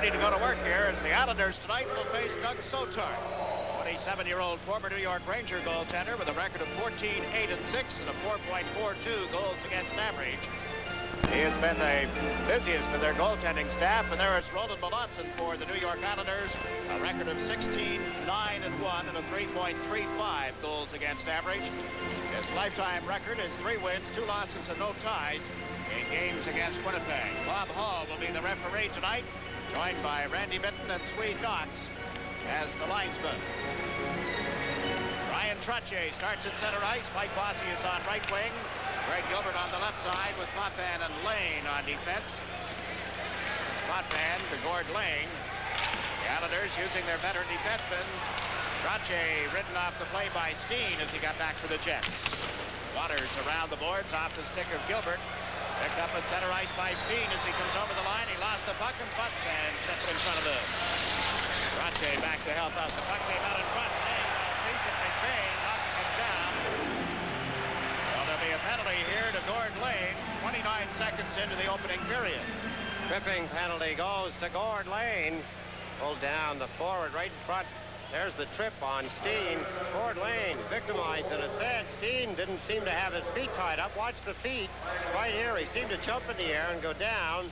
ready to go to work here as the Islanders tonight will face Doug Sotar, 27-year-old former New York Ranger goaltender with a record of 14-8-6 and a 4.42 goals against average. He has been the busiest of their goaltending staff, and there is Roland Melanson for the New York Islanders, a record of 16-9-1 and a 3.35 goals against average. His lifetime record is 3 wins, 2 losses, and no ties in games against Winnipeg. Bob Hall will be the referee tonight, joined by Randy Mitten and Swede Knox as the linesman. Ryan Trottier starts at center ice. Mike Bossy is on right wing. Greg Gilbert on the left side with Potvin and Lane on defense. Potvin to Gord Lane. The Islanders using their veteran defenseman. Trottier ridden off the play by Steen as he got back for the Jets. Waters around the boards off the stick of Gilbert. Picked up at center ice by Steen as he comes over the line. He lost the puck and Potvin stepped in front of him. Trottier back to help out. The puck came out in front. Beats it. McVeigh knocking it down. Well, there'll be a penalty here to Gord Lane. 29 seconds into the opening period. Tripping penalty goes to Gord Lane. Pulled down the forward right in front. There's the trip on Steen. Gord Lane victimized in a sense. Steen didn't seem to have his feet tied up. Watch the feet right here. He seemed to jump in the air and go down,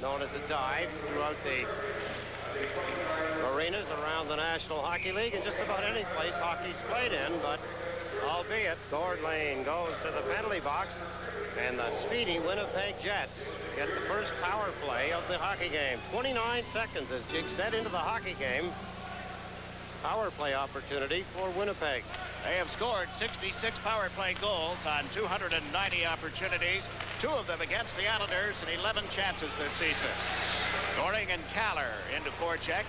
known as a dive, throughout the arenas around the National Hockey League and just about any place hockey's played in. But albeit, Gord Lane goes to the penalty box, and the speedy Winnipeg Jets get the first power play of the hockey game. 29 seconds as Jig said into the hockey game. Power play opportunity for Winnipeg. They have scored 66 power play goals on 290 opportunities, 2 of them against the Islanders and 11 chances this season. Goring and Kaller into forecheck.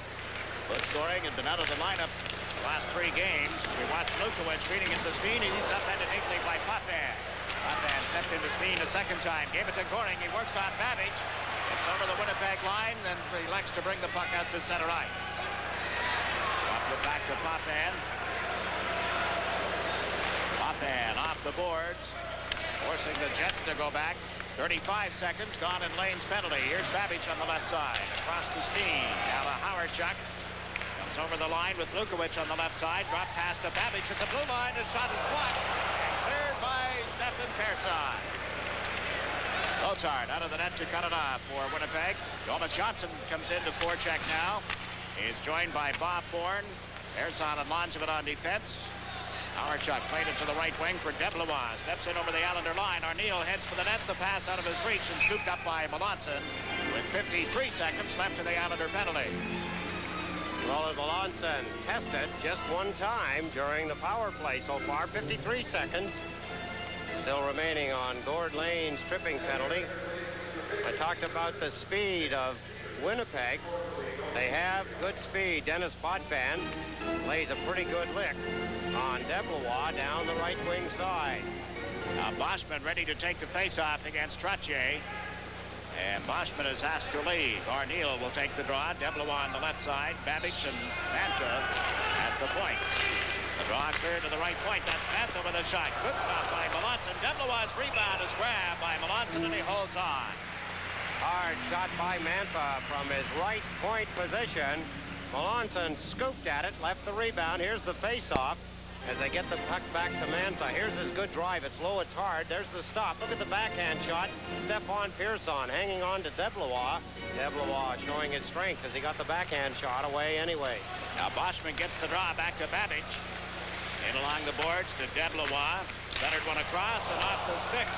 But Goring had been out of the lineup the last 3 games. We watched Lukowicz feeding it to Steen. He's upended neatly by Potvin. Potvin stepped into Steen a second time. Gave it to Goring. He works on Babbage. It's over the Winnipeg line, then elects to bring the puck out to center ice. Back to Potvin. Potvin off the boards, forcing the Jets to go back. 35 seconds gone in Lane's penalty. Here's Babbage on the left side. Across to Steen. Now to Howardchuk. Comes over the line with Lukowicz on the left side. Drop pass to Babbage at the blue line. His shot is blocked and cleared by Stefan Persson. Sotar out of the net to cut it off for Winnipeg. Thomas Johnson comes into forecheck now. He's joined by Bob Bourne. Persson and Langevin on defense. Howardchuk played it to the right wing for Deblois. Steps in over the Islander line. Arniel heads for the net. The pass out of his reach and scooped up by Melanson with 53 seconds left to the Islander penalty. Roland Melanson tested just 1 time during the power play so far. 53 seconds. Still remaining on Gord Lane's tripping penalty. I talked about the speed of Winnipeg. They have good speed. Dennis Potvin lays a pretty good lick on Deblois down the right wing side. Now Boschman ready to take the face-off against Trottier. And Boschman is asked to leave. Arniel will take the draw. Deblois on the left side. Babbage and Manta at the point. The draw clear to the right point. That's Manta with a shot. Good stop by Melanson. Deblois' rebound is grabbed by Melanson and he holds on. Hard shot by Manta from his right point position. Melanson scooped at it, left the rebound. Here's the face-off as they get the puck back to Manta. Here's his good drive. It's low, it's hard. There's the stop. Look at the backhand shot. Stefan Persson hanging on to Deblois. Deblois showing his strength as he got the backhand shot away anyway. Now Boschman gets the draw back to Babbage. In along the boards to Deblois. Centered one across and off the stick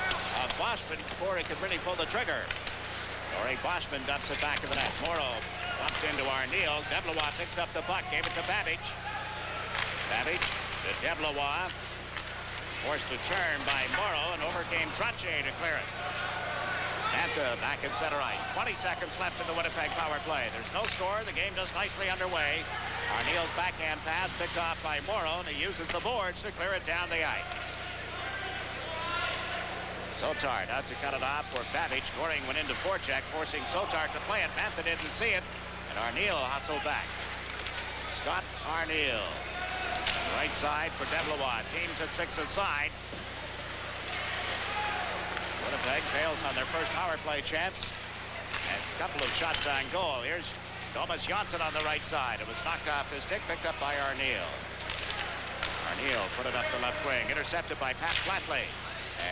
of Boschman before he could really pull the trigger. Corey Boschman dumps it back to the net. Morrow bumped into Arniel. Deblois picks up the puck. Gave it to Babbage. Babbage to Deblois. Forced to turn by Morrow and overcame Trottier to clear it. Manta back in center ice. 20 seconds left in the Winnipeg power play. There's no score. The game just nicely underway. Arniel's backhand pass picked off by Morrow, and he uses the boards to clear it down the ice. Sotar out to cut it off for Babbage. Goring went into forecheck, forcing Sotar to play it. Mantha didn't see it, and Arniel hustled back. Scott Arniel. Right side for Deblois. Teams at 6 aside. Winnipeg fails on their first power play chance. And a couple of shots on goal. Here's Thomas Johnson on the right side. It was knocked off his stick, picked up by Arneal. Arneal put it up the left wing, intercepted by Pat Flatley.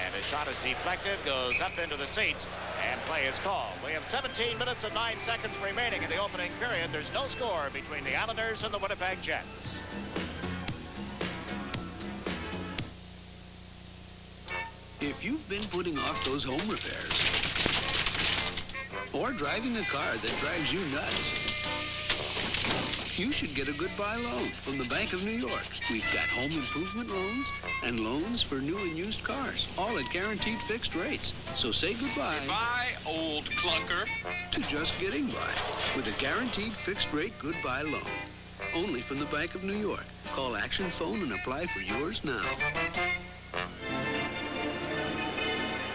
And his shot is deflected, goes up into the seats, and play is called. We have 17 minutes and 9 seconds remaining in the opening period. There's no score between the Islanders and the Winnipeg Jets. If you've been putting off those home repairs, or driving a car that drives you nuts, you should get a goodbye loan from the Bank of New York. We've got home improvement loans and loans for new and used cars, all at guaranteed fixed rates. So say goodbye. Goodbye, old clunker. To just getting by with a guaranteed fixed rate goodbye loan. Only from the Bank of New York. Call Action Phone and apply for yours now.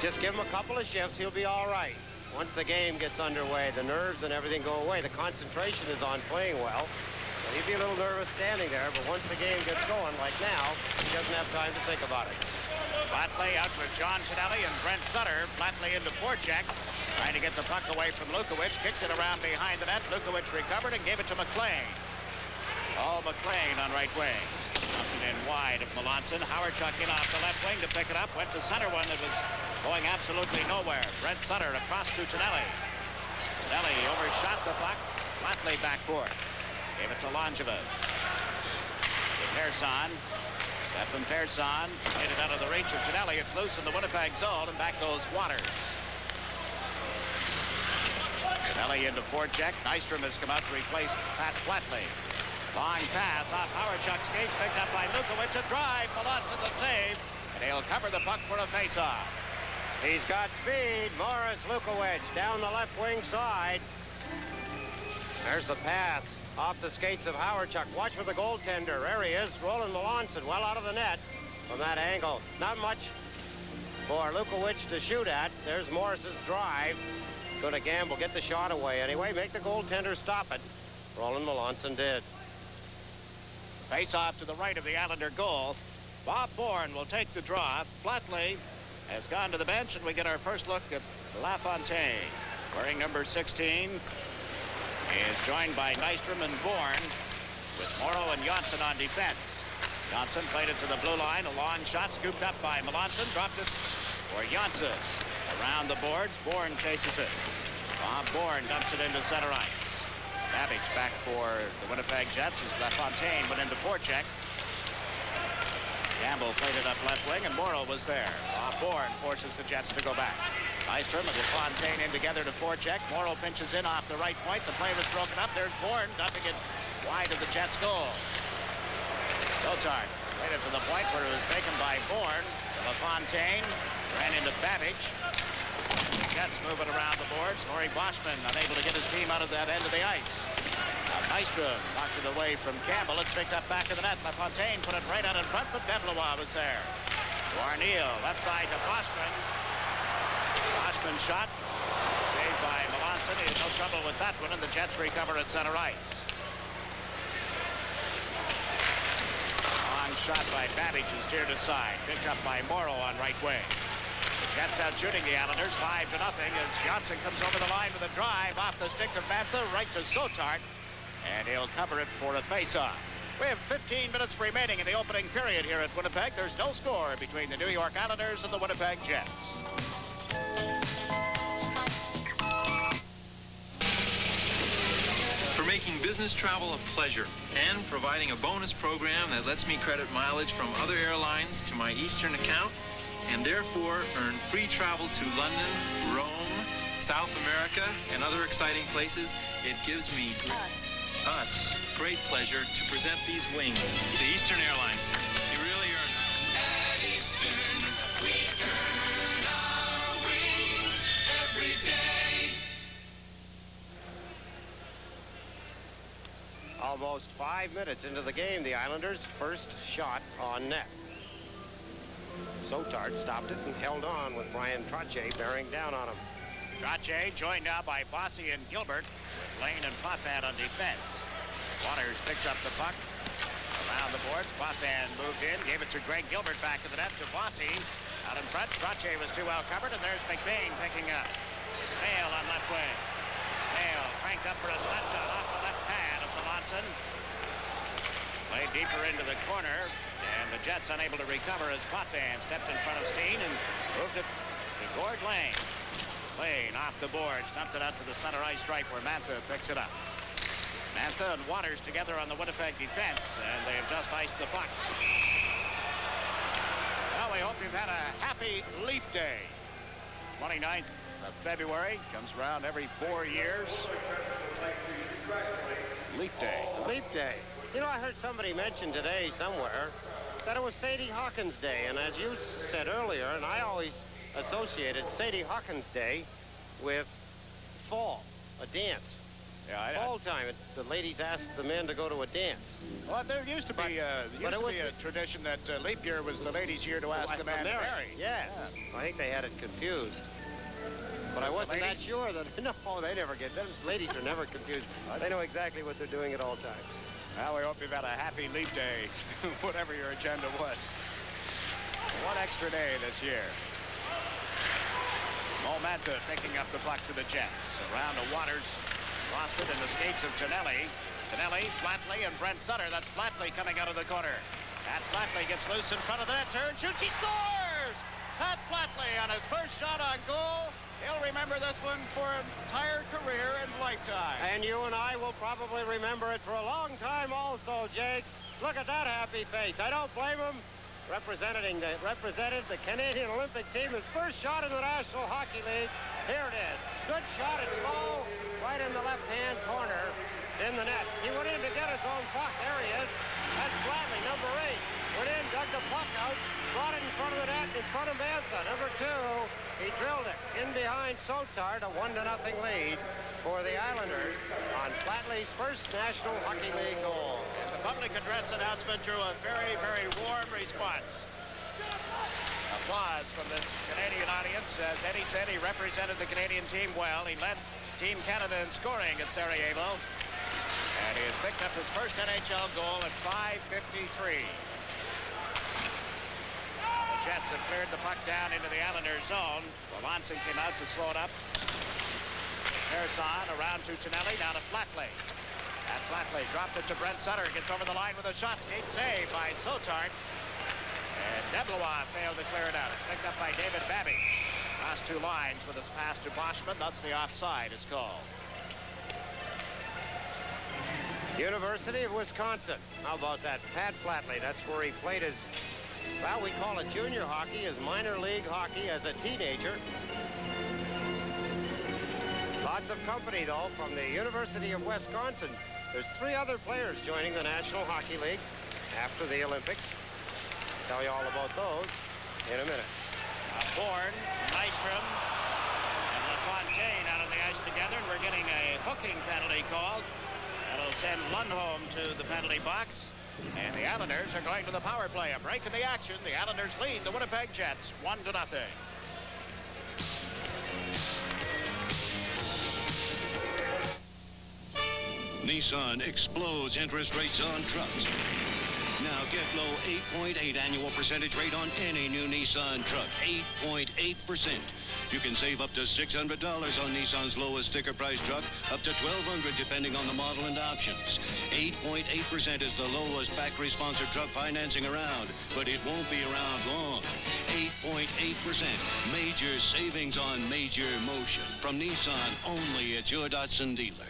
Just give him a couple of shifts, he'll be all right. Once the game gets underway, the nerves and everything go away. The concentration is on playing well. So he'd be a little nervous standing there, but once the game gets going, like now, he doesn't have time to think about it. Flatley out with John Chinelli and Brent Sutter. Flatley into forecheck, trying to get the puck away from Lukowicz. Kicked it around behind the net. Lukowicz recovered and gave it to McLean. All McLean on right wing. Up and in wide of Melanson. Howardchuk in off the left wing to pick it up. Went to center one that was going absolutely nowhere. Brent Sutter across to Tonelli. Tonelli overshot the puck. Flatley backcourt. Gave it to Langevin. To Terson. Stefan Terson hit it out of the reach of Tonelli. It's loose in the Winnipeg zone, and back goes Waters. Tonelli into forecheck. Nystrom has come out to replace Pat Flatley. Long pass off Howardchuk's skates, picked up by Lukowicz. A drive. Melanson the save, and he'll cover the puck for a faceoff. He's got speed. Morris Lukowicz down the left wing side. There's the pass off the skates of Howardchuk. Watch for the goaltender. There he is. Roland Melanson well out of the net from that angle. Not much for Lukowicz to shoot at. There's Morris's drive. Going to gamble, get the shot away anyway. Make the goaltender stop it. Roland Melanson did. Face-off to the right of the Islander goal. Bob Bourne will take the draw. Flatley has gone to the bench, and we get our first look at LaFontaine. Wearing number 16 is joined by Nystrom and Bourne, with Morrow and Johnson on defense. Johnson played it to the blue line. A long shot scooped up by Melanson. Dropped it for Johnson. Around the boards, Bourne chases it. Bob Bourne dumps it into center ice. Babbage back for the Winnipeg Jets as LaFontaine went into forecheck. Gamble played it up left wing, and Morrow was there. Bob Bourne forces the Jets to go back. Nystrom and LaFontaine in together to forecheck. Morrow pinches in off the right point. The play was broken up. There's Bourne dumping it wide of the Jets' goal. Sotard played it to the point where it was taken by Bourne. LaFontaine ran into Babbage. The Jets moving around the boards. Laurie Boschman unable to get his team out of that end of the ice. Now Nystrom knocked it away from Campbell. It's picked up back of the net. LaFontaine put it right out in front, but Deblois was there. To Arneal, left side to Boschman. Boschman shot. Saved by Melanson. He had no trouble with that one, and the Jets recover at center ice. Long shot by Babbage is steered aside. Picked up by Morrow on right wing. The Jets out shooting the Islanders 5-0 as Johnson comes over the line with a drive off the stick of Bantha right to Sotard, and he'll cover it for a face-off. We have 15 minutes remaining in the opening period here at Winnipeg. There's no score between the New York Islanders and the Winnipeg Jets. For making business travel a pleasure and providing a bonus program that lets me credit mileage from other airlines to my Eastern account, and therefore earn free travel to London, Rome, South America, and other exciting places, it gives me us great pleasure to present these wings to Eastern Airlines. You really earn them. At Eastern, we earn our wings every day. Almost 5 minutes into the game, the Islanders' first shot on net. Sotard stopped it and held on with Brian Trottier bearing down on him. Trottier joined now by Bossy and Gilbert, with Lane and Potvin on defense. Waters picks up the puck around the boards. Potvin moved in, gave it to Greg Gilbert back to the net to Bossy. Out in front, Trottier was too well covered, and there's McBain picking up. Smale on left wing. Smale cranked up for a slap shot off the deeper into the corner, and the Jets unable to recover as Potvin stepped in front of Steen and moved it to Gord Lane. Lane off the boards, dumped it out to the center ice stripe where Mantha picks it up. Mantha and Waters together on the Winnipeg defense, and they have just iced the puck. Well, we hope you've had a happy Leap Day. 29th of February comes around every 4 years. Leap Day. Leap Day. You know, I heard somebody mention today somewhere that it was Sadie Hawkins Day, and as you said earlier, and I always associated Sadie Hawkins Day with fall, a dance. Yeah, Fall time, the ladies asked the men to go to a dance. Well, there used to be a tradition that leap year was the ladies' year to ask the man to marry. Yes. Yeah. I think they had it confused. But I wasn't that sure that, no, they never get, them ladies are never confused. They know exactly what they're doing at all times. Well, we hope you've had a happy Leap Day, whatever your agenda was. One extra day this year. Mo Mantha picking up the puck to the Jets. Around to Waters. Lost it in the skates of Tonelli. Tonelli, Flatley, and Brent Sutter. That's Flatley coming out of the corner. Pat Flatley gets loose in front of the net. Turn, shoots, he scores! Pat Flatley on his first shot on goal. He'll remember this one for an entire career and lifetime. And you and I will probably remember it for a long time also, Jake. Look at that happy face. I don't blame him. Represented the Canadian Olympic team, his first shot in the National Hockey League. Here it is. Good shot at low, right in the left-hand corner in the net. He went in to get his own puck. There he is. That's Flatley, number 8. Went in, dug the puck out, brought it in front of the net, in front of Mantha. Number 2, he drilled it in behind Sotar to 1-0 lead for the Islanders on Flatley's first National Hockey League goal. And the public address announcement drew a very, very warm response. Applause from this Canadian audience. As Eddie said, he represented the Canadian team well. He led Team Canada in scoring at Sarajevo. And he has picked up his first NHL goal at 5:53. The Jets have cleared the puck down into the Islanders' zone. Levanson came out to slow it up. Pearson around to Tonelli, down to Flatley. And Flatley dropped it to Brent Sutter. Gets over the line with a shot. Skate save by Sotart. And Deblois failed to clear it out. It's picked up by David Babbage. Last 2 lines with his pass to Boschman. That's the offside is called. University of Wisconsin. How about that? Pat Flatley. That's where he played his, well, we call it junior hockey, his minor league hockey as a teenager. Lots of company, though, from the University of Wisconsin. There's 3 other players joining the National Hockey League after the Olympics. Tell you all about those in a minute. Bourne, Nystrom, and LaFontaine out on the ice together, and we're getting a hooking penalty called. That'll send Lundholm to the penalty box, and the Islanders are going to the power play. A break in the action. The Islanders lead the Winnipeg Jets 1-0. Nissan explodes interest rates on trucks. Now get low 8.8 annual percentage rate on any new Nissan truck. 8.8%. You can save up to $600 on Nissan's lowest sticker price truck, up to $1,200 depending on the model and options. 8.8% is the lowest factory-sponsored truck financing around, but it won't be around long. 8.8%. Major savings on major motion. From Nissan, only at your Datsun dealer.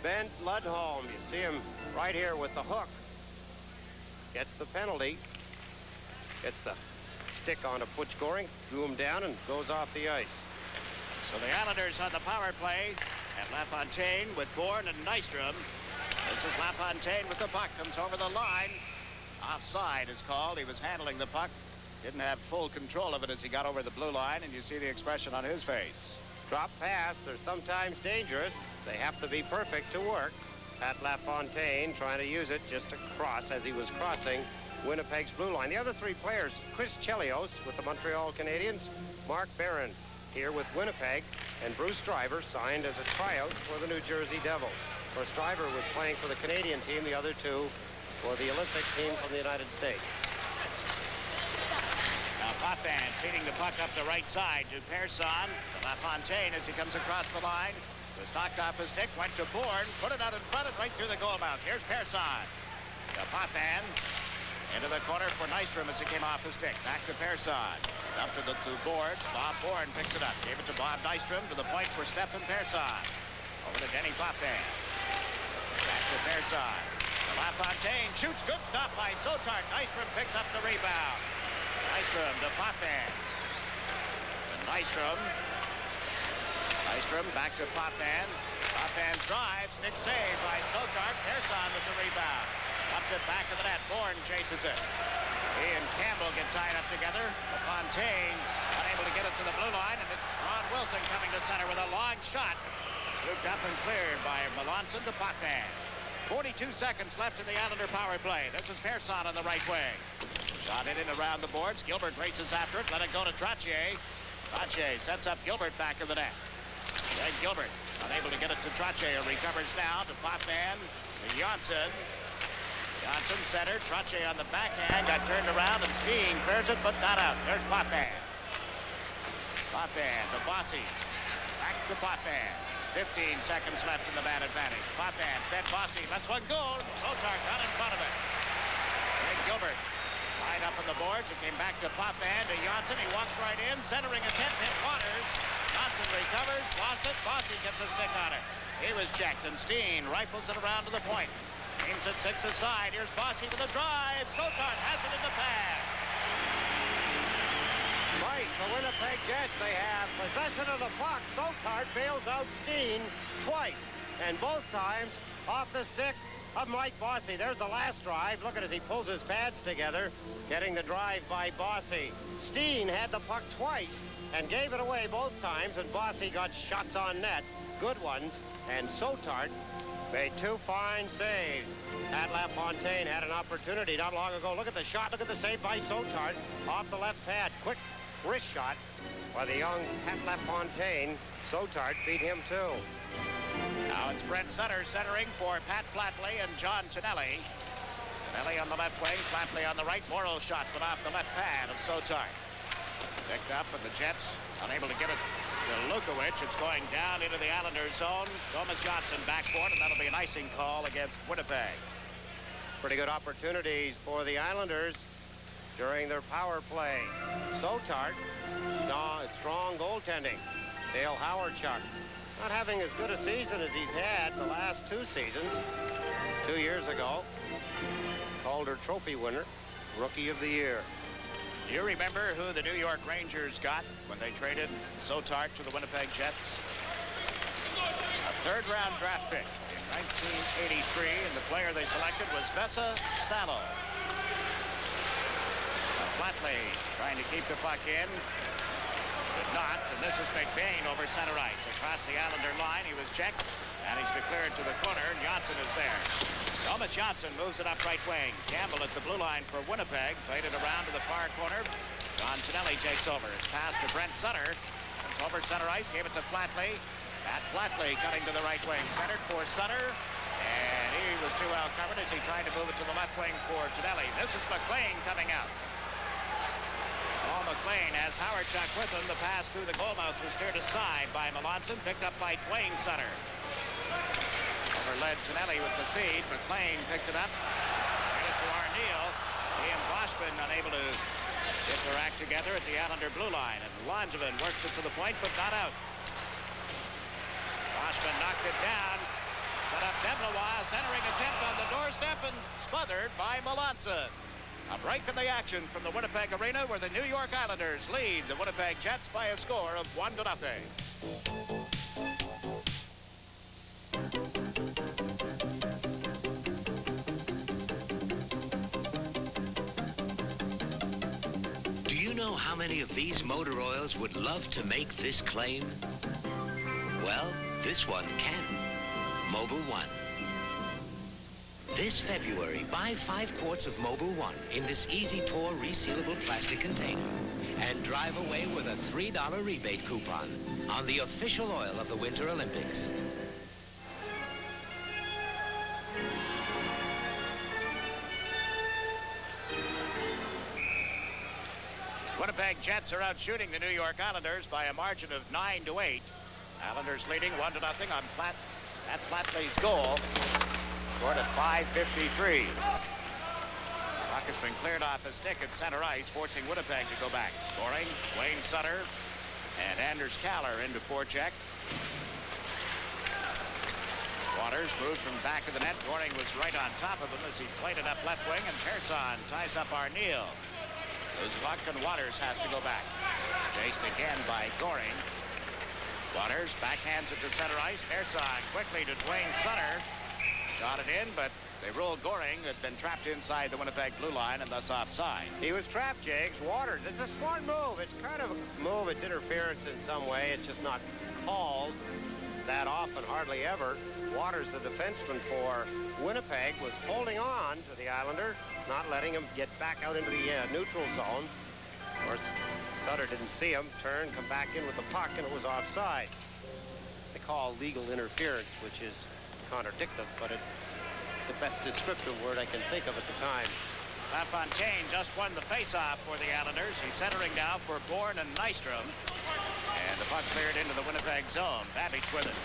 Ben Lundholm, you see him right here with the hook. Gets the penalty. Gets the stick on a foot scoring, threw him down, and goes off the ice. So the Islanders on the power play, and LaFontaine with Bourne and Nystrom. This is LaFontaine with the puck, comes over the line. Offside is called. He was handling the puck. Didn't have full control of it as he got over the blue line, and you see the expression on his face. Drop pass, they're sometimes dangerous. They have to be perfect to work. Pat LaFontaine trying to use it just to cross as he was crossing Winnipeg's blue line. The other 3 players, Chris Chelios with the Montreal Canadiens, Mark Barron here with Winnipeg, and Bruce Driver signed as a tryout for the New Jersey Devils. Of course, Driver was playing for the Canadian team, the other 2 for the Olympic team from the United States. Now Potvin feeding the puck up the right side to Pearson. LaFontaine as he comes across the line. Was knocked off his stick, went to Bourne, put it out in front and right through the goal mouth. Here's Persson. The Potvin into the corner for Nystrom as it came off his stick. Back to Persson. Up to the two boards. Bob Bourne picks it up. Gave it to Bob Nystrom to the point for Stefan Persson. Over to Denny Potvin. Back to Persson. LaFontaine shoots. Good stop by Sotart. Nystrom picks up the rebound. Nystrom to Potvin. Nystrom. Nystrom back to Potvin. Potvin's drive. Stick save by Sotart. Persson with the rebound. Up to back of the net. Bourne chases it. He and Campbell get tied up together. LaFontaine unable to get it to the blue line, and it's Ron Wilson coming to center with a long shot. Scooped up and cleared by Melanson to Potvin. 42 seconds left in the Islander power play. This is Persson on the right wing. Shot in and around the boards. Gilbert races after it. Let it go to Trottier. Trottier sets up Gilbert back of the net. Then Gilbert unable to get it to Trottier. Recovers now to Potvin. To Johnson. Johnson center. Trottier on the backhand. Got turned around and Steen clears it, but not out. There's Potvin. Potvin to Bossy. Back to Potvin. 15 seconds left in the man advantage. Potvin fed Bossy. Lets one go. Sotart got in front of it. Then Gilbert tied up on the boards. It came back to Potvin to Johnson. He walks right in. Centering a 10-pin Waters. Johnson recovers. Lost it. Bossy gets a stick on it. He was checked, and Steen rifles it around to the point. Aims at 6 aside. Here's Bossy with a drive. Sotart has it in the pad. Twice the Winnipeg Jets. They have possession of the puck. Sotart bails out Steen twice, and both times off the stick of Mike Bossy. There's the last drive. Look at as he pulls his pads together, getting the drive by Bossy. Steen had the puck twice and gave it away both times, and Bossy got shots on net, good ones, and Sotart made 2 fine saves. Pat LaFontaine had an opportunity not long ago. Look at the shot. Look at the save by Sotart off the left pad. Quick wrist shot by the young Pat LaFontaine. Sotart beat him too. Now it's Brent Sutter centering for Pat Flatley and John Tonelli. Tonelli on the left wing, Flatley on the right. Morrill shot went off the left pad of Sotart. Picked up, and the Jets unable to get it to Lukowicz. It's going down into the Islanders zone. Thomas Johnson backboard, and that'll be an icing call against Winnipeg. Pretty good opportunities for the Islanders during their power play. Sotart, strong goaltending. Dale Howardchuk not having as good a season as he's had the last 2 seasons. 2 years ago, Calder Trophy winner, Rookie of the Year. Do you remember who the New York Rangers got when they traded Sotart to the Winnipeg Jets? A 3rd-round draft pick in 1983, and the player they selected was Vesa Salo. Flatley trying to keep the puck in. Did not, and this is McBain over center ice. Across the Islander line, he was checked, and he's declared to the corner, and Johnson is there. Thomas Johnson moves it up right wing. Campbell at the blue line for Winnipeg. Played it around to the far corner. John Tonelli takes over. It's passed to Brent Sutter. It's over center ice. Gave it to Flatley. Pat Flatley cutting to the right wing. Centered for Sutter. And he was too well covered as he tried to move it to the left wing for Tonelli. This is McLean coming out. Paul McLean has Howardchuk with him. The pass through the goal mouth was steered aside by Melanson. Picked up by Dwayne Sutter. Led Tonelli with the feed. McLean picked it up. Get it to Arneal. He and Boschman unable to get their act together at the Islander blue line. And Langevin works it to the point, but not out. Boschman knocked it down. Set up Deblois, centering attempt on the doorstep, and smothered by Melanson. A break in the action from the Winnipeg Arena, where the New York Islanders lead the Winnipeg Jets by a score of 1-0. How many of these motor oils would love to make this claim? Well, this one can. Mobil 1. This February, buy 5 quarts of Mobil 1 in this easy pour resealable plastic container and drive away with a $3 rebate coupon on the official oil of the Winter Olympics. Winnipeg Jets are out shooting the New York Islanders by a margin of 9-8. Islanders leading 1-0 on Flatley's goal. Scored at 5:53. Puck has been cleared off his stick at center ice, forcing Winnipeg to go back. Goring, Wayne Sutter, and Anders Kaller into forecheck. Waters moved from back of the net. Goring was right on top of him as he played it up left wing, and Persson ties up Arneal. Lose puck, and Waters has to go back. Chased again by Goring. Waters backhands it to center ice. Persson quickly to Wayne Sutter. Shot it in, but they ruled Goring had been trapped inside the Winnipeg blue line and thus offside. He was trapped, Jakes. Waters, it's a smart move. It's kind of a move. It's interference in some way. It's just not called that often, hardly ever. Waters, the defenseman for Winnipeg, was holding on to the Islander, not letting him get back out into the neutral zone. Of course, Sutter didn't see him, turn, come back in with the puck, and it was offside. They call legal interference, which is contradictive, but it's the best descriptive word I can think of at the time. LaFontaine just won the faceoff for the Islanders. He's centering now for Bourne and Nystrom. And the puck cleared into the Winnipeg zone. Babbage with it.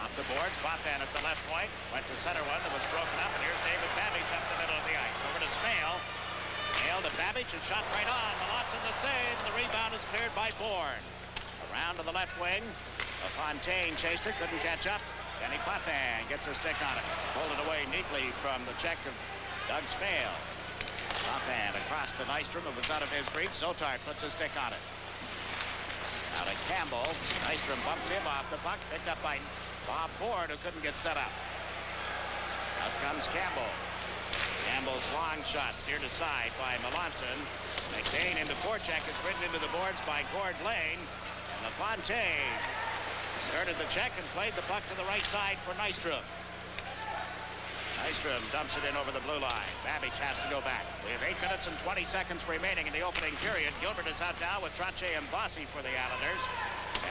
Off the boards, Bothan at the left point. Went to center one that was broken up, and here's David Babbage up the middle of the ice. Over to Smale. Smale to Babbage, and shot right on. Malotson the save. The rebound is cleared by Bourne. Around to the left wing. LaFontaine chased it, couldn't catch up. Kenny Bothan gets a stick on it. Pulled it away neatly from the check of Doug Smale. Bothan across to Nystrom. It was out of his reach. Zotard puts a stick on it. Now to Campbell. Nystrom bumps him off the puck. Picked up by Bob Ford, who couldn't get set up. Out comes Campbell. Campbell's long shot steered aside by Melanson. McBain into forecheck is ridden into the boards by Gord Lane. And LaFontaine started the check and played the puck to the right side for Nystrom. Nystrom dumps it in over the blue line. Babbage has to go back. We have 8 minutes and 20 seconds remaining in the opening period. Gilbert is out now with Trottier and Bossy for the Islanders.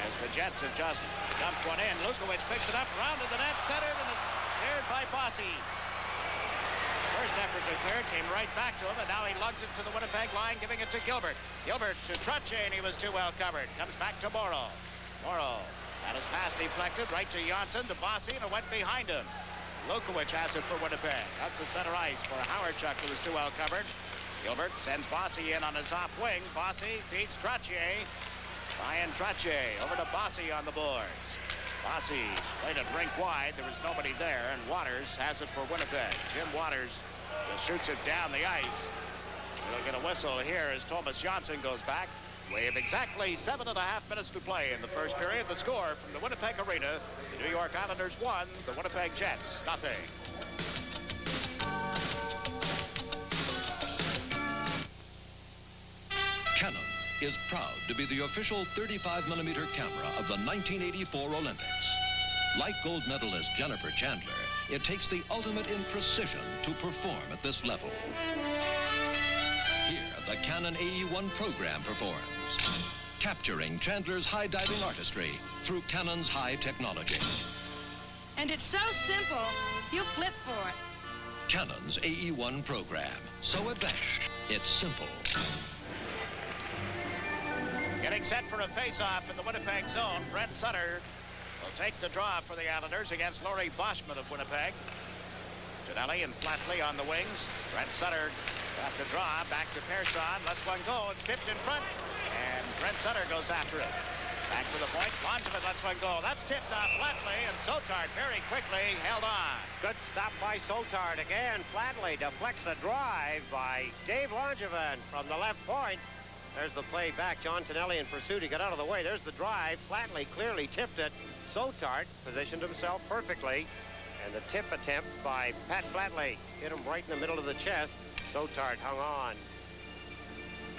As the Jets have just dumped one in. Lukowicz picks it up, rounded the net, centered, and it's cleared by Bossy. First effort to clear it came right back to him, and now he lugs it to the Winnipeg line, giving it to Gilbert. Gilbert to Trottier, and he was too well covered. Comes back to Morrow. Morrow had his pass deflected right to Janssen, to Bossy, and it went behind him. Lukowicz has it for Winnipeg. Out to center ice for Howardchuk, who was too well covered. Gilbert sends Bossy in on his off wing. Bossy feeds Trottier. Ryan Trottier over to Bossy on the boards. Bossy played it rink wide. There was nobody there, and Waters has it for Winnipeg. Jim Waters just shoots it down the ice. We'll get a whistle here as Thomas Janssen goes back. We have exactly 7.5 minutes to play in the first period. The score from the Winnipeg Arena, the New York Islanders 1, the Winnipeg Jets 0. Canon is proud to be the official 35mm camera of the 1984 Olympics. Like gold medalist Jennifer Chandler, it takes the ultimate in precision to perform at this level. Here, the Canon AE-1 program performs, capturing Chandler's high diving artistry through Canon's high technology. And it's so simple, you flip for it. Canon's AE-1 program, so advanced, it's simple. Getting set for a face-off in the Winnipeg zone. Brent Sutter will take the draw for the Islanders against Laurie Boschman of Winnipeg. Ginelli and Flatley on the wings. Brent Sutter got the draw. Back to Persson. Lets one go. It's tipped in front. And Brent Sutter goes after it. Back to the point. Langevin lets one go. That's tipped off Flatley. And Sotard very quickly held on. Good stop by Sotard again. Flatley deflects a drive by Dave Langevin from the left point. There's the play back. John Tonelli in pursuit. He got out of the way. There's the drive. Flatley clearly tipped it. Sotard positioned himself perfectly. And the tip attempt by Pat Flatley hit him right in the middle of the chest. Sotard hung on.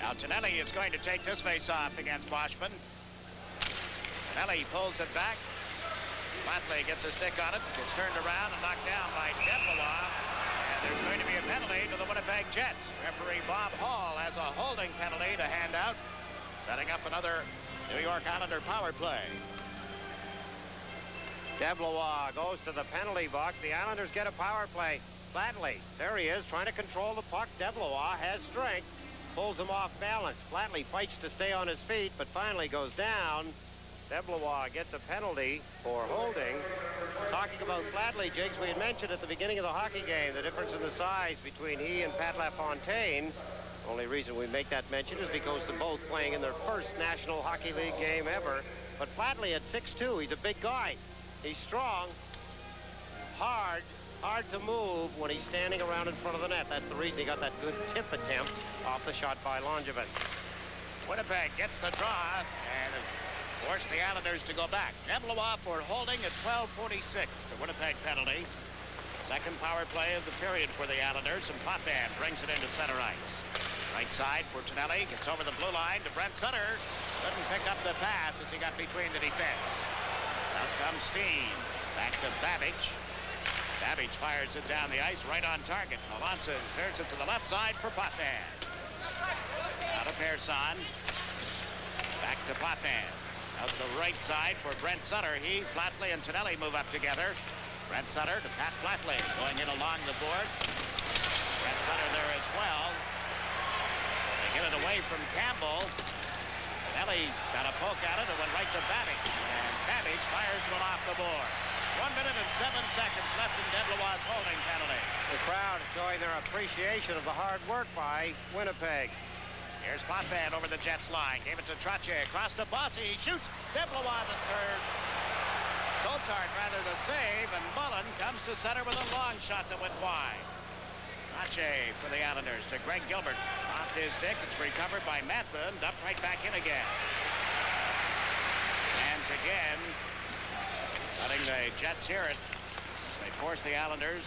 Now Tonelli is going to take this face-off against Boschman. Tonelli pulls it back. Flatley gets a stick on it. Gets turned around and knocked down by Deblois. And there's going to be a penalty to the Winnipeg Jets. Referee Bob Hall has a holding penalty to hand out, setting up another New York Islander power play. Deblois goes to the penalty box. The Islanders get a power play. Flatley, there he is, trying to control the puck. Deblois has strength, pulls him off balance. Flatley fights to stay on his feet, but finally goes down. DeBlois gets a penalty for holding. Talking about Flatley, Jigs, we had mentioned at the beginning of the hockey game the difference in the size between he and Pat LaFontaine. Only reason we make that mention is because they're both playing in their first National Hockey League game ever. But Flatley at 6'2", he's a big guy. He's strong, hard to move when he's standing around in front of the net. That's the reason he got that good tip attempt off the shot by Langevin. Winnipeg gets the draw and forced the Islanders to go back. DeBlois for holding at 12:46. The Winnipeg penalty. Second power play of the period for the Islanders, and Potvin brings it into center ice. Right side for Tonelli. Gets over the blue line to Brent Sutter. Couldn't pick up the pass as he got between the defense. Out comes Steen. Back to Babbage. Babbage fires it down the ice right on target. Melanson turns it to the left side for Potvin. Out of Persson. Back to Potvin. Out the right side for Brent Sutter. He, Flatley, and Tonelli move up together. Brent Sutter to Pat Flatley. Going in along the board. Brent Sutter there as well. They get it away from Campbell. Tonelli got a poke at it and went right to Babbage. And Babbage fires one off the board. 1 minute and 7 seconds left in DeBlois' holding penalty. The crowd showing their appreciation of the hard work by Winnipeg. Here's Potvin over the Jets line. Gave it to Trottier. Across to Bossy. He shoots. DeBlois the third. Soltart rather the save. And Mullen comes to center with a long shot that went wide. Trottier for the Islanders to Greg Gilbert. Off his stick. It's recovered by Matha and up right back in again. And again. Letting the Jets hear it as they force the Islanders.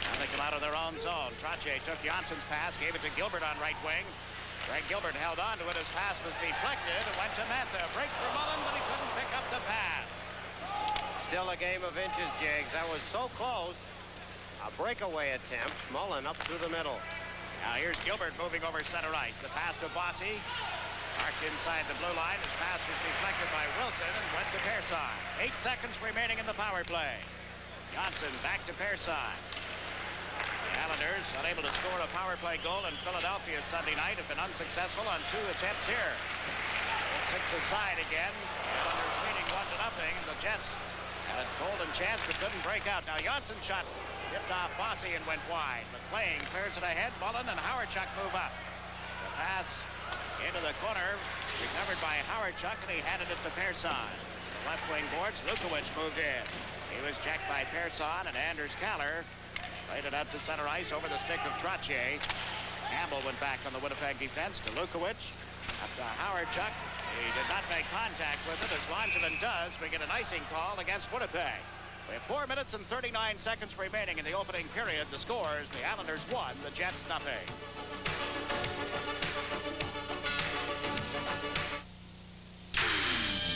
Now they come out of their own zone. Trottier took Jansson's pass, gave it to Gilbert on right wing. Greg Gilbert held on to it. His pass was deflected and went to Matha. Break for Mullen, but he couldn't pick up the pass. Still a game of inches, Jigs. That was so close. A breakaway attempt. Mullen up through the middle. Now here's Gilbert moving over center ice. The pass to Bossy. Marked inside the blue line. His pass was deflected by Wilson and went to Persson. 8 seconds remaining in the power play. Johnson back to Persson. The Islanders, unable to score a power play goal in Philadelphia Sunday night, have been unsuccessful on 2 attempts here. 6 aside again. The Islanders leading 1-0. The Jets had a golden chance but couldn't break out. Now Jansson's shot tipped off Bossy and went wide. McLean clears it ahead. Mullen and Howardchuk move up. The pass into the corner, recovered by Howardchuk, and he handed it to Persson. Left wing boards, Lukowicz moved in. He was checked by Persson, and Anders Kaller played it up to center ice over the stick of Trottier. Campbell went back on the Winnipeg defense to Lukowicz. Up to Howardchuk. He did not make contact with it. As Langevin does, we get an icing call against Winnipeg. We have 4 minutes and 39 seconds remaining in the opening period. The scores, the Islanders 1, the Jets 0.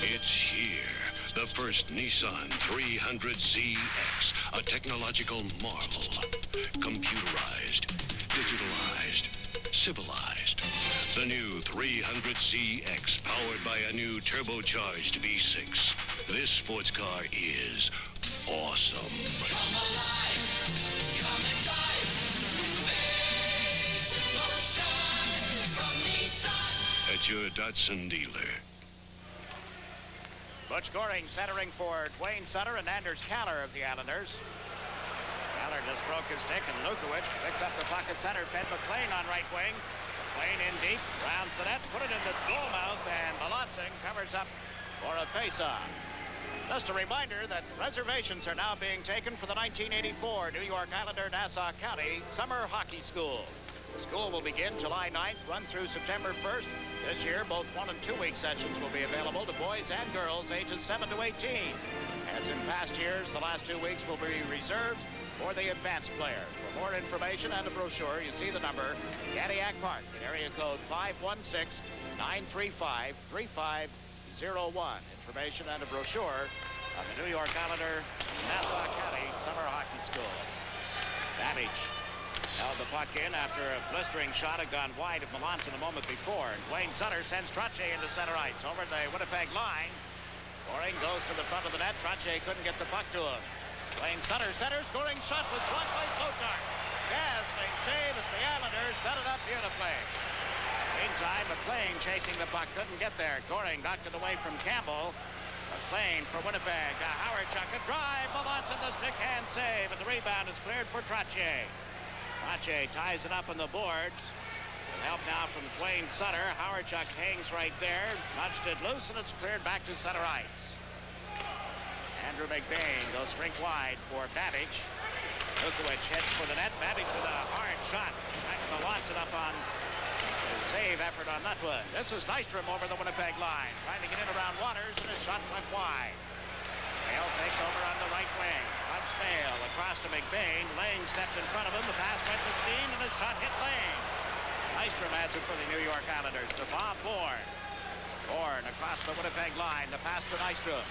It's here. The first Nissan 300ZX. A technological marvel. Computerized, digitalized, civilized. The new 300ZX, powered by a new turbocharged V6. This sports car is awesome. Come alive, come and drive. Made to motion from Nissan. At your Datsun dealer. Butch Goring centering for Dwayne Sutter and Anders Kaller of the Islanders. Kaller just broke his stick, and Lukowicz picks up the puck at center. Fed McLean on right wing. McLean in deep, rounds the net, put it in the goal mouth, and Melanson covers up for a face-off. Just a reminder that reservations are now being taken for the 1984 New York Islander Nassau County Summer Hockey School. The school will begin July 9th, run through September 1st. This year, both 1- and 2-week sessions will be available to boys and girls ages 7 to 18. As in past years, the last 2 weeks will be reserved for the advanced player. For more information and a brochure, you see the number, Cadillac Park, in area code 516-935-3501. Information and a brochure on the New York Islander Nassau County Summer Hockey School. Babbage held the puck in after a blistering shot had gone wide of Melanson a moment before. And Dwayne Sutter sends Trottier into center ice over the Winnipeg line. Goring goes to the front of the net. Trottier couldn't get the puck to him. Dwayne Sutter centers. Goring's shot was blocked by Soltart. Dazzling save as the Islanders set it up beautifully. The Meantime, McLean chasing the puck. Couldn't get there. Goring knocked it away from Campbell. McLean for Winnipeg. Howard Chuck a drive. Melanson the stick hand save. And the rebound is cleared for Trottier. Trottier ties it up on the boards. With help now from Dwayne Sutter. Howard Chuck hangs right there. Nudged it loose and it's cleared back to center ice. Andrew McBain goes rink wide for Babbage. Lukowicz heads for the net. Babbage with a hard shot. Melanson up on his save effort on Nutwood. This is Nystrom over the Winnipeg line. Trying to get in around Waters, and his shot went wide. Mail takes over on the right wing. Punch Mail across to McBain. Lane stepped in front of him. The pass went to Steen, and his shot hit Lane. Nystrom has it for the New York Islanders to Bob Bourne. Bourne across the Winnipeg line. The pass to Nystrom.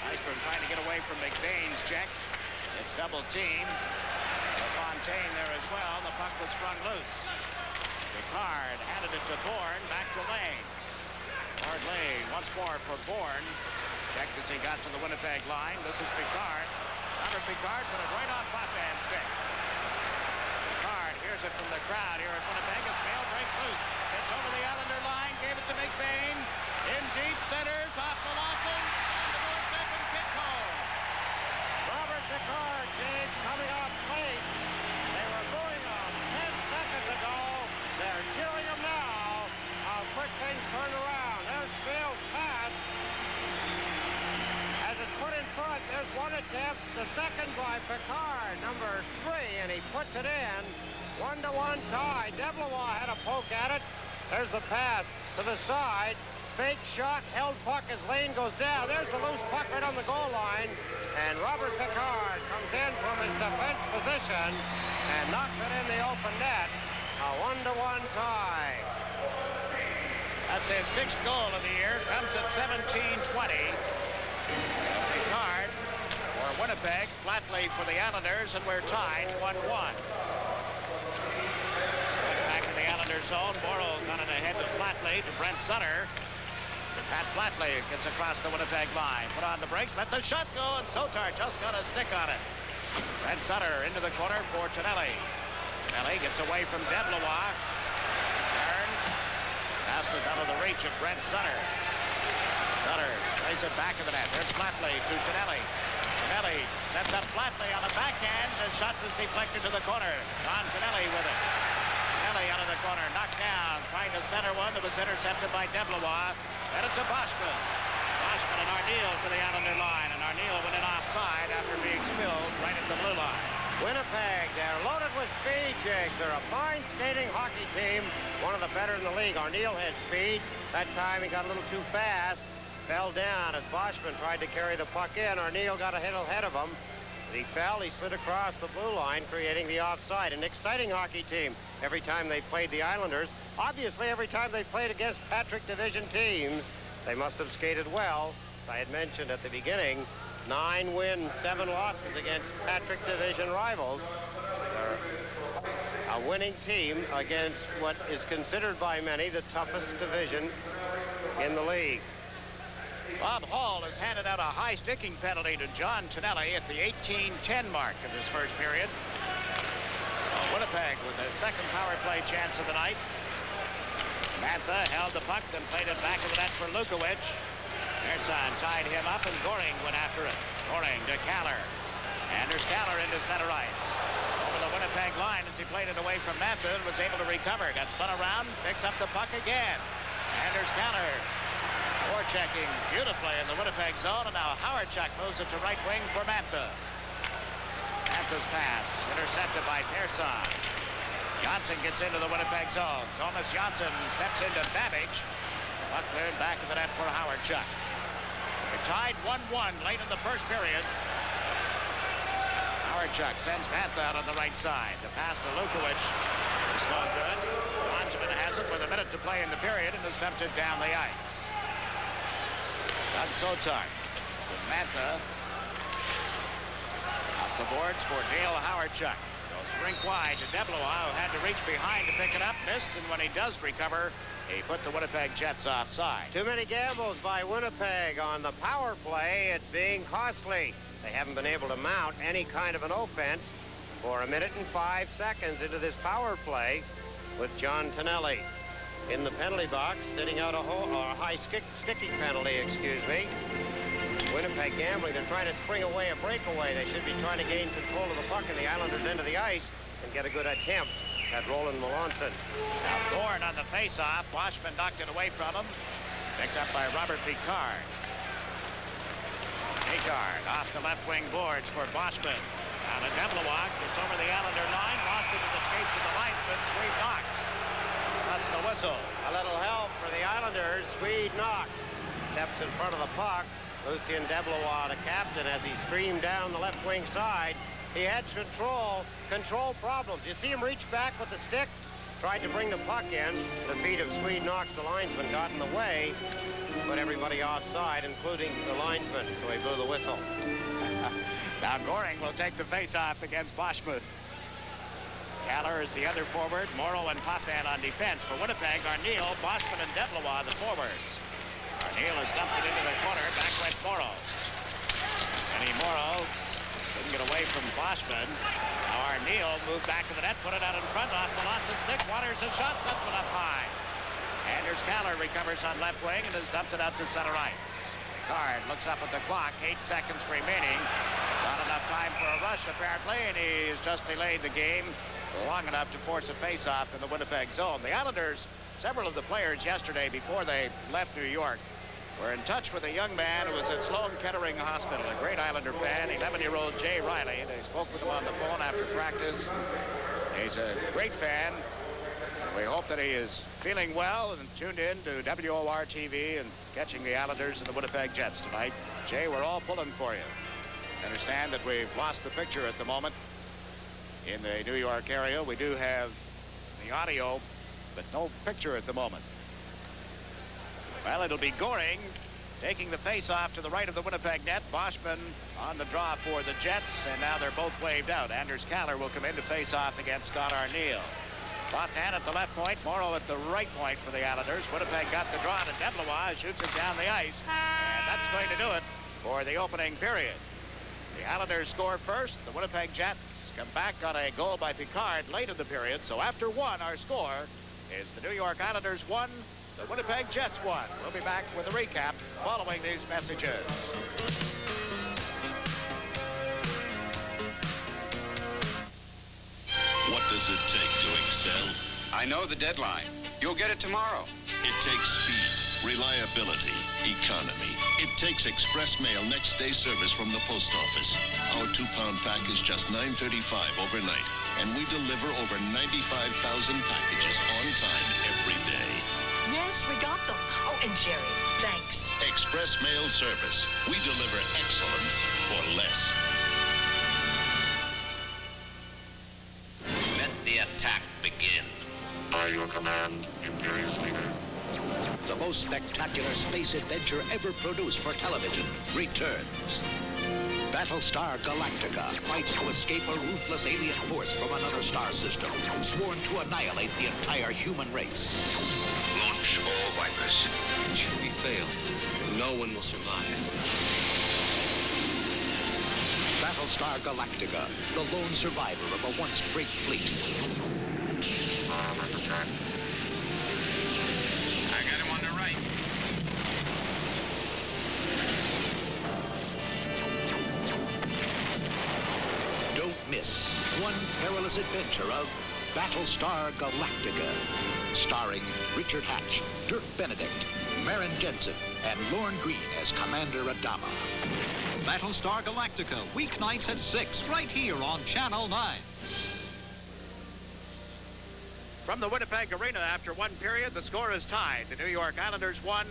Nystrom trying to get away from McBain's check. It's double team. Fontaine there as well. The puck was sprung loose. Picard handed it to Bourne. Back to Lane. Hard Lane once more for Bourne. Checked as he got to the Winnipeg line. This is Picard. Robert Picard put it right on Potvin stick. Picard hears it from the crowd here at Winnipeg as Mail breaks loose. Gets over the Islander line. Gave it to McBain. In deep centers off Melanson. And the doorstep and kick home. Robert Picard, James, coming off late. They were booing him 10 seconds ago. They're cheering him now. How quick things turn around. There's Smale's pass. As it's put in front, there's one attempt. The second by Picard, number 3, and he puts it in. 1-1 tie. Deblois had a poke at it. There's the pass to the side. Fake shot, held puck as Lane goes down. There's the loose puck right on the goal line. And Robert Picard comes in from his defense position and knocks it in the open net. A 1-1 tie. That's his 6th goal of the year. Comes at 17:20. Picard for Winnipeg. Flatley for the Islanders, and we're tied 1-1. Back in the Islanders zone. Morrow got it ahead to Flatley to Brent Sutter. Pat Flatley gets across the Winnipeg line. Put on the brakes, let the shot go, and Sotar just got a stick on it. Brent Sutter into the corner for Tonelli. Tonelli gets away from Deblois. Turns. Passed it out of the reach of Brent Sutter. Sutter plays it back of the net. There's Flatley to Tonelli. Tonelli sets up Flatley on the backhand. The shot was deflected to the corner. Don Tonelli with it. Tonelli out of the corner, knocked down, trying to center one that was intercepted by Deblois. Headed to Boschman. Boschman and Arneal to the Islander line, and Arneal went in offside after being spilled right at the blue line. Winnipeg, they're loaded with speed, Jake. They're a fine skating hockey team, one of the better in the league. Arneal has speed. That time he got a little too fast, fell down as Boschman tried to carry the puck in. Arneal got a hit ahead of him. He fell, he slid across the blue line, creating the offside. An exciting hockey team every time they played the Islanders. Obviously, every time they played against Patrick Division teams, they must have skated well. I had mentioned at the beginning, 9 wins, 7 losses against Patrick Division rivals. They're a winning team against what is considered by many the toughest division in the league. Bob Hall has handed out a high sticking penalty to John Tonelli at the 18:10 mark of this first period. Winnipeg with the second power play chance of the night. Mantha held the puck, then played it back of the net for Lukowicz. Ersan tied him up, and Goring went after it. Goring to Kaller. Anders Kaller into center ice. Over the Winnipeg line as he played it away from Mantha and was able to recover. Got spun around, picks up the puck again. Anders Kaller forechecking beautifully in the Winnipeg zone, and now Howard Chuck moves it to right wing for Mantha. Mantha's pass intercepted by Persson. Johnson gets into the Winnipeg zone. Thomas Johnson steps into Babbage. Puck cleared back of the net for Howard Chuck. We're tied 1-1 late in the first period. Howard Chuck sends Mantha out on the right side. The pass to Lukowicz is no good. Bonjamin has it with a minute to play in the period and is dumped it down the ice. Doug Sotar with Mantha. Up the boards for Dale Howard Chuck. Goes rink wide to Deblois, who had to reach behind to pick it up. Missed, and when he does recover, he put the Winnipeg Jets offside. Too many gambles by Winnipeg on the power play. It's being costly. They haven't been able to mount any kind of an offense for 1 minute and 5 seconds into this power play with John Tonelli. in the penalty box, sitting out a high sticky penalty, excuse me. Winnipeg gambling. They're trying to spring away a breakaway. They should be trying to gain control of the puck in the Islanders' end of the ice and get a good attempt at Roland Melanson. Now Gorn on the face-off. Washman knocked it away from him. Picked up by Robert Picard. Picard off the left wing boards for Boschman. Now the Deblawak gets over the Islander line. Lost it to the skates of the linesman. Swede knocks. That's the whistle. A little help for the Islanders. Swede knocks. Steps in front of the puck. Lucien Deblois, the captain, as he streamed down the left wing side. He had control problems. You see him reach back with the stick, tried to bring the puck in. The feet of Swede Knox, the linesman, got in the way, put everybody offside, including the linesman, so he blew the whistle. Now Goring will take the face-off against Boschman. Galler is the other forward. Morrow and Potvin on defense. For Winnipeg, Arneal, Boschman, and Deblois, the forwards. Arneal has dumped it into the corner. Back went Morrow. Kenny Morrow couldn't get away from Boschman. Now Arneal moved back to the net, put it out in front off Melanson's stick. Waters a shot, that one up high. Anders Galler recovers on left wing and has dumped it out to center ice. Picard looks up at the clock. 8 seconds remaining. Not enough time for a rush, apparently, and he's just delayed the game long enough to force a face-off in the Winnipeg zone. The Islanders, several of the players yesterday before they left New York, were in touch with a young man who was at Sloan Kettering Hospital, a great Islander fan, 11-year-old Jay Riley. They spoke with him on the phone after practice. He's a great fan. We hope that he is feeling well and tuned in to WOR TV and catching the Islanders and the Winnipeg Jets tonight. Jay, we're all pulling for you. Understand that we've lost the picture at the moment in the New York area. We do have the audio, but no picture at the moment. Well, it'll be Goring taking the face-off to the right of the Winnipeg net. Boschman on the draw for the Jets, and now they're both waved out. Anders Galler will come in to face off against Scott Arneal. Potvin at the left point, Morrow at the right point for the Islanders. Winnipeg got the draw to Deblois, shoots it down the ice, and that's going to do it for the opening period. The Islanders score first. The Winnipeg Jets come back on a goal by Picard late in the period. So after 1, our score is the New York Islanders 1, the Winnipeg Jets 1. We'll be back with a recap following these messages. What does it take to excel? I know the deadline. You'll get it tomorrow. It takes speed, reliability, economy. It takes express mail next day service from the post office. Our 2-pound pack is just $9.35 overnight, and we deliver over 95,000 packages on time every day. Yes, we got them. Oh, and Jerry, thanks. Express mail service. We deliver excellence for less. Let the attack begin. By your command, Imperious Leader. The most spectacular space adventure ever produced for television returns. Battlestar Galactica fights to escape a ruthless alien force from another star system, sworn to annihilate the entire human race. Launch all Vipers. Should we fail, no one will survive. Battlestar Galactica, the lone survivor of a once great fleet. Armored attack. I got him on the right. Don't miss one perilous adventure of Battlestar Galactica, starring Richard Hatch, Dirk Benedict, Maren Jensen, and Lorne Green as Commander Adama. Battlestar Galactica, weeknights at 6, right here on Channel 9. From the Winnipeg Arena after 1 period, the score is tied. The New York Islanders 1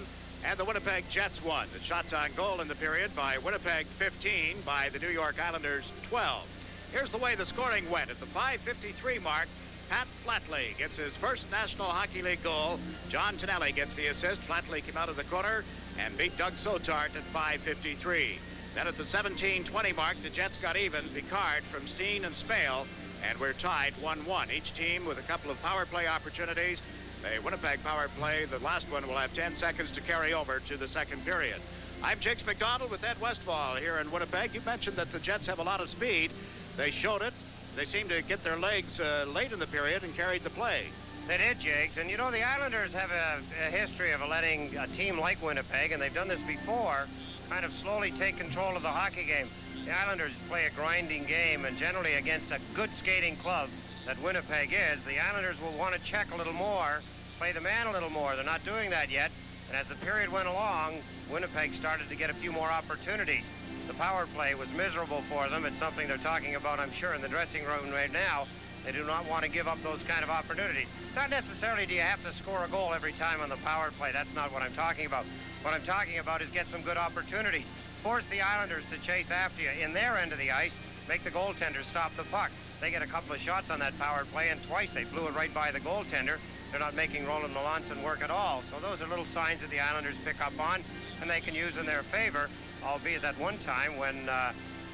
and the Winnipeg Jets 1. The shots on goal in the period by Winnipeg 15, by the New York Islanders 12. Here's the way the scoring went. At the 5:53 mark, Pat Flatley gets his first National Hockey League goal. John Tonelli gets the assist. Flatley came out of the corner and beat Doug Sotart at 5:53. Then at the 17:20 mark, the Jets got even. Picard from Steen and Spale, and we're tied 1-1. Each team with a couple of power play opportunities. The Winnipeg power play, the last one, will have 10 seconds to carry over to the second period. I'm Jakes McDonald with Ed Westfall here in Winnipeg. You mentioned that the Jets have a lot of speed. They showed it. They seemed to get their legs late in the period and carried the play. They did, Jakes. And you know, the Islanders have a history of letting a team like Winnipeg, and they've done this before, kind of slowly take control of the hockey game. The Islanders play a grinding game, and generally against a good skating club that Winnipeg is, the Islanders will want to check a little more, play the man a little more. They're not doing that yet. And as the period went along, Winnipeg started to get a few more opportunities. The power play was miserable for them. It's something they're talking about, I'm sure, in the dressing room right now. They do not want to give up those kind of opportunities. Not necessarily do you have to score a goal every time on the power play. That's not what I'm talking about. What I'm talking about is get some good opportunities. Force the Islanders to chase after you in their end of the ice. Make the goaltender stop the puck. They get a couple of shots on that power play, and twice they blew it right by the goaltender. They're not making Roland Melanson work at all. So those are little signs that the Islanders pick up on, and they can use in their favor, albeit that one time when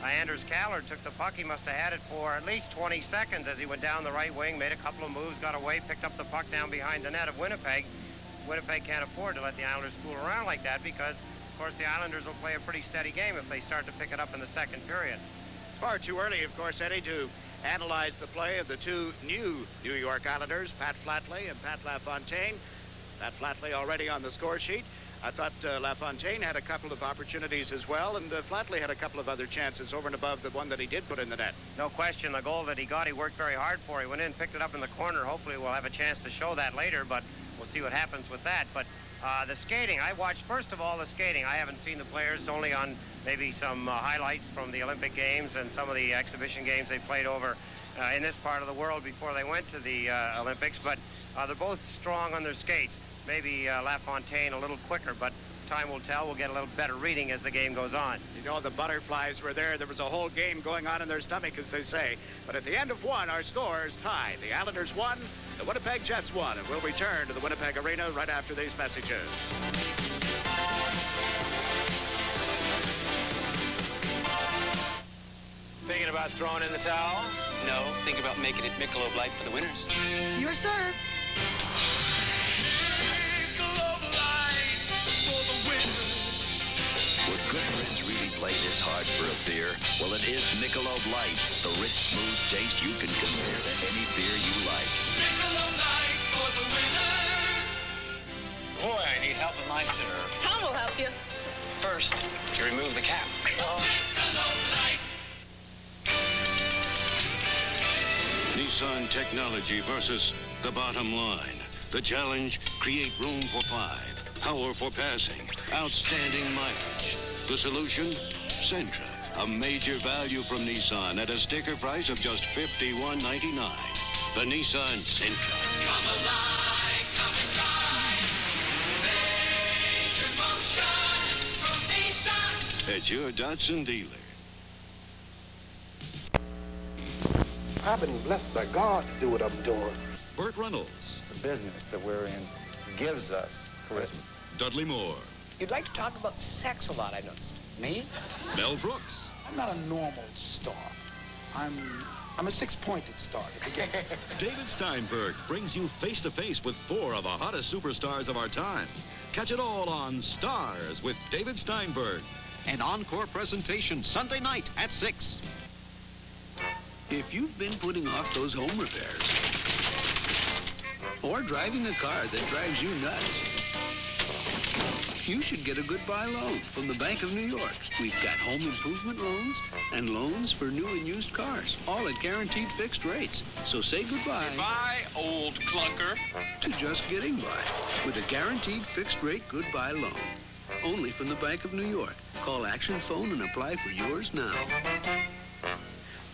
Anders Kallard took the puck, he must have had it for at least 20 seconds as he went down the right wing, made a couple of moves, got away, picked up the puck down behind the net of Winnipeg. Winnipeg can't afford to let the Islanders fool around like that because, of course, the Islanders will play a pretty steady game if they start to pick it up in the second period. It's far too early, of course, Eddie, to analyze the play of the two new New York Islanders, Pat Flatley and Pat LaFontaine. Pat Flatley already on the score sheet. I thought LaFontaine had a couple of opportunities as well, and Flatley had a couple of other chances over and above the one that he did put in the net. No question, the goal that he got, he worked very hard for. He went in, picked it up in the corner. Hopefully we'll have a chance to show that later, but we'll see what happens with that. But the skating, I watched, first of all, the skating. I haven't seen the players, only on maybe some highlights from the Olympic Games and some of the exhibition games they played over in this part of the world before they went to the Olympics. But they're both strong on their skates. Maybe LaFontaine a little quicker, but time will tell. We'll get a little better reading as the game goes on. You know, the butterflies were there. There was a whole game going on in their stomach, as they say. But at the end of one, our score is tied. The Islanders won, the Winnipeg Jets won, and we'll return to the Winnipeg Arena right after these messages. Thinking about throwing in the towel? No, think about making it Michelob Light for the winners. Your serve. Would good friends really play this hard for a beer? Well, it is Michelob Light, the rich, smooth taste you can compare to any beer you like. Michelob Light for the winners. Boy, I need help with my serve. Tom will help you. First, you remove the cap. Michelob Light. Nissan technology versus the bottom line. The challenge, create room for 5, power for passing, outstanding mileage. The solution, Sentra, a major value from Nissan at a sticker price of just $51.99. The Nissan Sentra. Come alive, come and drive. Major motion from Nissan. At your Datsun dealer. I've been blessed by God to do what I'm doing. Burt Reynolds. The business that we're in gives us charisma. Dudley Moore. You'd like to talk about sex a lot, I noticed. Me? Mel Brooks. I'm not a normal star. I'm a six-pointed star to begin with. David Steinberg brings you face-to-face with 4 of the hottest superstars of our time. Catch it all on Stars with David Steinberg. An encore presentation Sunday night at 6. If you've been putting off those home repairs or driving a car that drives you nuts, you should get a goodbye loan from the Bank of New York. We've got home improvement loans and loans for new and used cars, all at guaranteed fixed rates. So say goodbye. Goodbye, old clunker. To just getting by with a guaranteed fixed rate goodbye loan. Only from the Bank of New York. Call Action Phone and apply for yours now.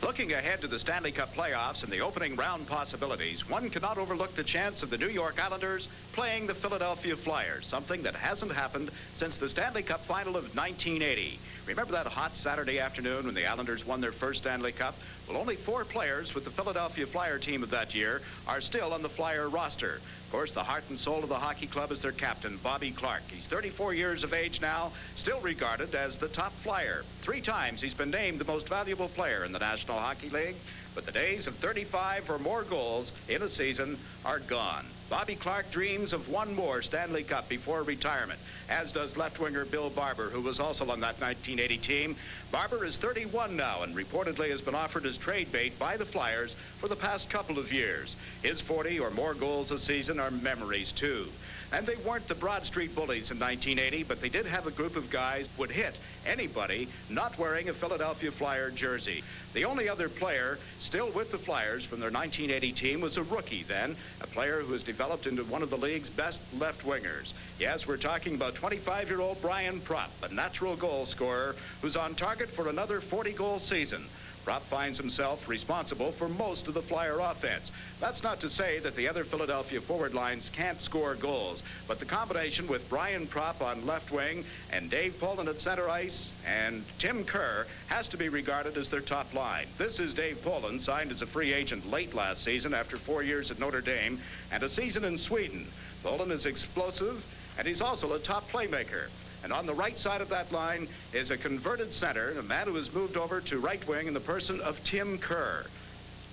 Looking ahead to the Stanley Cup playoffs and the opening round possibilities, one cannot overlook the chance of the New York Islanders playing the Philadelphia Flyers, something that hasn't happened since the Stanley Cup final of 1980. Remember that hot Saturday afternoon when the Islanders won their first Stanley Cup? Well, only 4 players with the Philadelphia Flyer team of that year are still on the Flyer roster. Of course, the heart and soul of the hockey club is their captain, Bobby Clarke. He's 34 years of age now, still regarded as the top Flyer. 3 times he's been named the most valuable player in the National Hockey League. but the days of 35 or more goals in a season are gone. Bobby Clarke dreams of one more Stanley Cup before retirement, as does left winger Bill Barber, who was also on that 1980 team. Barber is 31 now and reportedly has been offered as trade bait by the Flyers for the past couple of years. His 40 or more goals a season are memories, too. And they weren't the Broad Street Bullies in 1980, but they did have a group of guys who would hit anybody not wearing a Philadelphia Flyer jersey. The only other player still with the Flyers from their 1980 team was a rookie then, a player who has developed into one of the league's best left wingers. Yes, we're talking about 25-year-old Brian Propp, a natural goal scorer who's on target for another 40-goal season. Propp finds himself responsible for most of the Flyer offense. That's not to say that the other Philadelphia forward lines can't score goals, but the combination with Brian Propp on left wing and Dave Poland at center ice and Tim Kerr has to be regarded as their top line. This is Dave Poland, signed as a free agent late last season after 4 years at Notre Dame and a season in Sweden. Poland is explosive, and he's also a top playmaker. And on the right side of that line is a converted center, a man who has moved over to right wing in the person of Tim Kerr.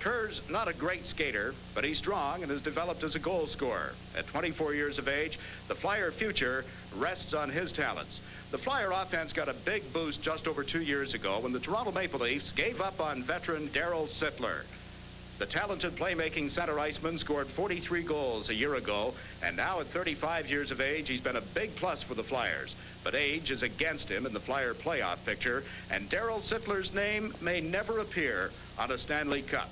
Kerr's not a great skater, but he's strong and has developed as a goal scorer. At 24 years of age, the Flyer future rests on his talents. The Flyer offense got a big boost just over 2 years ago when the Toronto Maple Leafs gave up on veteran Darryl Sittler. The talented playmaking center iceman scored 43 goals a year ago, and now at 35 years of age, he's been a big plus for the Flyers. But age is against him in the Flyer playoff picture, and Darryl Sittler's name may never appear on a Stanley Cup.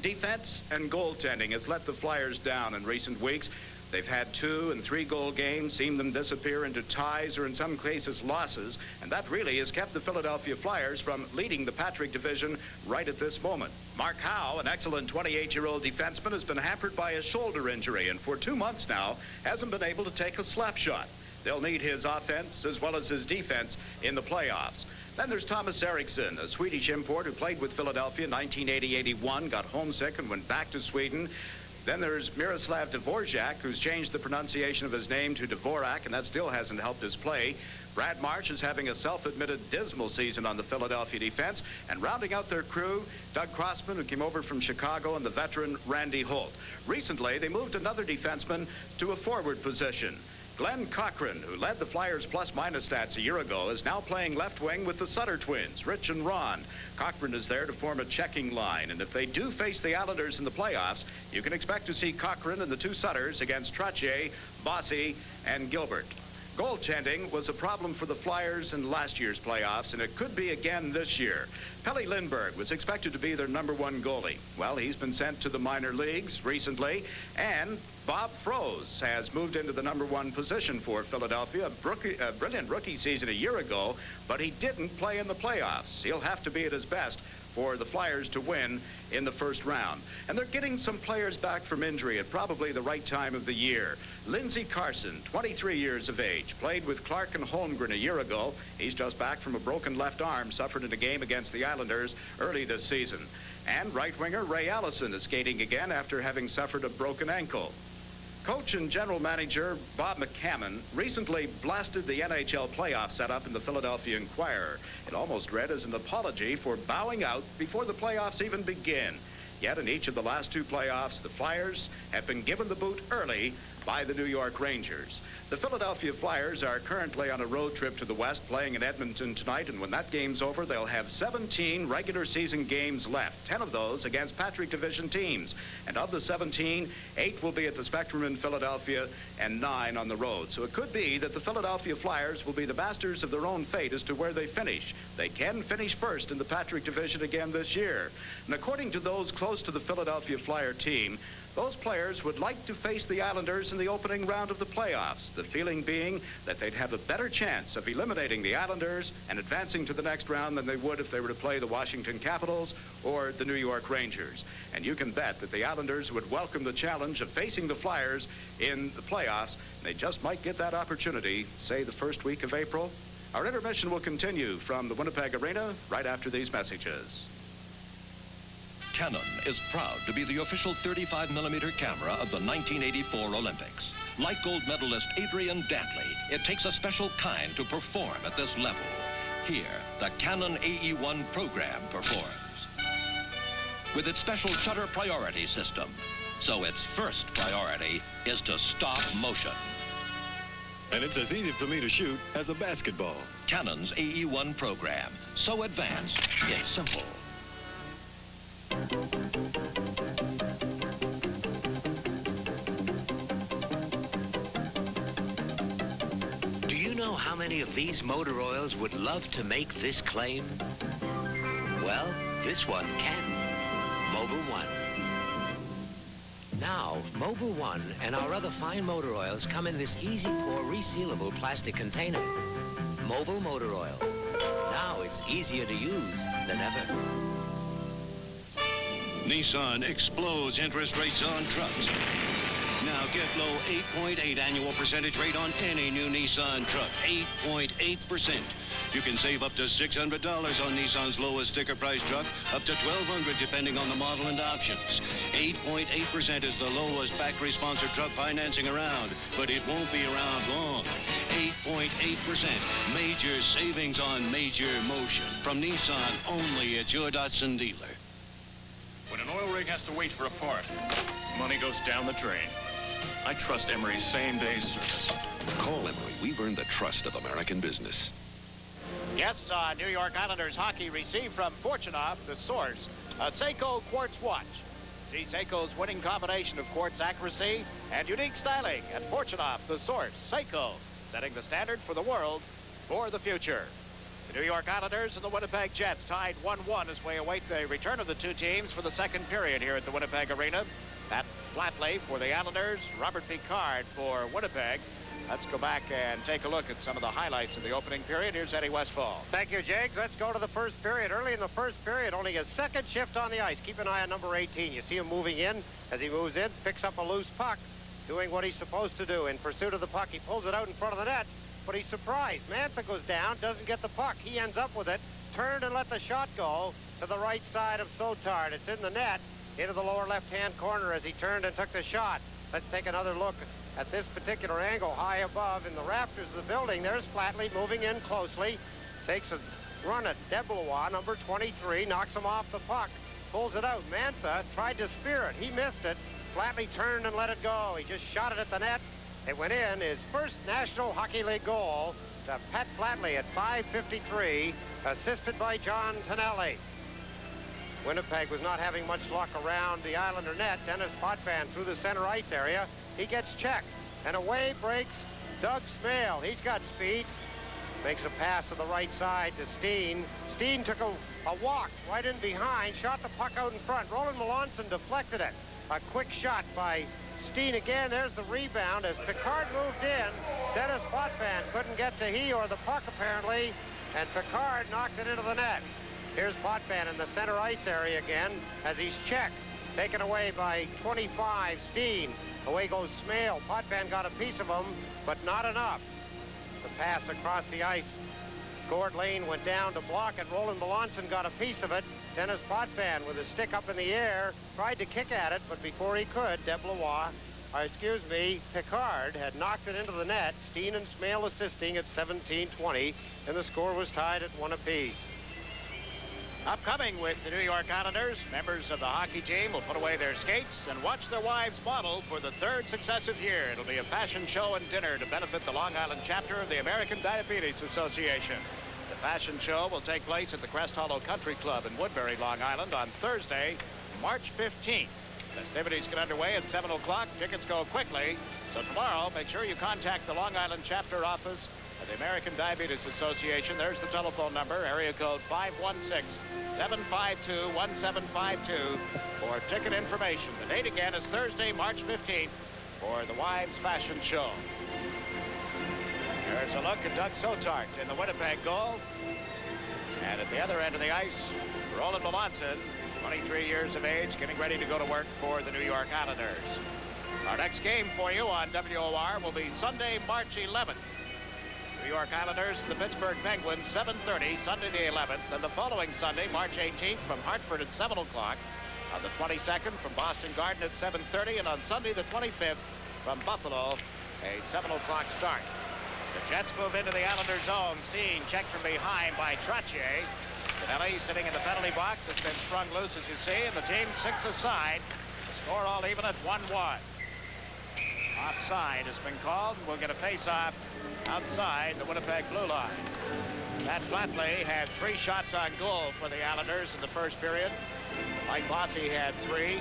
Defense and goaltending has let the Flyers down in recent weeks. They've had 2- and 3-goal games, seen them disappear into ties or in some cases losses, and that really has kept the Philadelphia Flyers from leading the Patrick division right at this moment. Mark Howe, an excellent 28-year-old defenseman, has been hampered by a shoulder injury and for 2 months now hasn't been able to take a slap shot. They'll need his offense as well as his defense in the playoffs. Then there's Thomas Eriksson, a Swedish import who played with Philadelphia in 1980-81, got homesick and went back to Sweden. Then there's Miroslav Dvorak, who's changed the pronunciation of his name to Dvorak, and that still hasn't helped his play. Brad Marsh is having a self-admitted dismal season on the Philadelphia defense, and rounding out their crew, Doug Crossman, who came over from Chicago, and the veteran Randy Holt. Recently, they moved another defenseman to a forward position. Glenn Cochran, who led the Flyers plus-minus stats a year ago, is now playing left wing with the Sutter twins, Rich and Ron. Cochran is there to form a checking line, and if they do face the Islanders in the playoffs, you can expect to see Cochran and the two Sutters against Trottier, Bossy, and Gilbert. Goaltending was a problem for the Flyers in last year's playoffs, and it could be again this year. Pelle Lindbergh was expected to be their #1 goalie. Well, he's been sent to the minor leagues recently, and Bob Froese has moved into the #1 position for Philadelphia. A brilliant rookie season a year ago, but he didn't play in the playoffs. He'll have to be at his best for the Flyers to win in the first round. And they're getting some players back from injury at probably the right time of the year. Lindsey Carson, 23 years of age, played with Clark and Holmgren a year ago. He's just back from a broken left arm suffered in a game against the Islanders early this season. And right winger Ray Allison is skating again after having suffered a broken ankle. Coach and general manager Bob McCammon recently blasted the NHL playoff setup in the Philadelphia Inquirer. It almost read as an apology for bowing out before the playoffs even begin. Yet in each of the last 2 playoffs, the Flyers have been given the boot early by the New York Rangers. The Philadelphia Flyers are currently on a road trip to the West, playing in Edmonton tonight, and when that game's over, they'll have 17 regular season games left, 10 of those against Patrick Division teams. And of the 17, 8 will be at the Spectrum in Philadelphia and 9 on the road. So it could be that the Philadelphia Flyers will be the masters of their own fate as to where they finish. They can finish first in the Patrick Division again this year. And according to those close to the Philadelphia Flyer team, those players would like to face the Islanders in the opening round of the playoffs, the feeling being that they'd have a better chance of eliminating the Islanders and advancing to the next round than they would if they were to play the Washington Capitals or the New York Rangers. And you can bet that the Islanders would welcome the challenge of facing the Flyers in the playoffs. They just might get that opportunity, say, the first week of April. Our intermission will continue from the Winnipeg Arena right after these messages. Canon is proud to be the official 35mm camera of the 1984 Olympics. Like gold medalist Adrian Dantley, it takes a special kind to perform at this level. Here, the Canon AE-1 program performs. with its special shutter priority system. So its first priority is to stop motion. And it's as easy for me to shoot as a basketball. Canon's AE1 program, so advanced, it's simple. Do you know how many of these motor oils would love to make this claim? Well, this one can. Mobil 1. Now, Mobil 1 and our other fine motor oils come in this easy pour resealable plastic container. Mobil motor oil. Now it's easier to use than ever. Nissan explodes interest rates on trucks. Now get low 8.8 annual percentage rate on any new Nissan truck. 8.8%. You can save up to $600 on Nissan's lowest sticker price truck, up to $1,200 depending on the model and options. 8.8% is the lowest factory-sponsored truck financing around, but it won't be around long. 8.8%. Major savings on major motion. From Nissan, only at your Datsun dealer. When an oil rig has to wait for a part, money goes down the drain. I trust Emery's same-day service. Call Emery. We've earned the trust of American business. Yes, New York Islanders hockey received from Fortunoff, the source, a Seiko quartz watch. See Seiko's winning combination of quartz accuracy and unique styling at Fortunoff, the source. Seiko, setting the standard for the world for the future. The New York Islanders and the Winnipeg Jets tied 1-1 as we await the return of the two teams for the second period here at the Winnipeg Arena. Pat Flatley for the Islanders, Robert Picard for Winnipeg. Let's go back and take a look at some of the highlights of the opening period. Here's Eddie Westfall. Thank you, Jakes. Let's go to the first period. Early in the first period, only his second shift on the ice. Keep an eye on number 18. You see him moving in. As he moves in, picks up a loose puck, doing what he's supposed to do. In pursuit of the puck, he pulls it out in front of the net, but he's surprised. Mantha goes down, doesn't get the puck. He ends up with it, turned and let the shot go to the right side of Sotard. It's in the net, into the lower left-hand corner as he turned and took the shot. Let's take another look at this particular angle high above in the rafters of the building. There's Flatley moving in closely, takes a run at Deblois, number 23, knocks him off the puck, pulls it out. Mantha tried to spear it. He missed it. Flatley turned and let it go. He just shot it at the net. It went in. His first National Hockey League goal to Pat Flatley at 5:53, assisted by John Tonelli. Winnipeg was not having much luck around the Islander net. Dennis Potvin through the center ice area. He gets checked, and away breaks Doug Smale. He's got speed. Makes a pass to the right side to Steen. Steen took a walk right in behind, shot the puck out in front. Roland Melanson deflected it. A quick shot by Steen again. There's the rebound as Picard moved in. Dennis Potvin couldn't get to he or the puck apparently, and Picard knocked it into the net. Here's Potvin in the center ice area again as he's checked. Taken away by 25, Steen. Away goes Smale. Potvin got a piece of him, but not enough. The pass across the ice. Gord Lane went down to block it. Roland Melanson got a piece of it. Dennis Potvin with his stick up in the air tried to kick at it, but before he could, Picard had knocked it into the net. Steen and Smale assisting at 17:20, and the score was tied at 1 apiece. Upcoming with the New York Islanders, members of the hockey team will put away their skates and watch their wives model for the third successive year. It'll be a fashion show and dinner to benefit the Long Island chapter of the American Diabetes Association. The fashion show will take place at the Crest Hollow Country Club in Woodbury, Long Island on Thursday, March 15th. Festivities get underway at 7 o'clock. Tickets go quickly. So tomorrow, make sure you contact the Long Island chapter office of the American Diabetes Association. There's the telephone number, area code 516-752-1752 for ticket information. The date again is Thursday, March 15th for the Wives Fashion Show. There's a look at Doug Sotart in the Winnipeg goal. And at the other end of the ice, Roland Melanson, 23 years of age, getting ready to go to work for the New York Islanders. Our next game for you on WOR will be Sunday, March 11th. New York Islanders and the Pittsburgh Penguins, 7:30, Sunday the 11th, and the following Sunday, March 18th, from Hartford at 7 o'clock. On the 22nd, from Boston Garden at 7:30, and on Sunday the 25th, from Buffalo, a 7 o'clock start. The Jets move into the Islanders' zone. Steen checked from behind by Trottier. The Tonelli sitting in the penalty box has been sprung loose, as you see, and the team 6 aside. The score all even at 1-1. Offside has been called. We'll get a face-off outside the Winnipeg blue line. Matt Flatley had 3 shots on goal for the Islanders in the first period. Mike Bossy had 3.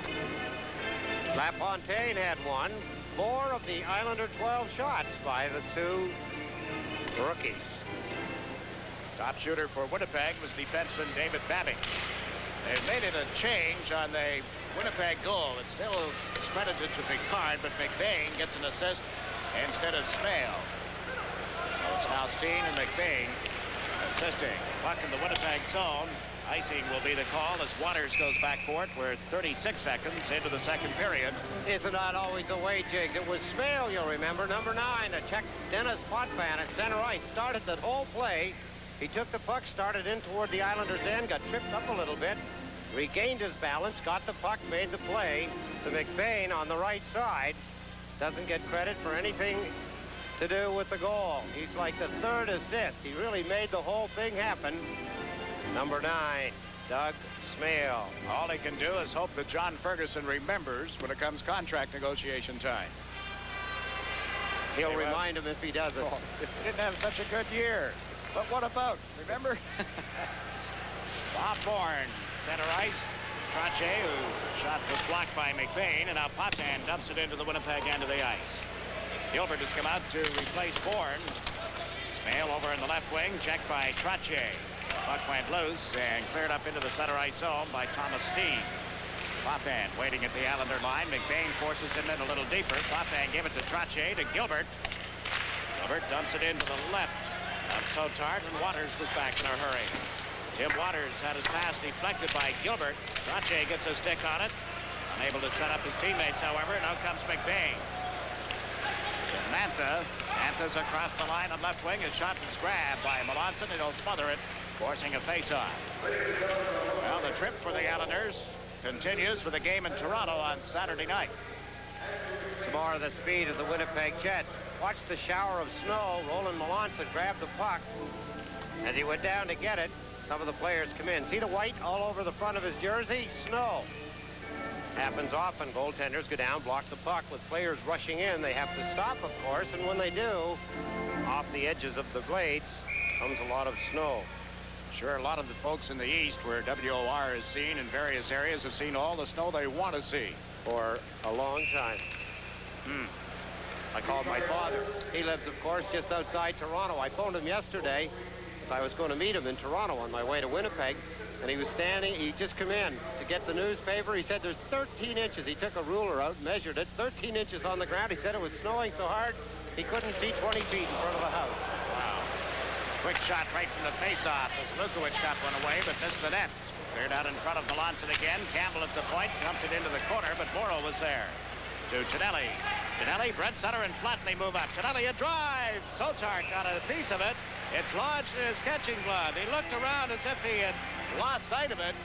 LaFontaine had 1. 4 of the Islander 12 shots by the 2 rookies. Top shooter for Winnipeg was defenseman David Babbage. They've made it a change on the Winnipeg goal. It's still credited to Picard, but McBain gets an assist instead of Smale. So it's now Steen and McBain assisting. Puck in the Winnipeg zone. Icing will be the call as Waters goes back for it. We're 36 seconds into the second period. Isn't that always the way, Jake? It was Smale, you'll remember, number 9, a Czech Dennis Potvin at center ice. Started that whole play. He took the puck, started in toward the Islanders' end, got tripped up a little bit, regained his balance, got the puck, made the play to McBain on the right side. Doesn't get credit for anything to do with the goal. He's like the 3rd assist. He really made the whole thing happen. Number 9, Doug Smale. All he can do is hope that John Ferguson remembers when it comes contract negotiation time. He'll remind him if he doesn't. Oh, he didn't have such a good year. But what about? Remember? Bob Bourne, center ice. Trache, who shot was blocked by McBain, and now Potvin dumps it into the Winnipeg end of the ice. Gilbert has come out to replace Bourne. Smale over in the left wing, checked by Trache. Puck went loose and cleared up into the center ice zone by Thomas Steen. Potvin waiting at the Islander line. McBain forces him in a little deeper. Potvin gave it to Trache to Gilbert. Gilbert dumps it into the left of Sotard, and Waters was back in a hurry. Tim Waters had his pass deflected by Gilbert. Trache gets a stick on it. Unable to set up his teammates, however, and out comes McBain. Mantha. Mantha's across the line on left wing. His shot was grabbed by Melanson, and he'll smother it, forcing a face-off. Well, the trip for the Islanders continues with a game in Toronto on Saturday night. Some more of the speed of the Winnipeg Jets. Watch the shower of snow. Roland Melanson grabbed the puck. As he went down to get it, some of the players come in. See the white all over the front of his jersey? Snow. Happens often. Goaltenders go down, block the puck. With players rushing in, they have to stop, of course, and when they do, off the edges of the blades comes a lot of snow. Sure, a lot of the folks in the East, where WOR is seen in various areas, have seen all the snow they want to see. For a long time. I called my father. He lives, of course, just outside Toronto. I phoned him yesterday. I was going to meet him in Toronto on my way to Winnipeg, and he was standing. He just come in to get the newspaper. He said there's 13 inches. He took a ruler out, measured it, 13 inches on the ground. He said it was snowing so hard he couldn't see 20 feet in front of the house. Wow. Quick shot right from the face-off as Lukowicz got one away, but missed the net. Cleared out in front of Melanson again. Campbell at the point, dumped it into the corner, but Morrow was there. To Tonelli. Tonelli, Brent Sutter, and Flatley move up. Tonelli, a drive. Sotard got a piece of it. It's lodged in his catching glove. He looked around as if he had lost sight of it.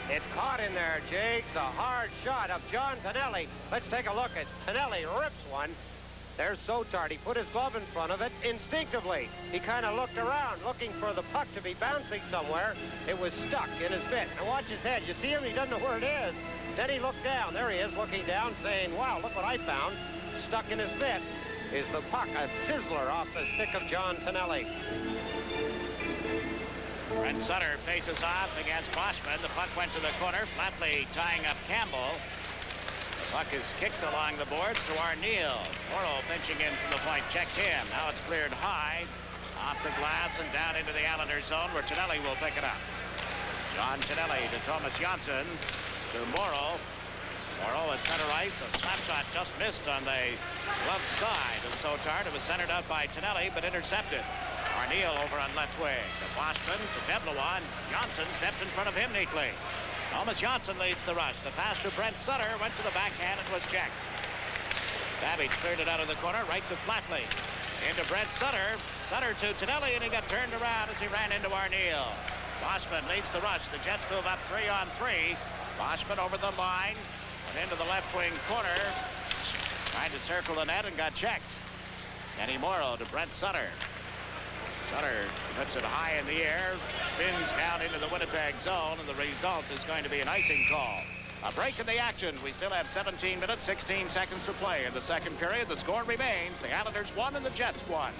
It caught in there, Jake. The hard shot of John Tonelli. Let's take a look as Tonelli rips one. There's Sotard. He put his glove in front of it instinctively. He kind of looked around, looking for the puck to be bouncing somewhere. It was stuck in his mitt. Now watch his head. You see him? He doesn't know where it is. Then he looked down. There he is, looking down, saying, wow, look what I found. Stuck in his mitt is the puck, a sizzler off the stick of John Tonelli. Brent Sutter faces off against Boschman. The puck went to the corner. Flatley tying up Campbell. The puck is kicked along the boards to Arneal. Morrow pinching in from the point, checked him. Now it's cleared high, off the glass and down into the Islanders zone where Tonelli will pick it up. John Tonelli to Thomas Janssen to Morrow. Morrow at center ice. A slap shot just missed on the left side of Sotard. It was centered out by Tonelli, but intercepted. Arneal over on left wing. To Boschman, to Deblois, and Johnson stepped in front of him neatly. Thomas Johnson leads the rush. The pass to Brent Sutter went to the backhand and was checked. Babbage cleared it out of the corner, right to Flatley. Into Brent Sutter. Sutter to Tonelli, and he got turned around as he ran into Arneal. Boschman leads the rush. The Jets move up 3-on-3. Boschman over the line and into the left wing corner. Trying to circle the net and got checked. Kenny Morrow to Brent Sutter. Sutter puts it high in the air, spins down into the Winnipeg zone, and the result is going to be an icing call. A break in the action. We still have 17 minutes, 16 seconds to play in the second period. The score remains the Islanders 1 and the Jets 1.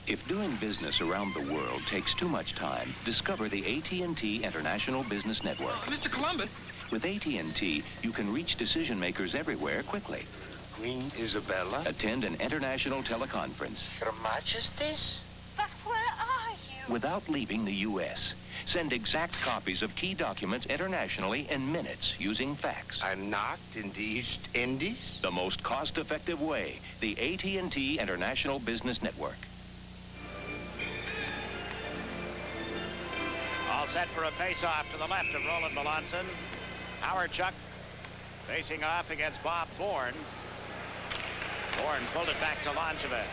If doing business around the world takes too much time, discover the AT&T International Business Network. Mr. Columbus. With AT&T, you can reach decision makers everywhere quickly. Queen Isabella? Attend an international teleconference. Her Majesty's? But where are you? Without leaving the U.S. Send exact copies of key documents internationally in minutes using fax. I'm not in the East Indies? The most cost-effective way, the AT&T International Business Network. All set for a face-off to the left of Roland Melanson. Howard Chuck facing off against Bob Bourne. Bourne pulled it back to Langevin.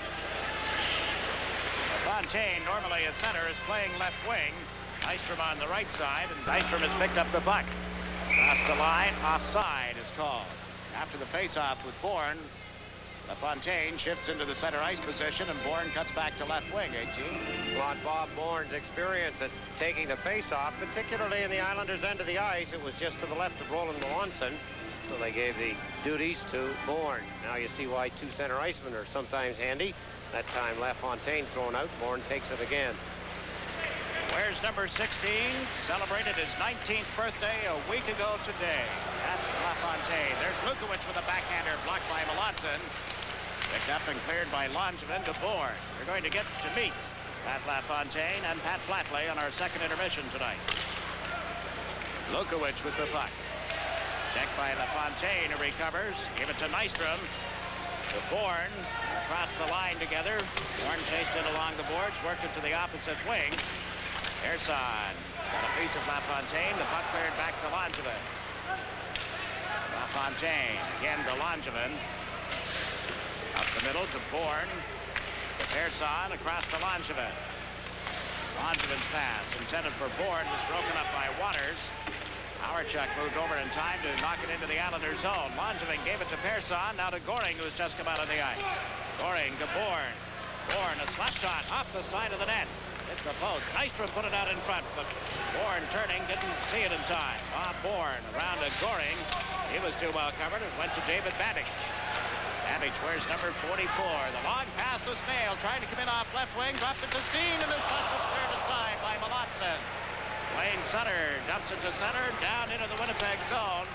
Fontaine, normally a center, is playing left wing. Nystrom on the right side, and Nystrom has picked up the puck. Across the line, offside is called. After the face-off with Bourne, Fontaine shifts into the center ice position, and Bourne cuts back to left wing, 18. On Bob Bourne's experience at taking the face-off, particularly in the Islanders' end of the ice, it was just to the left of Roland Melanson, so they gave the duties to Bourne. Now you see why two center icemen are sometimes handy. That time LaFontaine thrown out, Bourne takes it again. Where's number 16? Celebrated his 19th birthday a week ago today. That's LaFontaine. There's Lukowicz with a backhander blocked by Melanson. Picked up and cleared by Langevin to Bourne. We're going to get to meet Pat LaFontaine and Pat Flatley on our second intermission tonight. Lukowicz with the puck. Checked by LaFontaine, who recovers. Give it to Nystrom. To Bourne. Across the line together. Bourne chased it along the boards. Worked it to the opposite wing. Ersan got a piece of LaFontaine. The puck cleared back to Langevin. LaFontaine again to Langevin. Up the middle to Bourne. To Ersan across to Langevin. Langevin's pass intended for Bourne was broken up by Waters. Howardchuk moved over in time to knock it into the Islanders' zone. Langevin gave it to Persson. Now to Goring, who's just come out of the ice. Goring to Bourne. Bourne, a slap shot off the side of the net. Hit the post. Nystrom put it out in front, but Bourne turning didn't see it in time. Bob Bourne around to Goring. He was too well covered. It went to David Babbage. Babbage wears number 44. The long pass to Smale, trying to come in off left wing. Dropped it to Steen, and the shot was cleared aside by Melanson. Wayne Sutter dumps it to center, down into the Winnipeg zone.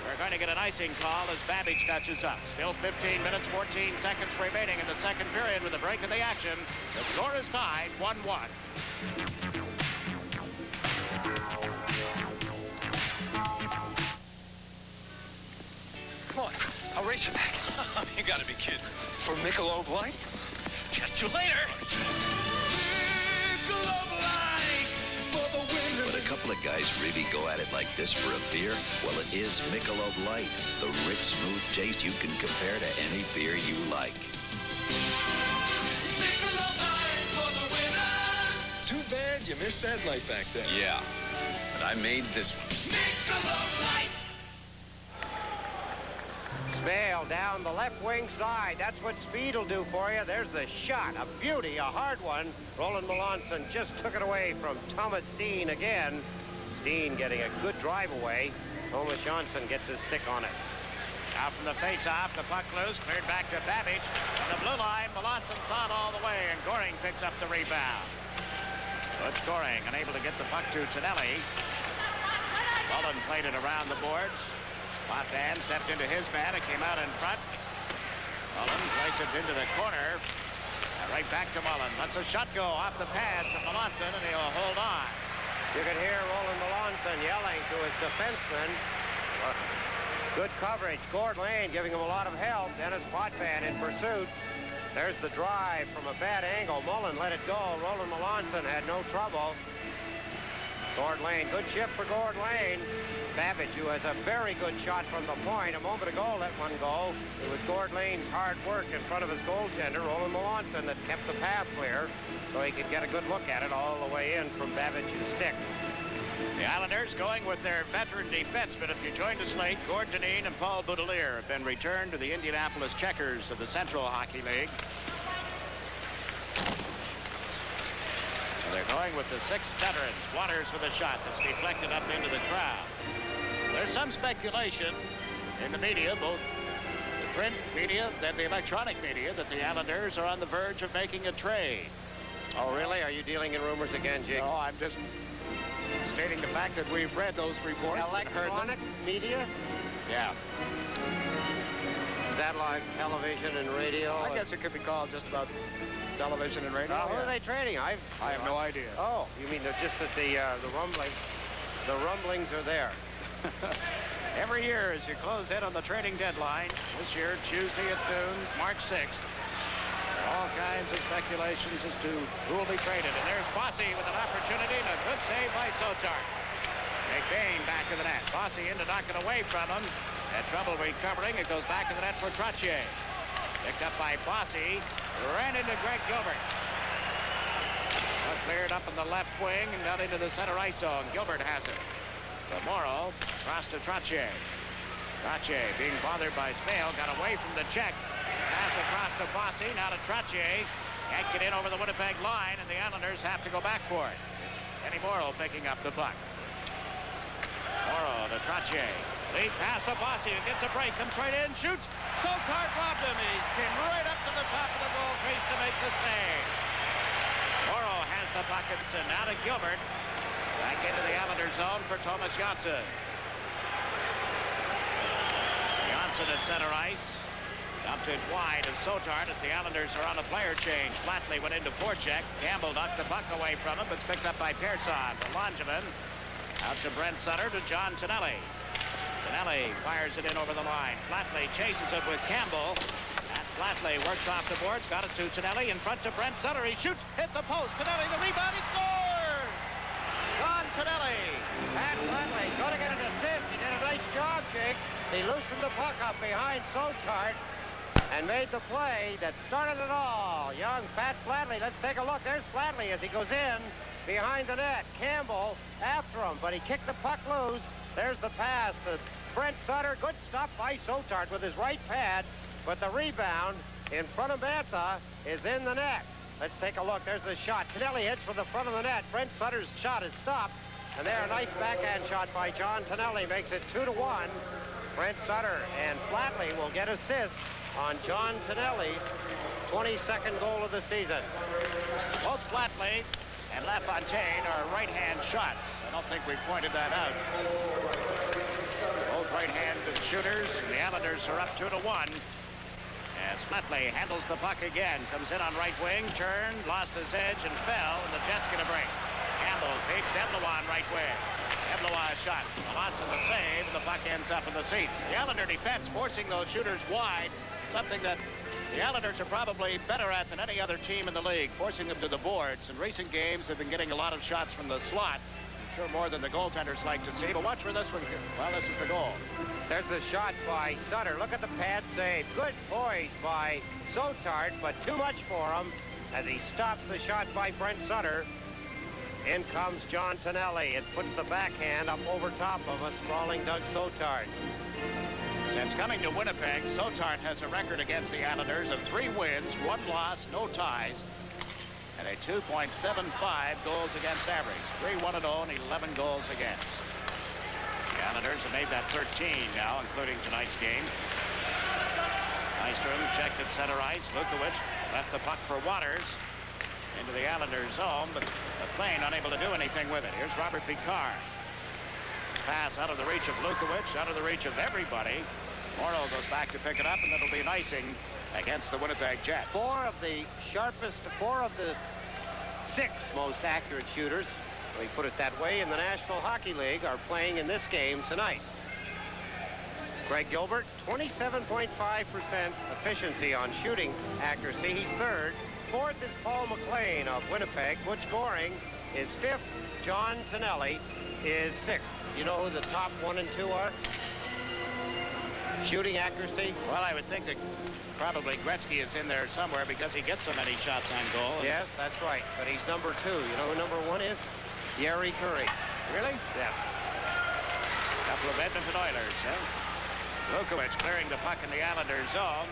We're going to get an icing call as Babbage touches up. Still 15 minutes, 14 seconds remaining in the second period with a break in the action. The score is tied 1-1. Come on, I'll race you back. You gotta be kidding. For Michelob Light? Catch you later. But a couple of guys really go at it like this for a beer? Well, it is Michelob Light, the rich, smooth taste you can compare to any beer you like. Michelob Light for the winner. Too bad you missed that light back there. Yeah, but I made this one. Michelob Light. Smale down the left wing side. That's what speed will do for you. There's the shot. A beauty, a hard one. Roland Melanson just took it away from Thomas Steen again. Steen getting a good drive away. Thomas Johnson gets his stick on it. Out from the face-off, the puck loose, cleared back to Babbage. On the blue line, Melanson saw it all the way, and Goring picks up the rebound. Butch Goring unable to get the puck to Tonelli. Mullen played it around the boards. Montman stepped into his man. It came out in front. Mullen plays it into the corner. Right back to Mullen. Lets a shot go off the pads of Melanson, and he'll hold on. You can hear Roland Melanson yelling to his defenseman. Good coverage. Gord Lane giving him a lot of help. Dennis Potvin in pursuit. There's the drive from a bad angle. Mullen let it go. Roland Melanson had no trouble. Gord Lane. Good shift for Gord Lane. Babbage, who has a very good shot from the point, a moment ago let one go. It was Gord Lane's hard work in front of his goaltender, Roland Melanson, that kept the path clear so he could get a good look at it all the way in from Babbage's stick. The Islanders going with their veteran defensemen. If you joined us late, Gord Dineen and Paul Boudelier have been returned to the Indianapolis Checkers of the Central Hockey League. And they're going with the 6 veterans. Waters with a shot that's deflected up into the crowd. There's some speculation in the media, both the print media and the electronic media, that the Islanders are on the verge of making a trade. Oh, really? Are you dealing in rumors again, Jake? No, I'm just stating the fact that we've read those reports. Electronic media? Yeah. Is that like television and radio? I guess it could be called just about television and radio. Who are they trading? I have no idea. Oh, you mean just that the rumblings are there. Every year as you close in on the trading deadline, this year Tuesday at noon, March 6th, there are all kinds of speculations as to who will be traded. And there's Bossy with an opportunity and a good save by Sotart. McBain back in the net. Bossy in to knock it away from him. Had trouble recovering. It goes back in the net for Trottier. Picked up by Bossy. Ran into Greg Gilbert. Cleared up in the left wing and down into the center ice zone. Gilbert has it. Morrow across to Trottier. Trottier being bothered by Smale. Got away from the check. Pass across to Bossy. Now to Trottier. Can't get in over the Winnipeg line, and the Islanders have to go back for it. It's Kenny Morrow picking up the puck. Morrow to Trottier. Lead pass to Bossy, who gets a break, comes right in, shoots. Sotart robbed him. He came right up to the top of the goal crease to make the save. Morrow has the buckets, and now to Gilbert. Back into the Islander zone for Thomas Janssen. Janssen at center ice. Dumped it wide of Sotart as the Islanders are on a player change. Flatley went into forecheck. Campbell knocked the puck away from him, but picked up by Pearson. To Langevin. Out to Brent Sutter to John Tonelli. Tonelli fires it in over the line. Flatley chases it with Campbell. And Flatley works off the boards. Got it to Tonelli in front to Brent Sutter. He shoots. Hit the post. Tonelli the rebound. He scores! John Tonelli. Pat Flatley going to get an assist. He did a nice job, Jake. He loosened the puck up behind Sotart and made the play that started it all. Young Pat Flatley. Let's take a look. There's Flatley as he goes in behind the net. Campbell after him, but he kicked the puck loose. There's the pass to Brent Sutter. Good stop by Sotart with his right pad, but the rebound in front of Mantha is in the net. Let's take a look. There's the shot. Tonelli hits from the front of the net. Brent Sutter's shot is stopped, and there a nice backhand shot by John Tonelli makes it 2-1. Brent Sutter and Flatley will get assists on John Tonelli's 22nd goal of the season. Both Flatley and LaFontaine are right-hand shots. I don't think we pointed that out. Both right-handed shooters, and the Islanders are up 2-1. As Flatley handles the puck again, comes in on right wing, turned, lost his edge, and fell, and the Jets get a break. Campbell feeds Deblois on right wing. Deblois shot. Monson the save, and the puck ends up in the seats. The Islander defense forcing those shooters wide, something that the Islanders are probably better at than any other team in the league, forcing them to the boards. In recent games, they've been getting a lot of shots from the slot. I'm sure more than the goaltenders like to see, but watch for this one. Well, this is the goal. There's the shot by Sutter. Look at the pad save. Good poise by Sotart, but too much for him as he stops the shot by Brent Sutter. In comes John Tonelli. It puts the backhand up over top of a sprawling Doug Sotart. Since coming to Winnipeg, Sotart has a record against the Islanders of 3 wins, 1 loss, no ties, and a 2.75 goals against average. 3-1-0 and 11 goals against. The Islanders have made that 13 now, including tonight's game. Nystrom checked at center ice. Lukowicz left the puck for Waters into the Islanders' zone, but McLean unable to do anything with it. Here's Robert Picard. Pass out of the reach of Lukowicz, out of the reach of everybody. Morrow goes back to pick it up, and that'll be an icing against the Winnipeg Jets. 4 of the 6 most accurate shooters, we put it that way, in the National Hockey League are playing in this game tonight. Greg Gilbert, 27.5% efficiency on shooting accuracy. He's 3rd. 4th is Paul McLean of Winnipeg. Butch Goring is 5th. John Tonelli is 6th. You know who the top 1 and 2 are? Shooting accuracy? Well, I would think that probably Gretzky is in there somewhere because he gets so many shots on goal. Yes, that's right. But he's number 2. You know who number 1 is? Yeri Curry. Really? Yeah. Couple of Edmonton Oilers, huh? Lukowicz clearing the puck in the Islanders' zone.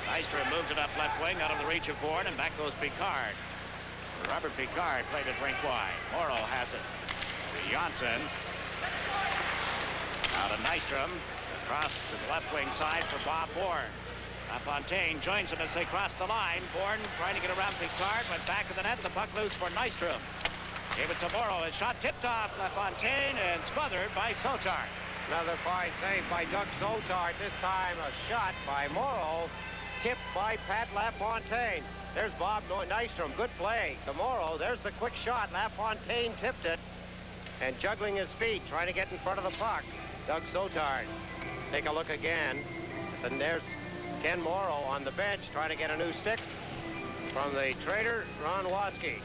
Nystrom moves it up left wing out of the reach of Bourne, and back goes Picard. Robert Picard played it rink wide. Morrow has it to Janssen. Now to Nystrom. Across to the left wing side for Bob Bourne. LaFontaine joins him as they cross the line. Bourne trying to get around Picard, went back of the net. The puck loose for Nystrom. Gave it to Morrow. His shot tipped off LaFontaine and smothered by Sotard. Another fine save by Doug Sotard. This time a shot by Morrow, tipped by Pat LaFontaine. There's Bob Nystrom. Good play to Morrow. There's the quick shot. LaFontaine tipped it and juggling his feet, trying to get in front of the puck. Doug Sotard. Take a look again. And there's Ken Morrow on the bench trying to get a new stick from the trader, Ron Waskey.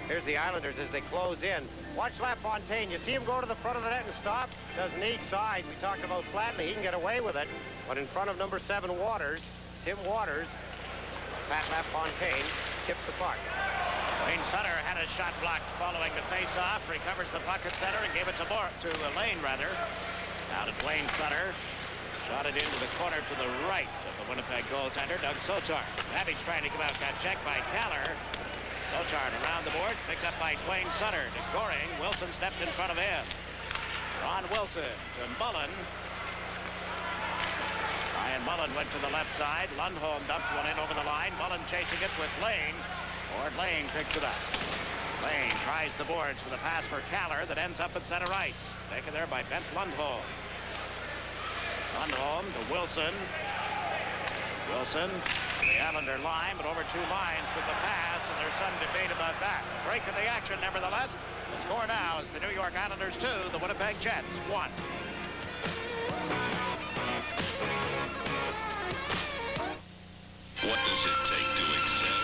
Here's the Islanders as they close in. Watch LaFontaine. You see him go to the front of the net and stop. Doesn't need size. We talked about Flatley. He can get away with it. But in front of number 7 Waters, Tim Waters, Pat LaFontaine tipped the puck. Wayne Sutter had a shot blocked following the face-off. Recovers the puck at center and gave it to Lane, rather. Now to Wayne Sutter. Shot it into the corner to the right of the Winnipeg goaltender, Doug Sotard. Babbitt's trying to come out. Got checked by Kaller. Sotard around the board, picked up by Dwayne Sutter. To Goring. Wilson stepped in front of him. Ron Wilson to Mullen. Ryan Mullen went to the left side. Lundholm dumped one in over the line. Mullen chasing it with Lane. Ward Lane picks it up. Lane tries the boards with a pass for Kaller that ends up at center ice. Taken there by Bent Lundholm. Lundholm to Wilson. Wilson to the Islander line, but over 2 lines with the pass, and there's some debate about that. Break in the action, nevertheless. The score now is the New York Islanders 2, the Winnipeg Jets 1. What does it take to excel?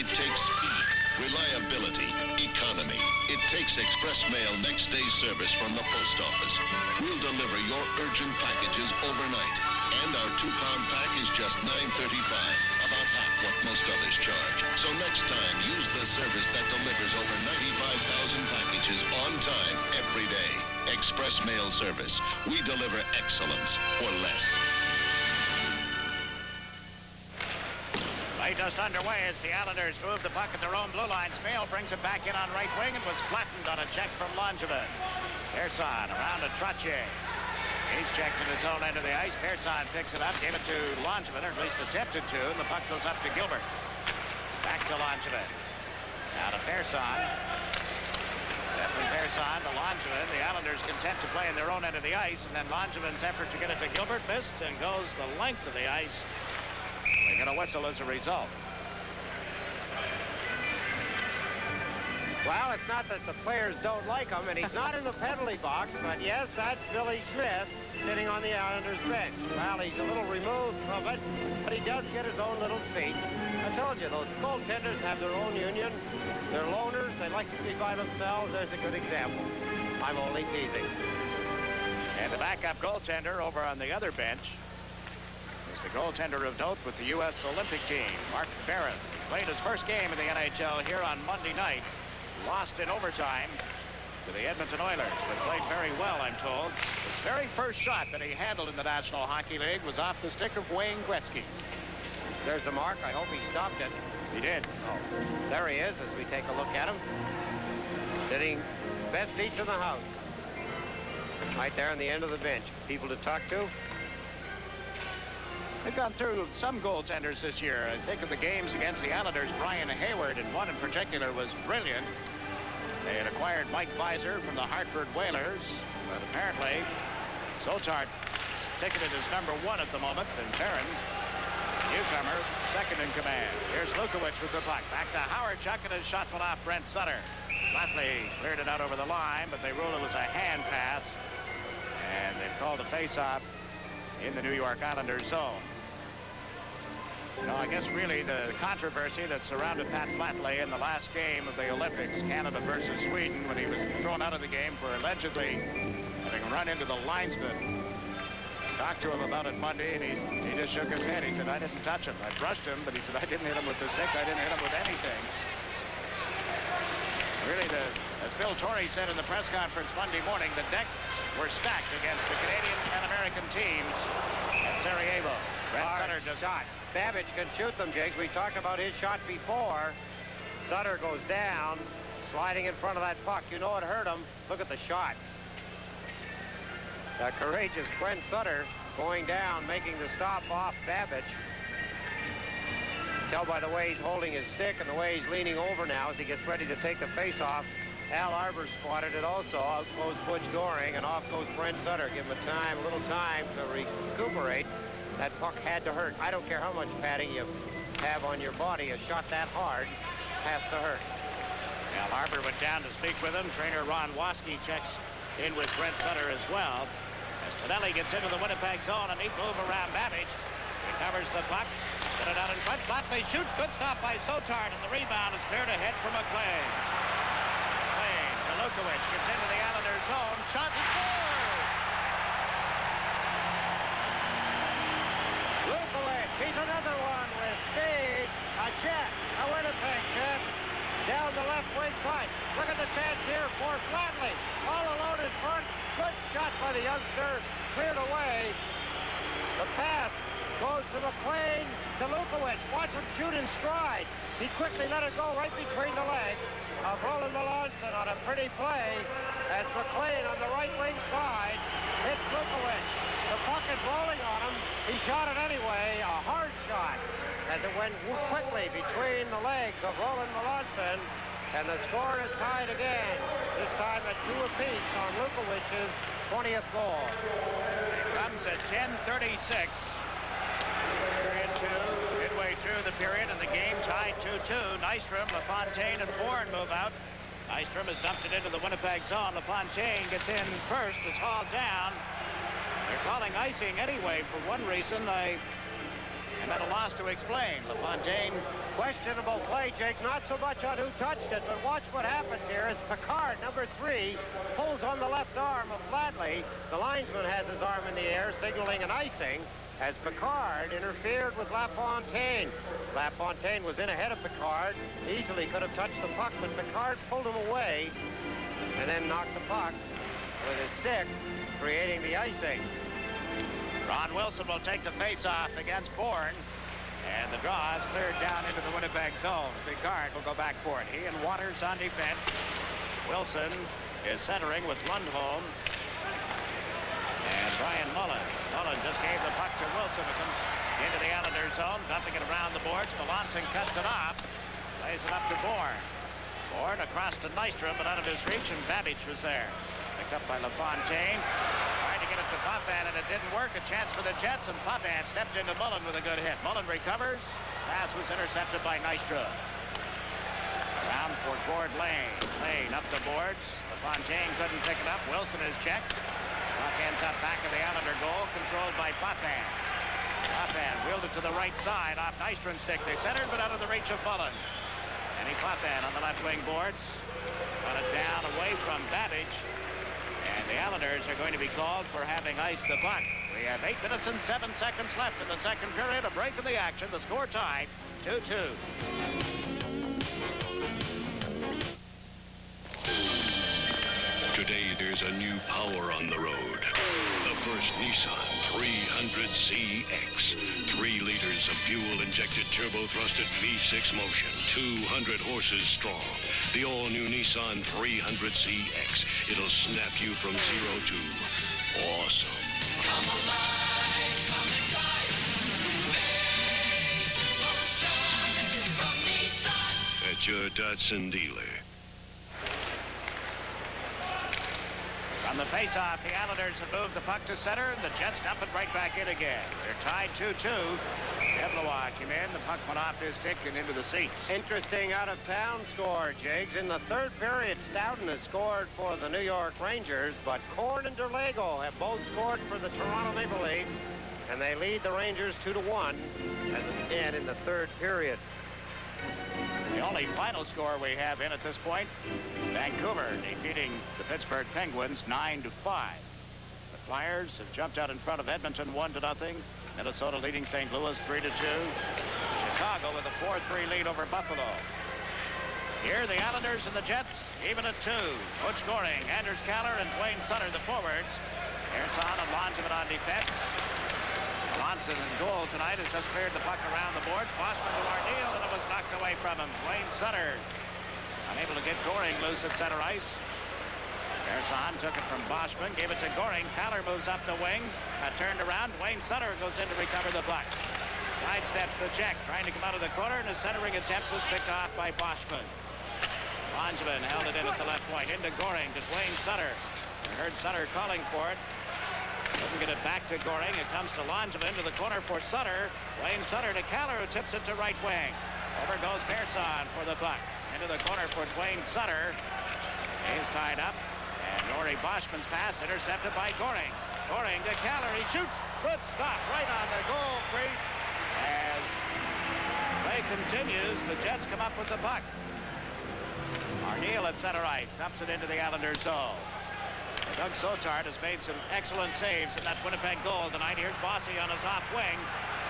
It takes speed, reliability, economy. It takes express mail next day service from the post office. We'll deliver your urgent packages overnight. And our 2-pound pack is just $9.35, about half what most others charge. So next time, use the service that delivers over 95,000 packages on time every day. Express mail service. We deliver excellence for less. Play just underway as the Islanders move the puck at their own blue line. Smale brings it back in on right wing and was flattened on a check from Langevin. Pearson around to Trottier. He's checked at his own end of the ice. Pearson picks it up, gave it to Langevin, or at least attempted to, and the puck goes up to Gilbert. Back to Langevin. Now to Pearson. Stephanie Pearson to Langevin. The Islanders content to play in their own end of the ice, and then Langevin's effort to get it to Gilbert missed and goes the length of the ice. They get a whistle as a result. Well, it's not that the players don't like him, and he's not in the penalty box, but yes, that's Billy Smith sitting on the Islanders bench. Well, he's a little removed from it, but he does get his own little seat. I told you, those goaltenders have their own union. They're loners. They like to be by themselves. There's a good example. I'm only teasing. And the backup goaltender over on the other bench is the goaltender of note with the U.S. Olympic team, Mark Barron. Played his first game in the NHL here on Monday night. Lost in overtime to the Edmonton Oilers, but played very well, I'm told. His very first shot that he handled in the National Hockey League was off the stick of Wayne Gretzky. There's the mark. I hope he stopped it. He did. Oh, there he is as we take a look at him. Sitting best seats in the house. Right there on the end of the bench. People to talk to. They've gone through some goaltenders this year. I think of the games against the Islanders, Brian Hayward, and one in particular was brilliant. They had acquired Mike Weiser from the Hartford Whalers, but apparently Sotard ticketed as number 1 at the moment, and Barron, newcomer, second in command. Here's Lukowicz with the puck. Back to Howard Chuck, and his shot went off Brent Sutter. Flatley cleared it out over the line, but they ruled it was a hand pass, and they've called a face-off in the New York Islanders zone. No, I guess really the controversy that surrounded Pat Flatley in the last game of the Olympics, Canada versus Sweden, when he was thrown out of the game for allegedly having run into the linesman. Talked to him about it Monday, and he just shook his head. He said, I didn't touch him. I brushed him, but he said, I didn't hit him with the stick. I didn't hit him with anything. Really, As Bill Torrey said in the press conference Monday morning, the decks were stacked against the Canadian and American teams at Sarajevo. Brent Sutter just shot. Babbage can shoot them, Jakes. We talked about his shot before. Sutter goes down, sliding in front of that puck. You know it hurt him. Look at the shot. The courageous Brent Sutter going down, making the stop off Babbage. Tell by the way he's holding his stick and the way he's leaning over now as he gets ready to take the face-off. Al Arbor spotted it also. Out goes Butch Goring, and off goes Brent Sutter. Give him a little time to recuperate. That puck had to hurt. I don't care how much padding you have on your body. A shot that hard has to hurt. Al Arbor went down to speak with him. Trainer Ron Waskey checks in with Brent Sutter as well. As Tonelli gets into the Winnipeg zone, a neat move around Babbage. Recovers the puck. Get it out in front. Flatley shoots. Good stop by Sotard, and the rebound is cleared ahead from McLean. McLean to Lukowicz. Gets into the Islanders zone. Shot and score! Lukowicz. He's another one with speed. A jet. A Winnipeg jet. Down the left wing side. Look at the chance here for Flatley. All alone in front. Good shot by the youngster. Cleared away. The pass goes to McLean to Lukowicz. Watch him shoot in stride. He quickly let it go right between the legs of Roland Melanson on a pretty play as McLean on the right wing side hits Lukowicz. The puck is rolling on him. He shot it anyway. A hard shot as it went quickly between the legs of Roland Melanson. And the score is tied again. This time at 2 apiece on Lukowicz's 20th goal. It comes at 10:36. Period 2, midway through the period, and the game tied 2-2. Nystrom, LaFontaine, and Bourne move out. Nystrom has dumped it into the Winnipeg zone. LaFontaine gets in first. It's hauled down. They're calling icing anyway for one reason. I'm at a loss to explain. LaFontaine. Questionable play, Jake. Not so much on who touched it, but watch what happens here as Picard, number 3, pulls on the left arm of Flatley. The linesman has his arm in the air, signaling an icing, as Picard interfered with LaFontaine. LaFontaine was in ahead of Picard. Easily could have touched the puck, but Picard pulled him away and then knocked the puck with his stick, creating the icing. Ron Wilson will take the face-off against Bourne. And the draw is cleared down into the Winnipeg zone. Picard will go back for it. He and Waters on defense. Wilson is centering with Lundholm. And Brian Mullen. Mullen just gave the puck to Wilson. It comes into the Islanders zone, dumping it around the boards. Melanson cuts it off. Lays it up to Bourne. Bourne across to Nystrom, but out of his reach, and Babbage was there. Picked up by LaFontaine. Trying to get it to Potvin, and it didn't work. A chance for the Jets, and Potvin stepped into Mullen with a good hit. Mullen recovers. Pass was intercepted by Nystrom. Around for Gord Lane. Lane up the boards. LaFontaine couldn't pick it up. Wilson is checked. Puck ends up back of the Islander goal, controlled by Potvin. Potvin wheeled it to the right side off Nystrom's stick. They centered, but out of the reach of Mullen. And he Potvin on the left wing boards. Got it down away from Babbage. And the Islanders are going to be called for having iced the puck. We have 8 minutes and 7 seconds left in the second period. A break in the action. The score tied 2-2. Today, there's a new power on the road. The first Nissan 300CX. 3 liters of fuel-injected turbo-thrusted V6 motion. 200 horses strong. The all-new Nissan 300CX. It'll snap you from 0 to awesome. Come alive, come and drive. Made to motion from Nissan. At your Datsun dealer. On the face-off, the Islanders have moved the puck to center, and the Jets dump it right back in again. They're tied 2-2. Deblois came in, the puck went off his stick and into the seats. Interesting out-of-town score, Jakes. In the third period, Stoughton has scored for the New York Rangers, but Korn and Derlago have both scored for the Toronto Maple Leafs, and they lead the Rangers 2-1 as it stands in the third period. The only final score we have in at this point, Vancouver defeating the Pittsburgh Penguins 9-5. The Flyers have jumped out in front of Edmonton 1-0. Minnesota leading St. Louis 3-2. Chicago with a 4-3 lead over Buffalo. Here, the Islanders and the Jets even at 2. Butch Goring, Anders Kaller, and Wayne Sutter, the forwards. Ersan and Langevin on defense. Johnson in goal tonight has just cleared the puck around the boards. Boschman to Arneal, and it was knocked away from him. Wayne Sutter unable to get Goring loose at center ice. Ersan took it from Boschman, gave it to Goring. Kaller moves up the wing. Turned around. Wayne Sutter goes in to recover the puck. Sidesteps the Czech, trying to come out of the corner, and his centering attempt was picked off by Boschman. Langevin held it in at the left point. Into Goring to Wayne Sutter. I heard Sutter calling for it. Doesn't get it back to Goring. It comes to Langevin to the corner for Sutter. Wayne Sutter to Kaller, who tips it to right wing. Over goes Ersan for the puck. Into the corner for Wayne Sutter. He's tied up. And Laurie Boschman's pass intercepted by Goring. Goring to Kaller. He shoots. Good stop right on the goal crease. As play continues, the Jets come up with the puck. Arneal at center ice. Dumps it into the Islanders' zone. Doug Sotard has made some excellent saves in that Winnipeg goal tonight. Here's Bossy on his off wing.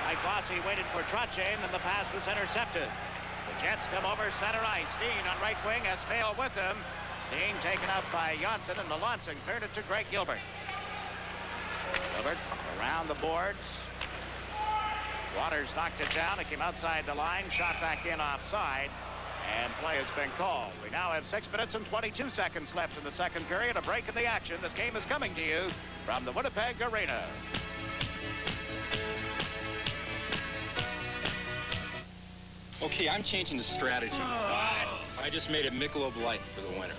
Mike Bossy waited for Trottier, and then the pass was intercepted. The Jets come over center ice. Steen on right wing has Fail with him. Steen taken up by Janssen, and Melanson cleared it to Greg Gilbert. Gilbert around the boards. Waters knocked it down. It came outside the line, shot back in offside. And play has been called. We now have 6 minutes and 22 seconds left in the second period. A break in the action. This game is coming to you from the Winnipeg Arena. Okay, I'm changing the strategy. I just made it Michelob Light for the winner.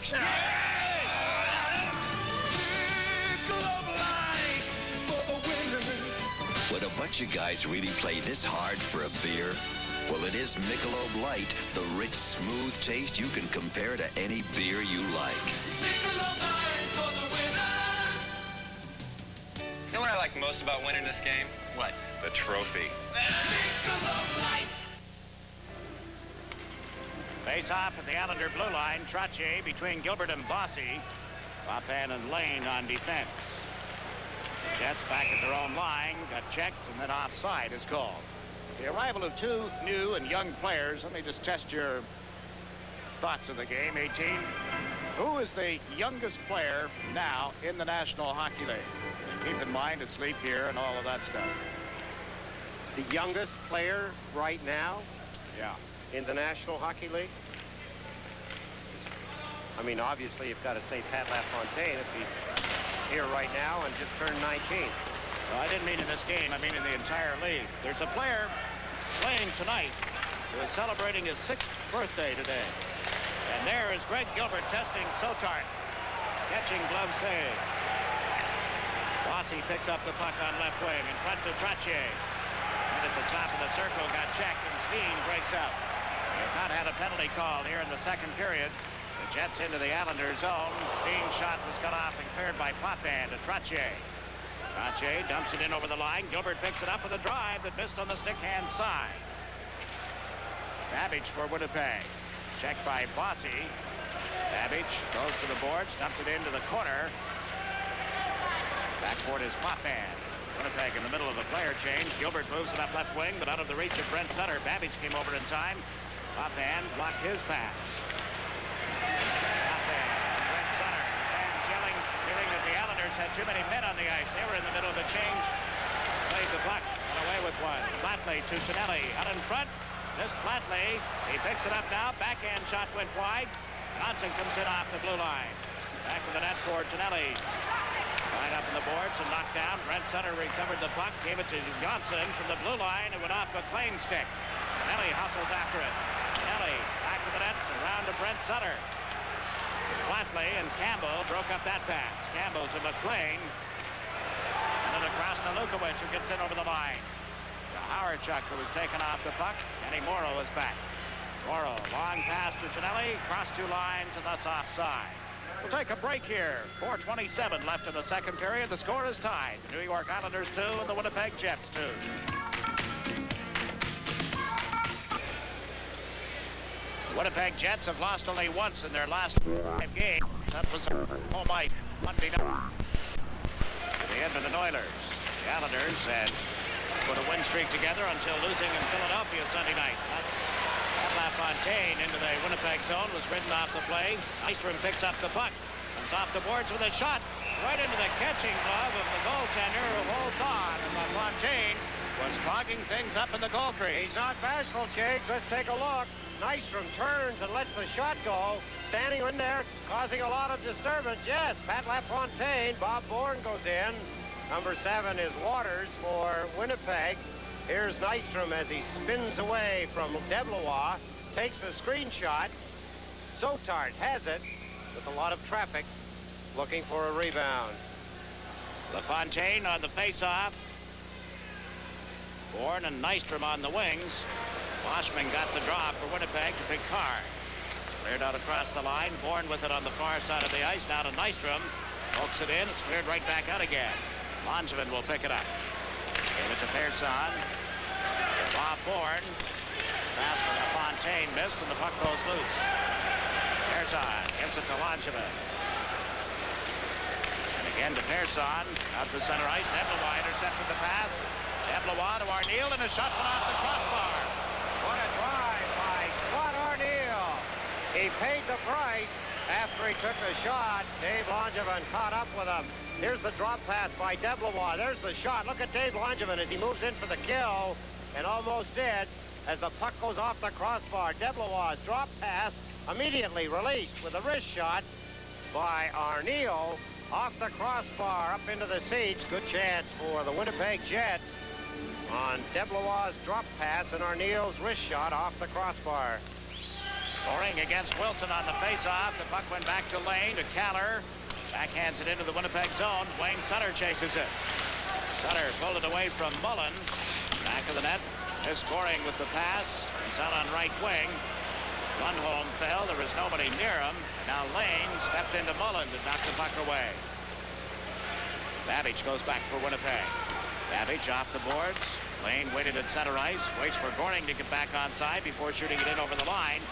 Would a bunch of guys really play this hard for a beer? Well, it is Michelob Light, the rich, smooth taste you can compare to any beer you like. Michelob Light for the winner. You know what I like most about winning this game? What? The trophy. Michelob Light. Face off at the Islander blue line. Trottier between Gilbert and Bossy. Popan and Lane on defense. The Jets back at their own line. Got checked, and then offside is called. The arrival of 2 new and young players. Let me just test your thoughts of the game. 18. Who is the youngest player now in the National Hockey League? And keep in mind it's leap year and all of that stuff. The youngest player right now? Yeah. In the National Hockey League? I mean, obviously you've got to say Pat LaFontaine if he's here right now and just turned 19. Well, I didn't mean in this game. I mean in the entire league. There's a player playing tonight who is celebrating his 6th birthday today. And there is Greg Gilbert testing Sotard. Catching glove save. Bossy picks up the puck on left wing in front to Trottier. And at the top of the circle got checked, and Steen breaks out. They have not had a penalty call here in the second period. The Jets into the Islanders' zone. Steen's shot was cut off and cleared by Potvin to Trottier. Trottier dumps it in over the line. Gilbert picks it up with a drive that missed on the stick-hand side. Babbage for Winnipeg. Checked by Bossy. Babbage goes to the boards, dumps it into the corner. Backboard is Potvin. Winnipeg in the middle of the player change. Gilbert moves it up left wing, but out of the reach of Brent Sutter. Babbage came over in time. Potvin blocked his pass. Brent Sutter. Fans yelling, feeling that the Islanders had too many men on the ice. They were in the middle of the change. Played the puck. Got away with one. Flatley to Tonelli. Out in front. Missed Flatley. He picks it up now. Backhand shot went wide. Johnson comes in off the blue line. Back to the net for Tonelli. Line up in the boards and knocked down. Brent Sutter recovered the puck. Gave it to Johnson from the blue line. It went off McLean's stick. Tonelli hustles after it. Tonelli back to the net. Around to Brent Sutter. Flatley and Campbell broke up that pass. Campbell to McLean. And then across to Lukowicz, who gets in over the line. To Howardchuk, who was taken off the puck. Kenny Morrow is back. Morrow, long pass to Tonelli. Cross 2 lines, and that's offside. We'll take a break here. 4:27 left in the second period. The score is tied. The New York Islanders 2 and the Winnipeg Jets 2. The Winnipeg Jets have lost only once in their last 5 games. That was home ice Monday night to the Edmonton Oilers. The Islanders had put a win streak together until losing in Philadelphia Sunday night. That LaFontaine into the Winnipeg zone, was ridden off the play. Nystrom picks up the puck. Comes off the boards with a shot right into the catching glove of the goaltender who holds on. And LaFontaine was clogging things up in the goal crease. He's not bashful, Jakes. Let's take a look. Nystrom turns and lets the shot go. Standing in there, causing a lot of disturbance. Yes, Pat LaFontaine. Bob Bourne goes in. Number 7 is Waters for Winnipeg. Here's Nystrom as he spins away from Deblois. Takes the screenshot. Sotard has it with a lot of traffic. Looking for a rebound. LaFontaine on the face-off. Bourne and Nystrom on the wings. Boschman got the draw for Winnipeg to Picard. Cleared out across the line. Bourne with it on the far side of the ice. Now to Nystrom. Pokes it in. It's cleared right back out again. Langevin will pick it up. Gave it to Persson. Bob Bourne. Pass from LaFontaine missed, and the puck goes loose. Persson gives it to Langevin. And again to Persson. Out to center ice. Deblois intercepted the pass. Deblois to Arneal, and a shot went off the crossbar. What a drive by Scott Arneal. He paid the price after he took the shot. Dave Langevin caught up with him. Here's the drop pass by Deblois. There's the shot. Look at Dave Langevin as he moves in for the kill, and almost did as the puck goes off the crossbar. Deblois' drop pass immediately released with a wrist shot by Arneal off the crossbar up into the seats. Good chance for the Winnipeg Jets on Deblois' drop pass and Arneal's wrist shot off the crossbar. Scoring against Wilson on the face-off. The puck went back to Lane, to Keller. Backhands it into the Winnipeg zone. Wayne Sutter chases it. Sutter pulled it away from Mullen. Back of the net. Is scoring with the pass. He's out on right wing. Lundholm fell. There was nobody near him. Now Lane stepped into Mullen to knock the puck away. Babbage goes back for Winnipeg. Babbage off the boards. Lane waited at center ice. Waits for Gorning to get back onside before shooting it in over the line.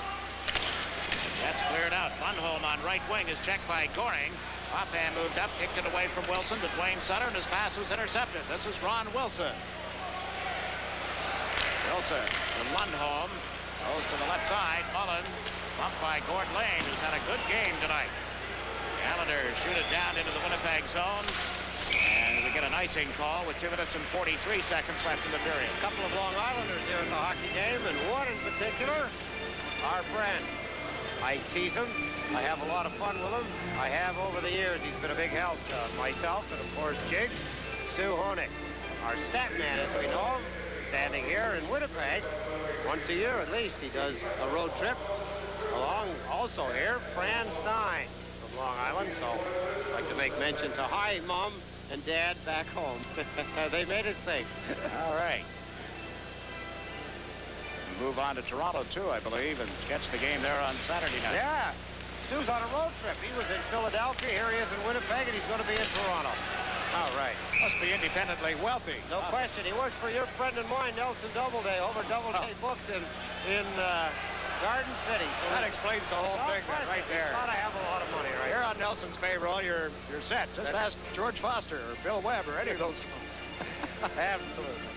That's cleared out. Lundholm on right wing is checked by Goring. Popham moved up, kicked it away from Wilson to Dwayne Sutter, and his pass was intercepted. This is Ron Wilson. Wilson to Lundholm. Goes to the left side. Mullen bumped by Gord Lane, who's had a good game tonight. Gallagher shoot it down into the Winnipeg zone. And we get an icing call with 2 minutes and 43 seconds left in the period. A couple of Long Islanders here at the hockey game, and one in particular, our friend. I tease him. I have a lot of fun with him. I have over the years. He's been a big help to myself and, of course, Jiggs. Stu Honig, our stat man, as we know him, standing here in Winnipeg. Once a year, at least, he does a road trip along. Also here, Fran Stein from Long Island. So I'd like to make mention to hi, Mom and Dad back home. They made it safe. All right. Move on to Toronto, too, I believe, and catch the game there on Saturday night. Yeah. Stu's on a road trip. He was in Philadelphia. Here he is in Winnipeg, and he's going to be in Toronto. All right. Must be independently wealthy. No question. He works for your friend and mine, Nelson Doubleday, over Doubleday Books in Garden City. So that explains the whole thing right there. He's got to have a lot of money, right? You're on Nelson's payroll. You're set. Just ask George Foster or Bill Webb or any of those folks. Absolutely.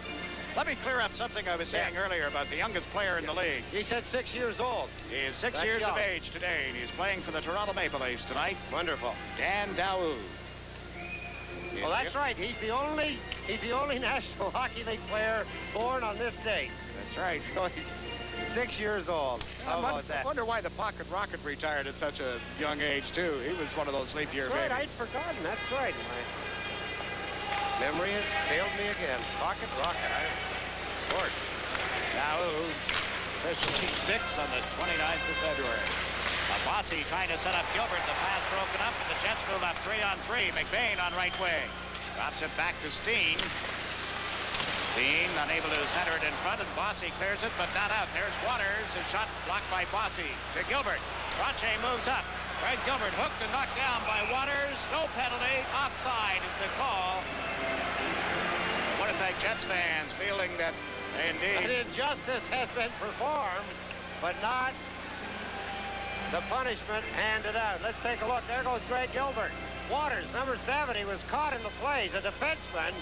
Let me clear up something I was saying earlier about the youngest player in the league. He said 6 years old. He is 6 years of age today, and he's playing for the Toronto Maple Leafs tonight. Wonderful. Dan Daoud. Well, that's right. He's the only National Hockey League player born on this date. That's right. So he's 6 years old. How about that? I wonder why the Pocket Rocket retired at such a young age, too. He was one of those leap year babies. I'd forgotten. That's right. My memory has failed me again. Pocket Rocket, of course. Daoud, officially 6 on the 29th of February. Bossy trying to set up Gilbert. The pass broken up, and the Jets move up 3-on-3. McBain on right wing. Drops it back to Steen. Steen unable to center it in front, and Bossy clears it, but not out. There's Waters. His shot blocked by Bossy. To Gilbert. Rache moves up. Fred Gilbert hooked and knocked down by Waters. No penalty. Offside is the call. The Winnipeg Jets fans feeling that indeed an injustice has been performed, but not the punishment handed out. Let's take a look. There goes Greg Gilbert. Waters, number 7, he was caught in the plays. A defenseman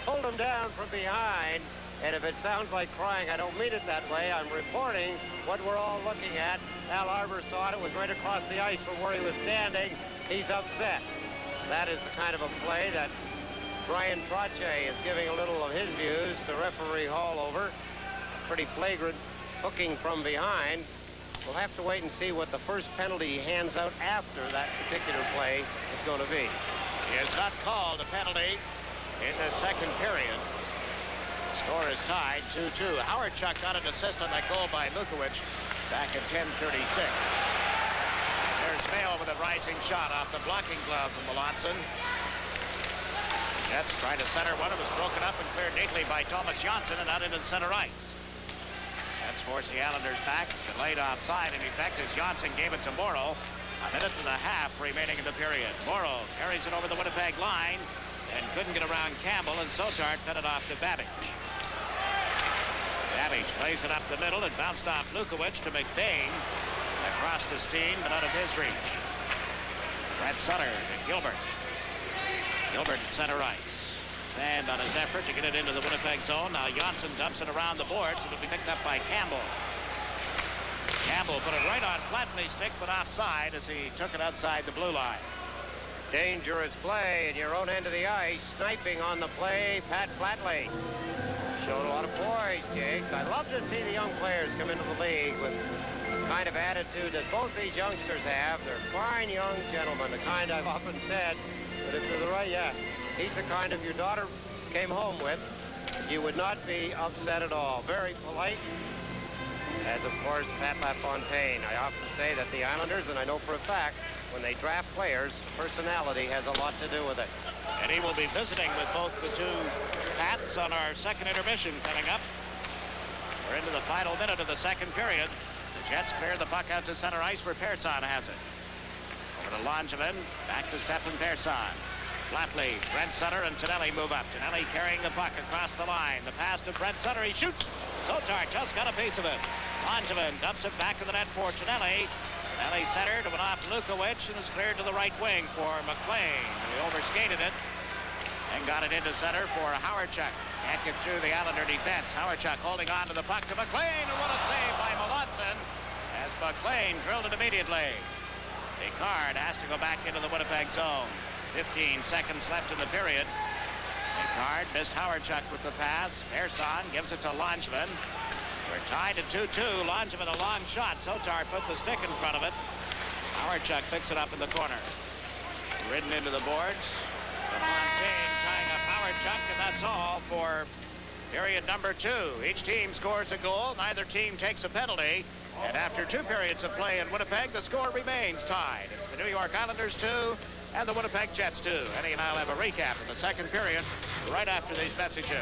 pulled him down from behind And if it sounds like crying, I don't mean it that way. I'm reporting what we're all looking at. Al Arbor saw it. It was right across the ice from where he was standing. He's upset. That is the kind of a play that Brian Trottier is giving a little of his views to referee Hallover. Pretty flagrant hooking from behind. We'll have to wait and see what the first penalty he hands out after that particular play is going to be. He has not called a penalty in the second period. Score is tied 2-2. Howard-Chuck got an assist on that goal by Lukowicz back at 10:36. There's Mayo with a rising shot off the blocking glove from Melanson. Jets tried to center one. It was broken up and cleared neatly by Thomas Janssen and out into the center ice. That's forced the Islanders back. Delayed offside in effect as Janssen gave it to Morrow. A minute and a half remaining in the period. Morrow carries it over the Winnipeg line and couldn't get around Campbell, and Sotart fed it off to Babbage. Babbage plays it up the middle and bounced off Lukowicz to McBain. Across the Steen, but out of his reach. Brett Sutter to Gilbert. Gilbert at center ice. And on his effort to get it into the Winnipeg zone, now Janssen dumps it around the boards. It'll be picked up by Campbell. Campbell put it right on Flatley's stick, but offside as he took it outside the blue line. Dangerous play at your own end of the ice. Sniping on the play, Pat Flatley. Showed a lot of poise, Jakes. I love to see the young players come into the league with the kind of attitude that both these youngsters have. They're fine young gentlemen, the kind I've often said, but if they're the right, yeah, he's the kind if your daughter came home with, you would not be upset at all. Very polite, as of course Pat LaFontaine. I often say that the Islanders, and I know for a fact, when they draft players, personality has a lot to do with it. And he will be visiting with both the two Pats on our second intermission coming up. We're into the final minute of the second period. The Jets clear the puck out to center ice where Persson has it. Over to Langevin, back to Stefan Persson. Flatley, Brent Sutter, and Tonelli move up. Tonelli carrying the puck across the line. The pass to Brent Sutter, he shoots. Sotart just got a piece of it. Langevin dumps it back to the net for Tonelli. Tonelli centered, went off Lukowicz, and is cleared to the right wing for McLean. He overskated it and got it into center for Howard-Chuck. Can't get through the Islander defense. Howard-Chuck holding on to the puck to McLean, and what a save by Melanson as McLean drilled it immediately. Picard has to go back into the Winnipeg zone. 15 seconds left in the period. Picard missed Howard-Chuck with the pass. Persson gives it to Langevin. We're tied at 2-2. Langevin a long shot. Sotart put the stick in front of it. Howard-Chuck picks it up in the corner. Ridden into the boards. LaFontaine tying up Howard-Chuck, and that's all for period number 2. Each team scores a goal. Neither team takes a penalty. And after 2 periods of play in Winnipeg, the score remains tied. It's the New York Islanders 2 and the Winnipeg Jets 2. Eddie and I'll have a recap of the second period right after these messages.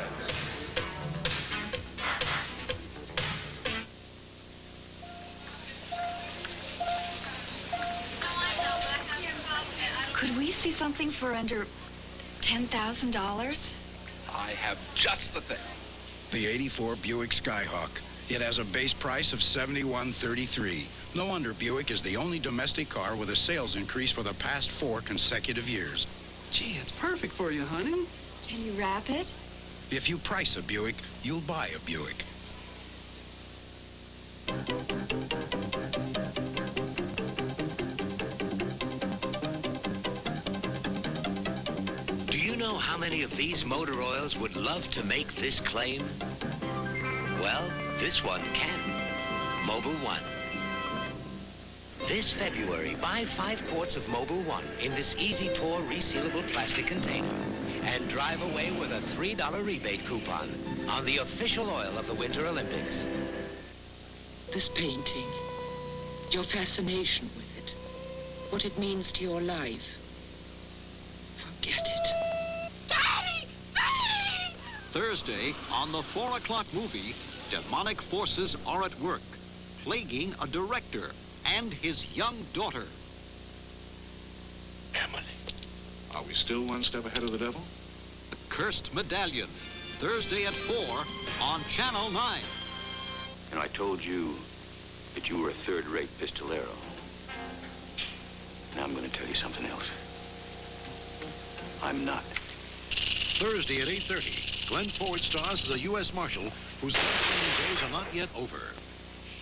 Could we see something for under $10,000? I have just the thing. The 84 Buick Skyhawk. It has a base price of $71,333. No wonder Buick is the only domestic car with a sales increase for the past 4 consecutive years. Gee, it's perfect for you, honey. Can you wrap it? If you price a Buick, you'll buy a Buick. Do you know how many of these motor oils would love to make this claim? Well, this one can. Mobil 1. This February, buy 5 quarts of Mobil 1 in this easy pour resealable plastic container and drive away with a $3 rebate coupon on the official oil of the Winter Olympics. This painting, your fascination with it, what it means to your life. Forget it. Daddy! Daddy! Thursday, on the 4 o'clock movie, demonic forces are at work, plaguing a director and his young daughter. Emily. Are we still one step ahead of the devil? The Cursed Medallion, Thursday at 4 on Channel 9. And I told you that you were a third-rate pistolero. Now I'm going to tell you something else. I'm not. Thursday at 8:30 Glenn Ford stars as a U.S. Marshal whose gunslinging days are not yet over.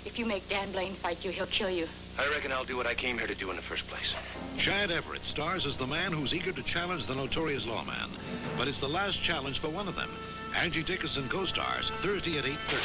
If you make Dan Blaine fight you, he'll kill you. I reckon I'll do what I came here to do in the first place. Chad Everett stars as the man who's eager to challenge the notorious lawman. But it's the last challenge for one of them. Angie Dickinson co-stars Thursday at 8:30.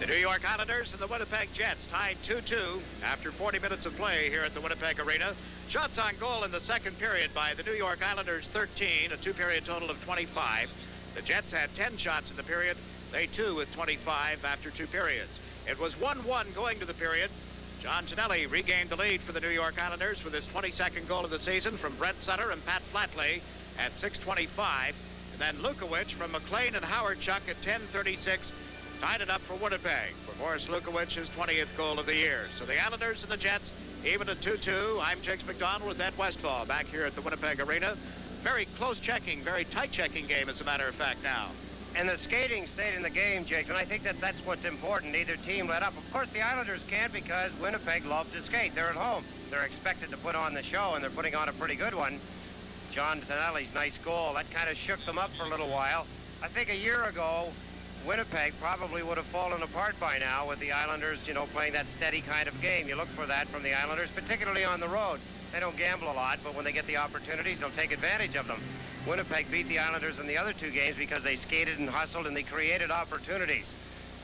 The New York Islanders and the Winnipeg Jets tied 2-2 after 40 minutes of play here at the Winnipeg Arena. Shots on goal in the second period by the New York Islanders 13, a two-period total of 25. The Jets had 10 shots in the period. They too with 25 after two periods. It was 1-1 going to the period. John Ginelli regained the lead for the New York Islanders with his 22nd goal of the season from Brent Sutter and Pat Flatley at 6:25. And then Lukowicz from McLean and Howard Chuck at 10:36 tied it up for Winnipeg for Boris Lukowicz, his 20th goal of the year. So the Islanders and the Jets even at 2-2. I'm Jigs McDonald with Ed Westfall back here at the Winnipeg Arena. Very close checking, very tight checking game, as a matter of fact, now. And the skating stayed in the game, Jigs, and I think that that's what's important. Neither team let up. Of course, the Islanders can't because Winnipeg love to skate. They're at home. They're expected to put on the show, and they're putting on a pretty good one. John Ginelli's nice goal, that kind of shook them up for a little while. I think a year ago, Winnipeg probably would have fallen apart by now with the Islanders, you know, playing that steady kind of game. You look for that from the Islanders, particularly on the road. They don't gamble a lot, but when they get the opportunities, they'll take advantage of them. Winnipeg beat the Islanders in the other two games because they skated and hustled and they created opportunities.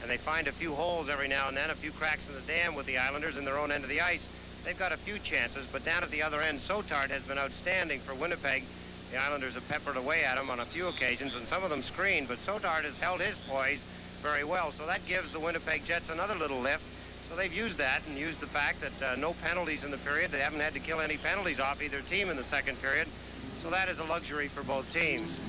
And they find a few holes every now and then, a few cracks in the dam with the Islanders in their own end of the ice. They've got a few chances, but down at the other end, Sotard has been outstanding for Winnipeg. The Islanders have peppered away at him on a few occasions, and some of them screened, but Sotard has held his poise very well. So that gives the Winnipeg Jets another little lift. So they've used that and used the fact that no penalties in the period. They haven't had to kill any penalties off either team in the second period. So that is a luxury for both teams.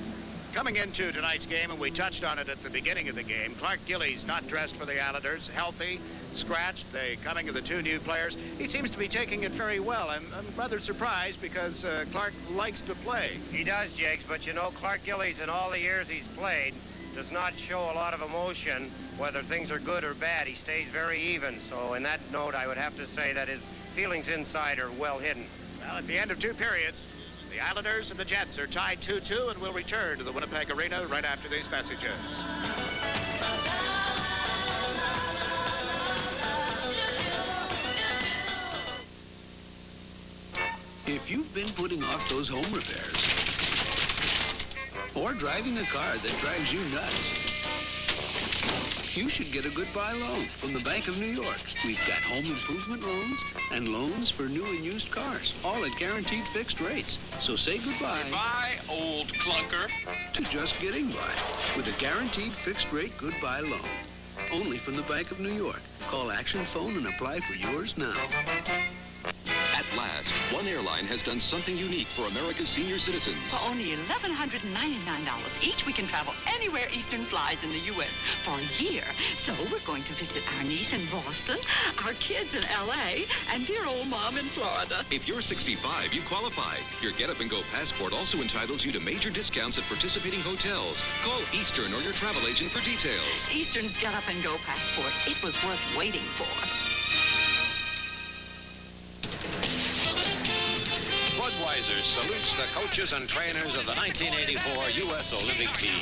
Coming into tonight's game, and we touched on it at the beginning of the game, Clark Gillies not dressed for the Islanders, healthy, scratched, the coming of the two new players. He seems to be taking it very well. I'm rather surprised because Clark likes to play. He does, Jakes, but you know, Clark Gillies, in all the years he's played, does not show a lot of emotion, whether things are good or bad. He stays very even. So in that note, I would have to say that his feelings inside are well hidden. Well, at the end of two periods, the Islanders and the Jets are tied 2-2 and will return to the Winnipeg Arena right after these messages. If you've been putting off those home repairs or driving a car that drives you nuts, you should get a goodbye loan from the Bank of New York. We've got home improvement loans and loans for new and used cars, all at guaranteed fixed rates. So say goodbye. Goodbye, old clunker. To just getting by with a guaranteed fixed rate goodbye loan. Only from the Bank of New York. Call Action Phone and apply for yours now. At last, one airline has done something unique for America's senior citizens. For only $1,199 each, we can travel anywhere Eastern flies in the U.S. for a year. So we're going to visit our niece in Boston, our kids in L.A., and dear old Mom in Florida. If you're 65, you qualify. Your Get Up and Go passport also entitles you to major discounts at participating hotels. Call Eastern or your travel agent for details. Eastern's Get Up and Go passport. It was worth waiting for. Budweiser salutes the coaches and trainers of the 1984 U.S. Olympic team.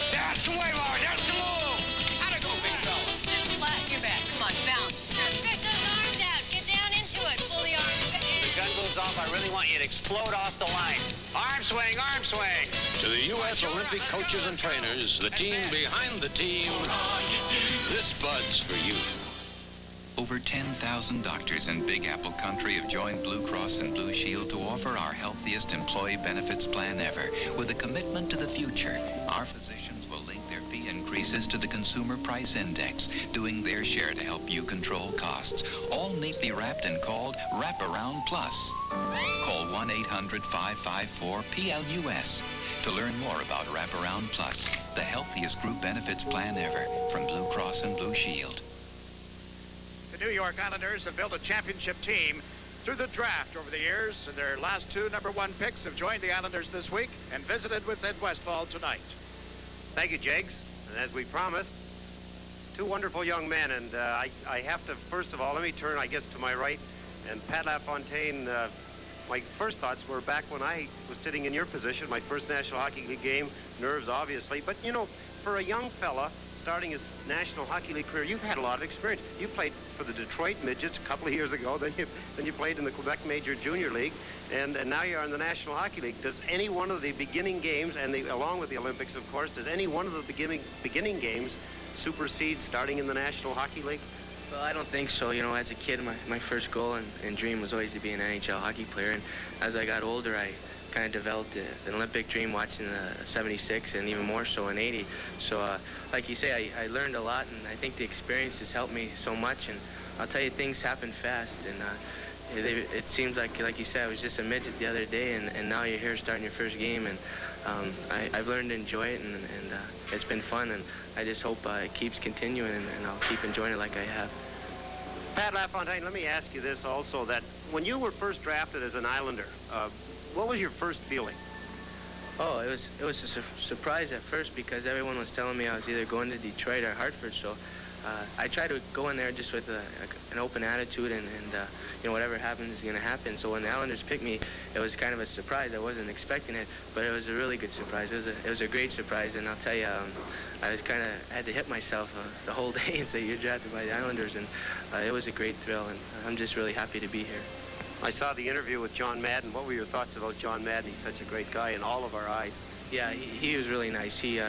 That's the way, Mark. That's the move. How'd it go, big fella? Just flatten your back. Come on, bounce. Now stretch those arms out. Get down into it. Pull the arms in. The gun goes off. I really want you to explode off the line. Arm swing, arm swing. To the U.S. Olympic coaches and trainers, the team behind the team, this Bud's for you. Over 10,000 doctors in Big Apple Country have joined Blue Cross and Blue Shield to offer our healthiest employee benefits plan ever. With a commitment to the future, our physicians will link their fee increases to the Consumer Price Index, doing their share to help you control costs, all neatly wrapped and called Wraparound Plus. Call 1-800-554-PLUS to learn more about Wraparound Plus, the healthiest group benefits plan ever from Blue Cross and Blue Shield. The New York Islanders have built a championship team through the draft over the years, and their last two #1 picks have joined the Islanders this week and visited with Ed Westfall tonight. Thank you, Jakes. And as we promised, two wonderful young men. And I have to, first of all, let me turn, I guess, to my right. And Pat LaFontaine my first thoughts were back when I was sitting in your position, my first National Hockey League game, nerves obviously, but you know, for a young fella starting his National Hockey League career, you've had a lot of experience. You played for the Detroit Midgets a couple of years ago, then you played in the Quebec Major Junior League, and now you're in the National Hockey League. Does any one of the beginning games, and along with the Olympics, of course, does any one of the beginning games supersede starting in the National Hockey League? Well, I don't think so. You know, as a kid, my first goal and dream was always to be an NHL hockey player, and as I got older, I kind of developed an Olympic dream watching the 76 and even more so in 80. So like you say, I learned a lot, and I think the experience has helped me so much. And I'll tell you, things happen fast, and it seems like you said, I was just a midget the other day, and now you're here starting your first game, and I've learned to enjoy it, and it's been fun, and I just hope it keeps continuing, and I'll keep enjoying it like I have. Pat LaFontaine, let me ask you this also, that when you were first drafted as an Islander, what was your first feeling? Oh, it was a surprise at first, because everyone was telling me I was either going to Detroit or Hartford. So I tried to go in there just with an open attitude, and you know, whatever happens is going to happen. So when the Islanders picked me, it was kind of a surprise. I wasn't expecting it, but it was a really good surprise. It was a great surprise, and I'll tell you, I had to hit myself the whole day and say, you're drafted by the Islanders, and it was a great thrill, and I'm just really happy to be here. I saw the interview with John Madden. What were your thoughts about John Madden? He's such a great guy in all of our eyes. Yeah, he was really nice. He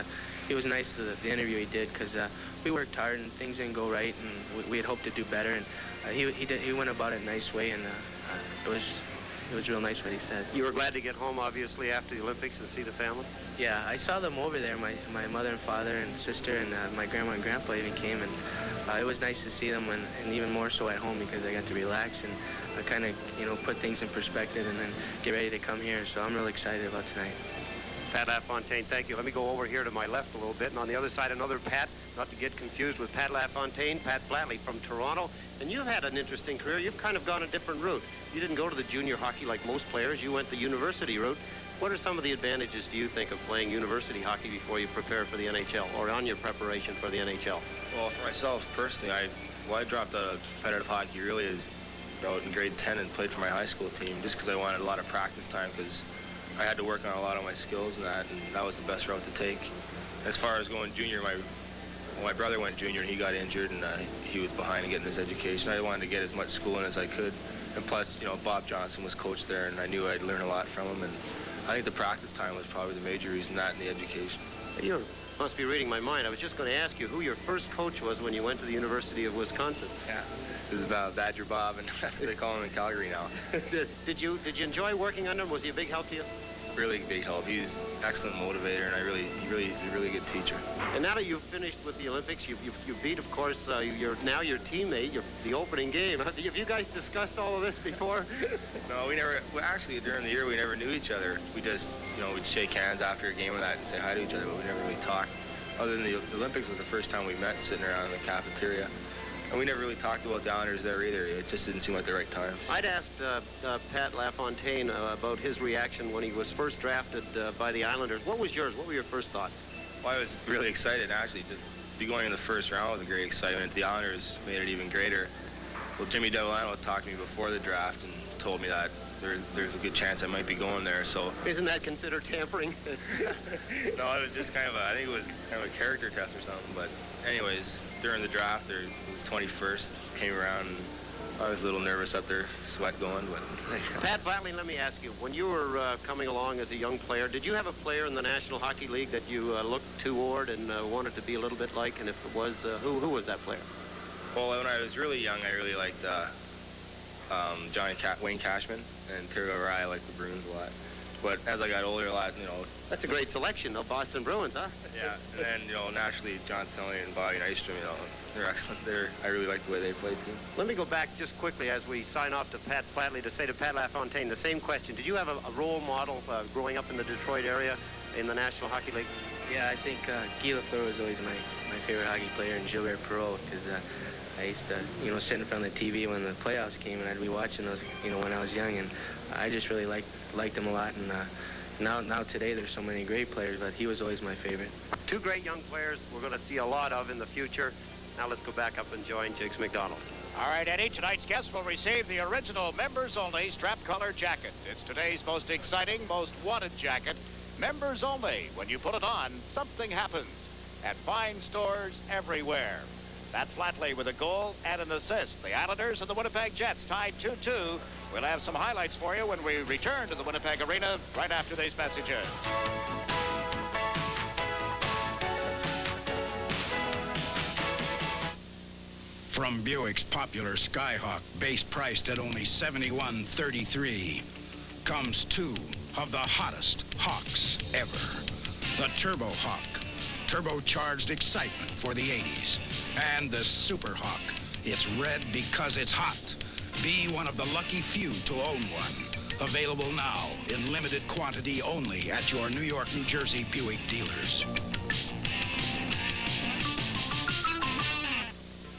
was nice to the interview he did, because we worked hard and things didn't go right, and we had hoped to do better, and he went about it a nice way, and it was real nice what he said. You were glad to get home, obviously, after the Olympics and see the family? Yeah, I saw them over there. My mother and father and sister, and my grandma and grandpa even came, and it was nice to see them, and even more so at home, because I got to relax and kind of, you know, put things in perspective and then get ready to come here. So I'm really excited about tonight. Pat LaFontaine, thank you. Let me go over here to my left a little bit, and on the other side, another Pat, not to get confused with Pat LaFontaine, Pat Flatley from Toronto. And you've had an interesting career. You've kind of gone a different route. You didn't go to the junior hockey like most players. You went the university route. What are some of the advantages, do you think, of playing university hockey before you prepare for the NHL, or on your preparation for the NHL? Well, for myself, personally, I dropped out of competitive hockey really is out in grade 10 and played for my high school team just because I wanted a lot of practice time, because I had to work on a lot of my skills and that was the best route to take. As far as going junior, my brother went junior and he got injured, and he was behind in getting his education. I wanted to get as much schooling as I could, and plus, you know, Bob Johnson was coach there, and I knew I'd learn a lot from him, and I think the practice time was probably the major reason, that and the education. You must be reading my mind. I was just going to ask you who your first coach was when you went to the University of Wisconsin. Yeah, it was about Badger Bob, and that's what they call him in Calgary now. Did you enjoy working under him? Was he a big help to you? Really big help. He's an excellent motivator, and he's a really good teacher. And now that you've finished with the Olympics, you beat, of course, your teammate, the opening game. Have you guys discussed all of this before? No, we never. Well, actually, during the year, we never knew each other. We just, you know, we'd shake hands after a game of that and say hi to each other, but we never really talked. Other than the Olympics was the first time we met, sitting around in the cafeteria. And we never really talked about the Islanders there either. It just didn't seem like the right time. I'd asked Pat LaFontaine about his reaction when he was first drafted by the Islanders. What was yours? What were your first thoughts? Well, I was really excited, actually. Just be going in the first round was a great excitement. The Islanders made it even greater. Well, Jimmy Devellano talked to me before the draft and told me that there's a good chance I might be going there. So isn't that considered tampering? No, it was just kind of I think it was kind of a character test or something. But anyways, during the draft, it was 21st, came around, and I was a little nervous up there, sweat going. But Pat Flatley, let me ask you, when you were coming along as a young player, did you have a player in the National Hockey League that you looked toward and wanted to be a little bit like? And if it was, who was that player? Well, when I was really young, I really liked Wayne Cashman and Terry O'Reilly. I liked the Bruins a lot. But as I got older, a lot, you know. That's a great selection of Boston Bruins, huh? Yeah, and then, you know, naturally, John Stanley and Bobby Nystrom, you know, they're excellent. I really like the way they play, too. Let me go back just quickly as we sign off to Pat Flatley to say to Pat LaFontaine the same question. Did you have a role model growing up in the Detroit area in the National Hockey League? Yeah, I think Guy Lafleur was always my favorite hockey player, and Gilbert Perreault, because I used to, you know, sit in front of the TV when the playoffs came, and I'd be watching those, you know, when I was young, and I just really liked them a lot. And now today there's so many great players, but he was always my favorite. Two great young players we're going to see a lot of in the future. Now let's go back up and join Jigs McDonald. All right, Eddie, tonight's guest will receive the original members-only strap collar jacket. It's today's most exciting, most wanted jacket. Members only. When you put it on, something happens. At fine stores everywhere. Pat Flatley with a goal and an assist. The Islanders and the Winnipeg Jets tied 2-2. We'll have some highlights for you when we return to the Winnipeg Arena right after these messages. From Buick's popular Skyhawk, base priced at only $71.33, comes two of the hottest Hawks ever. The Turbo Hawk, turbocharged excitement for the 80s. And the Super Hawk, it's red because it's hot. Be one of the lucky few to own one. Available now in limited quantity only at your New York, New Jersey Buick dealers.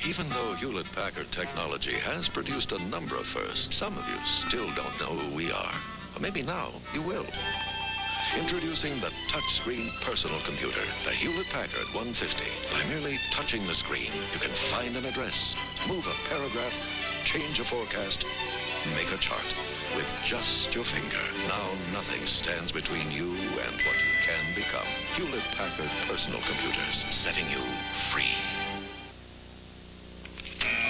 Even though Hewlett-Packard technology has produced a number of firsts, some of you still don't know who we are. Or maybe now you will. Introducing the touchscreen personal computer, the Hewlett-Packard 150. By merely touching the screen, you can find an address, move a paragraph, change a forecast, make a chart with just your finger. Now nothing stands between you and what you can become. Hewlett-Packard personal computers, setting you free.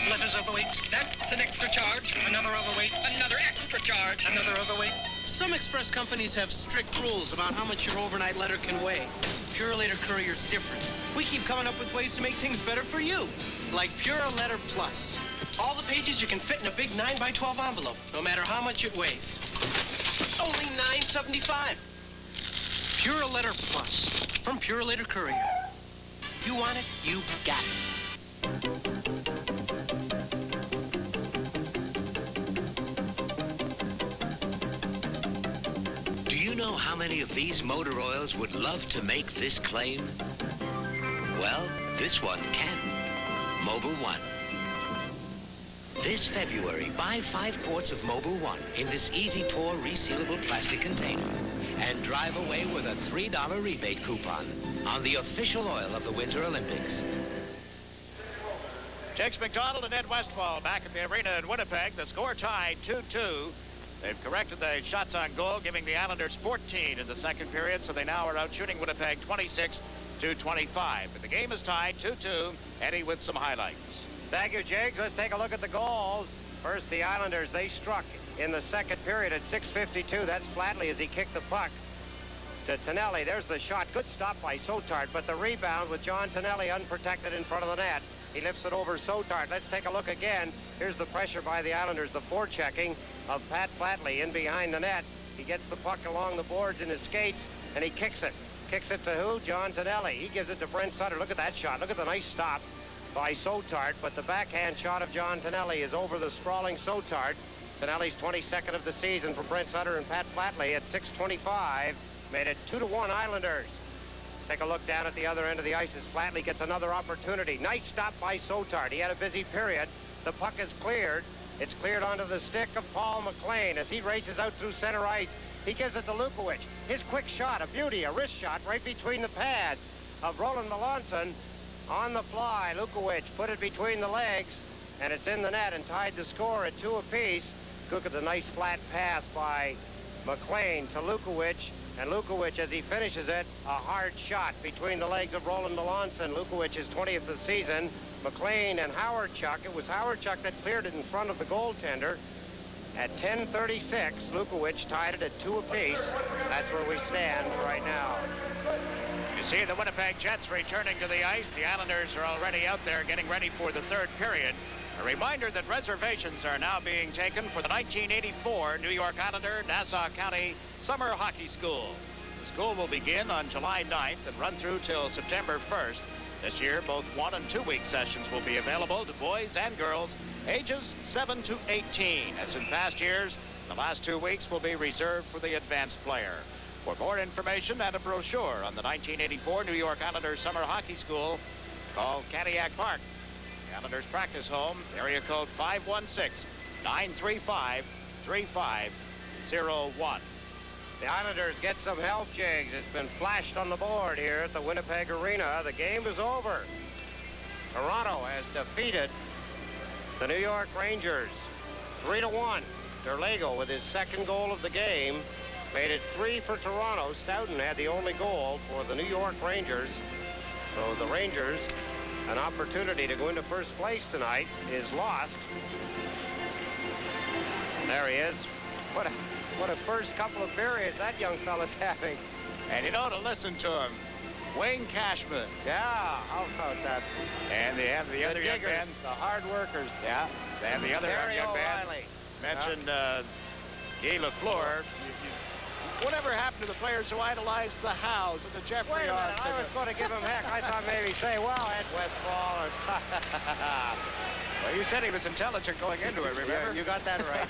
Letters overweight. That's an extra charge. Another overweight. Another extra charge. Another overweight. Some express companies have strict rules about how much your overnight letter can weigh. Pure Letter Courier's different. We keep coming up with ways to make things better for you. Like Pure Letter Plus. All the pages you can fit in a big 9x12 envelope, no matter how much it weighs. Only $9.75. Pure Letter Plus from Pure Letter Courier. You want it, you got it. Do you know how many of these motor oils would love to make this claim? Well, this one can. Mobil 1. This February, buy 5 quarts of Mobil 1 in this easy pour resealable plastic container and drive away with a $3 rebate coupon on the official oil of the Winter Olympics. Jakes McDonald and Ed Westfall back at the arena in Winnipeg. The score tied 2-2. They've corrected the shots on goal, giving the Islanders 14 in the second period, so they now are out shooting Winnipeg 26-25. But the game is tied 2-2. Eddie with some highlights. Thank you, Jakes. Let's take a look at the goals. First, the Islanders, they struck in the second period at 6:52. That's Flatley as he kicked the puck to Tonelli. There's the shot. Good stop by Sotard, but the rebound with John Tonelli unprotected in front of the net. He lifts it over Sotard. Let's take a look again. Here's the pressure by the Islanders, the forechecking of Pat Flatley in behind the net. He gets the puck along the boards in his skates, and he kicks it. Kicks it to who? John Tonelli. He gives it to Brent Sutter. Look at that shot. Look at the nice stop by Sotard, but the backhand shot of John Tonelli is over the sprawling Sotard. Tonelli's 22nd of the season for Brent Sutter and Pat Flatley at 6:25. Made it 2-1 Islanders. Take a look down at the other end of the ice as Flatley gets another opportunity. Nice stop by Sotard. He had a busy period. The puck is cleared. It's cleared onto the stick of Paul McLean as he races out through center ice. He gives it to Lukowicz. His quick shot, a beauty, a wrist shot right between the pads of Roland Melanson. On the fly, Lukowicz put it between the legs, and it's in the net and tied the score at 2 apiece. Look at the nice flat pass by McLean to Lukowicz. And Lukowicz, as he finishes it, a hard shot between the legs of Roland Melanson. Lukowicz is 20th of the season. McLean and Howard-Chuck. It was Howard-Chuck that cleared it in front of the goaltender. At 10:36, Lukowicz tied it at 2 apiece. That's where we stand right now. You see the Winnipeg Jets returning to the ice. The Islanders are already out there getting ready for the third period. A reminder that reservations are now being taken for the 1984 New York Islander Nassau County Summer Hockey School. The school will begin on July 9th and run through till September 1st. This year, both 1- and 2-week sessions will be available to boys and girls ages 7 to 18. As in past years, the last 2 weeks will be reserved for the advanced player. For more information and a brochure on the 1984 New York Islanders Summer Hockey School, call Cadillac Park. The Islanders practice home, area code 516-935-3501. The Islanders get some help, Jigs. It's been flashed on the board here at the Winnipeg Arena. The game is over. Toronto has defeated The New York Rangers, 3-1. Derlego with his second goal of the game made it 3 for Toronto. Stoughton had the only goal for the New York Rangers. So the Rangers, an opportunity to go into first place tonight, is lost. There he is. What a first couple of periods that young fella's having. And you know, to listen to him, Wayne Cashman. Yeah, how about that? And they have the other young diggers, man. the hard workers. Yeah, they have the other young man. Mentioned Guy Lafleur. Whatever happened to the players who idolized the Howes and the Jeffrey Wait a minute, Arts? I was going to give him heck. I thought maybe say, well, Ed Westfall. Or well, you said he was intelligent going into it, remember? You got that right.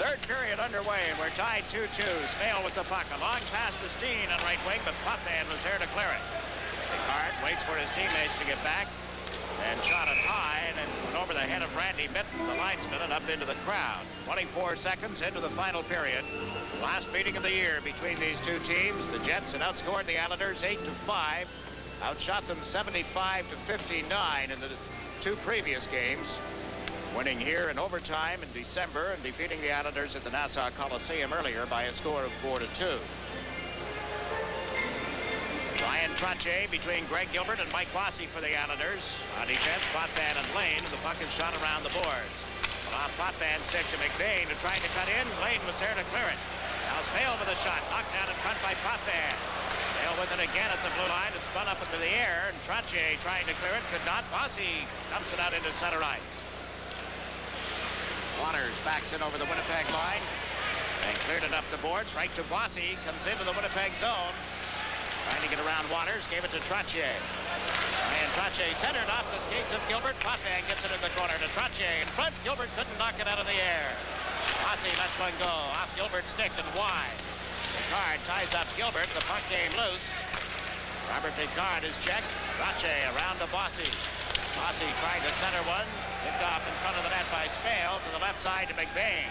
Third period underway, and we're tied 2-2. Smale with the puck. A long pass to Steen on right wing, but Potvin was there to clear it. Picard waits for his teammates to get back and shot it high and then went over the head of Randy Mitten, the linesman, and up into the crowd. 24 seconds into the final period. Last meeting of the year between these two teams. The Jets had outscored the Islanders 8-5, outshot them 75-59 in the two previous games, winning here in overtime in December and defeating the Islanders at the Nassau Coliseum earlier by a score of 4-2. Ryan Trottier between Greg Gilbert and Mike Bossy for the Islanders. On defense, Potvin and Lane, and the puck is shot around the boards. On Potvin's stick to McBain, who tried to cut in. Lane was there to clear it. Now Smale with a shot, knocked down in front by Potvin. Smale with it again at the blue line. It spun up into the air, and Trottier trying to clear it, could not. Bossy dumps it out into center ice. Waters backs in over the Winnipeg line and cleared it up the boards. Right to Bossy, comes into the Winnipeg zone. Trying to get around Waters, gave it to Trottier. And Trottier centered off the skates of Gilbert. Potvin gets it in the corner to Trottier in front. Gilbert couldn't knock it out of the air. Bossy lets one go off Gilbert's stick and wide. Picard ties up Gilbert. The puck came loose. Robert Picard is checked. Trottier around to Bossy. Bossy trying to center one. Picked off in front of the net by Smale to the left side to McBain.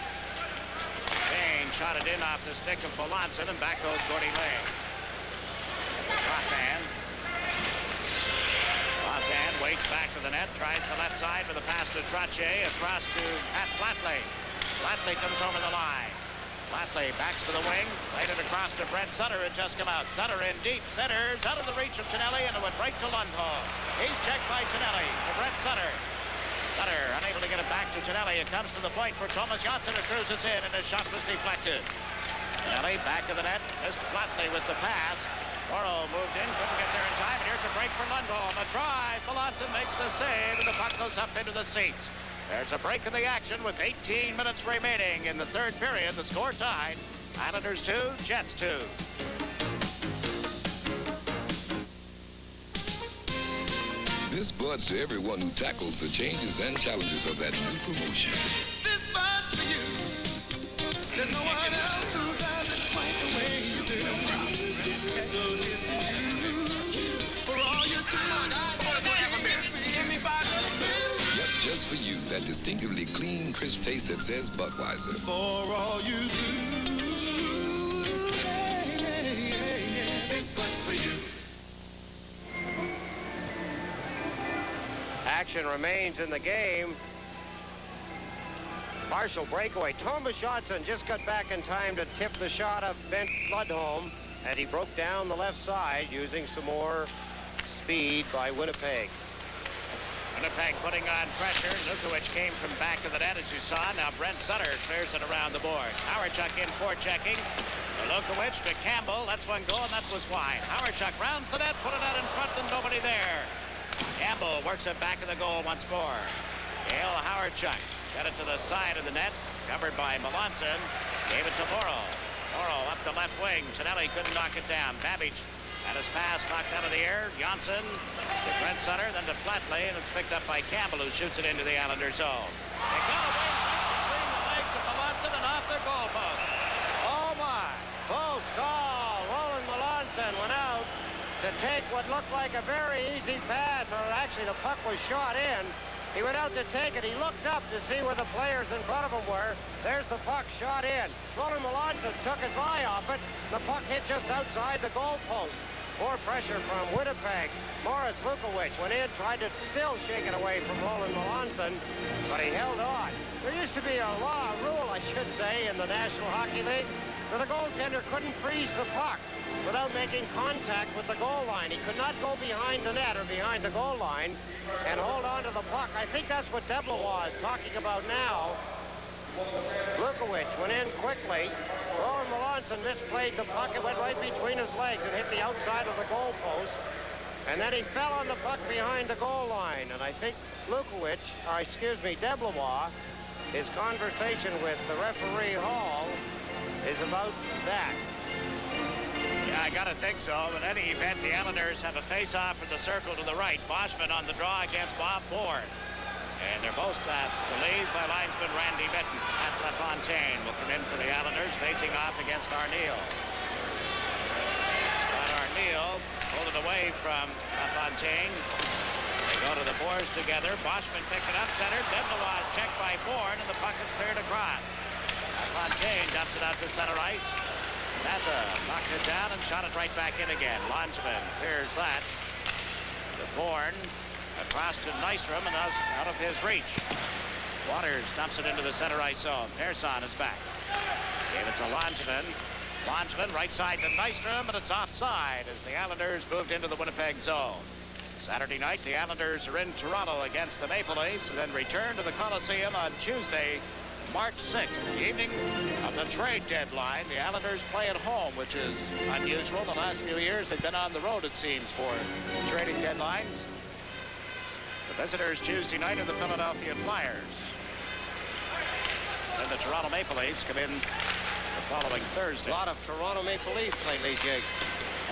McBain shot it in off the stick of Melanson, and back goes Gordy Lane. Potvin waits back to the net, tries the left side with a pass to Trottier, across to Pat Flatley. Flatley comes over the line. Flatley backs to the wing, laid it across to Brent Sutter, who just come out. Sutter in deep, centers out of the reach of Tonelli, and it went right to Lundholm. He's checked by Tonelli to Brent Sutter. Sutter unable to get it back to Tonelli. It comes to the point for Thomas Janssen, who cruises in, and his shot was deflected. Tonelli back of the net, missed Flatley with the pass. Morrow moved in, couldn't get there in time, and here's a break for Lundholm. A try, Melanson makes the save, and the puck goes up into the seats. There's a break in the action with 18 minutes remaining in the third period. The score tied. Islanders 2, Jets 2. This buds to everyone who tackles the changes and challenges of that new promotion. This bud's for you. There's no one else who does it quite the way you do. So listen to you for all you do. Give me 5 minutes. Yep, just for you, that distinctively clean, crisp taste that says Budweiser. For all you do. Hey, this one's for you. Action remains in the game. Partial breakaway. Thomas Johnson just got back in time to tip the shot of Bent Lundholm, and he broke down the left side using some more speed by Winnipeg. Winnipeg putting on pressure. Nukovic came from back of the net, as you saw. Now Brent Sutter clears it around the board. Howardchuk in forechecking. Nukovic to Campbell. That's one goal, and that was wide. Howardchuk rounds the net, put it out in front, and nobody there. Campbell works it back of the goal once more. Gail Howardchuk got it to the side of the net, covered by Melanson. Gave it to Morrow. Morrow up the left wing. Tonelli couldn't knock it down. Babbage had his pass knocked out of the air. Janssen to Brent Sutter, then to Flatley, and it's picked up by Campbell, who shoots it into the Islander zone. They got away between the legs of Melanson and off their goal post. Oh my! Close call. Roland Melanson went out to take what looked like a very easy pass, or actually the puck was shot in. He went out to take it. He looked up to see where the players in front of him were. There's the puck shot in. Roland Melanson took his eye off it. The puck hit just outside the goal post. More pressure from Winnipeg. Morris Lukowicz went in, tried to still shake it away from Roland Melanson, but he held on. There used to be a rule, I should say, in the National Hockey League that a goaltender couldn't freeze the puck without making contact with the goal line. He could not go behind the net or behind the goal line and hold on to the puck. I think that's what Deblois is talking about now. Lukowicz went in quickly. Roland Melanson misplayed the puck. It went right between his legs and hit the outside of the goal post. And then he fell on the puck behind the goal line. And I think Deblois, his conversation with the referee Hall is about that. Yeah, I gotta think so. In any event, the Islanders have a face-off in the circle to the right. Boschman on the draw against Bob Bourne. And they're both relieved by linesman Randy Mitten. Matt LaFontaine will come in for the Islanders, facing off against Arneal. Scott Arneal pulled it away from LaFontaine. They go to the boards together. Boschman picked it up center. Deblois checked by Bourne, and the puck is cleared across. LaFontaine dumps it out to center ice. Nasa knocked it down and shot it right back in again. Langeman clears that. To Bourne. Across to Nystrom and out of his reach. Waters dumps it into the center ice zone. Persson is back. Gave it to Langeman. Langeman right side to Nystrom, and it's offside as the Islanders moved into the Winnipeg zone. Saturday night, the Islanders are in Toronto against the Maple Leafs and then return to the Coliseum on Tuesday, March 6th, the evening of the trade deadline. The Islanders play at home, which is unusual. The last few years, they've been on the road, it seems, for trading deadlines. The visitors Tuesday night are the Philadelphia Flyers. And the Toronto Maple Leafs come in the following Thursday. A lot of Toronto Maple Leafs lately, Jake.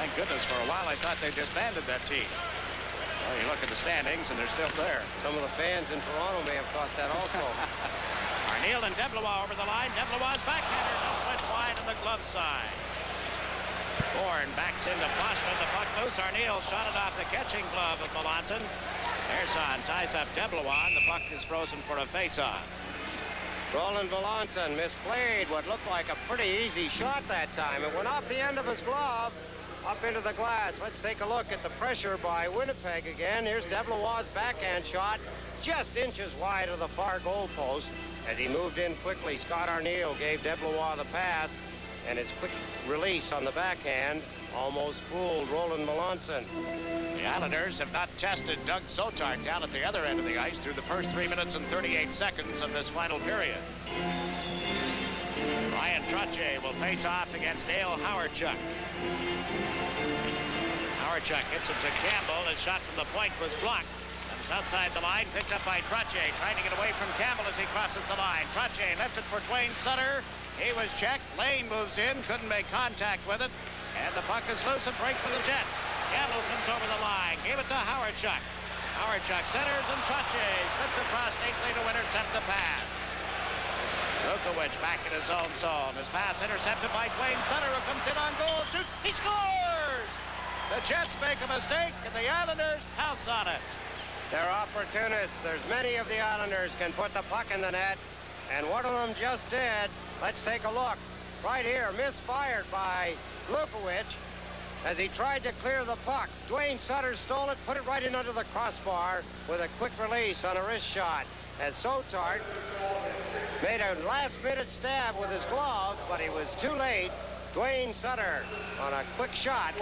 Thank goodness. For a while, I thought they disbanded that team. Well, you look at the standings, and they're still there. Some of the fans in Toronto may have thought that also. Arneal and Deblois over the line. Deblois' backhander just went wide on the glove side. Bourne backs into Boschman. The puck loose. Arneal shot it off the catching glove of Melanson. Persson ties up Deblois, and the puck is frozen for a face-off. Roland Melanson misplayed what looked like a pretty easy shot that time. It went off the end of his glove, up into the glass. Let's take a look at the pressure by Winnipeg again. Here's Deblois' backhand shot, just inches wide of the far goal post. As he moved in quickly, Scott Arneal gave Deblois the pass, and his quick release on the backhand almost fooled Roland Melanson. The Islanders have not tested Doug Sotart down at the other end of the ice through the first 3 minutes and 38 seconds of this final period. Ryan Trottier will face off against Dale Howardchuk. Howardchuk hits it to Campbell. His shot from the point was blocked. Comes outside the line, picked up by Trottier, trying to get away from Campbell as he crosses the line. Trottier left it for Dwayne Sutter. He was checked. Lane moves in, couldn't make contact with it. And the puck is loose, and break for the Jets. Campbell comes over the line, gave it to Howardchuk. Howardchuk centers, and Trottier slips across neatly to intercept the pass. Lukowicz back in his own zone. His pass intercepted by Dwayne Sutter, who comes in on goal, shoots, he scores! The Jets make a mistake, and the Islanders pounce on it. They're opportunists. There's many of the Islanders can put the puck in the net, and one of them just did. Let's take a look. Right here, misfired by Lukowicz as he tried to clear the puck. Dwayne Sutter stole it, put it right in under the crossbar with a quick release on a wrist shot. As Sotart made a last-minute stab with his glove, but he was too late. Dwayne Sutter, on a quick shot,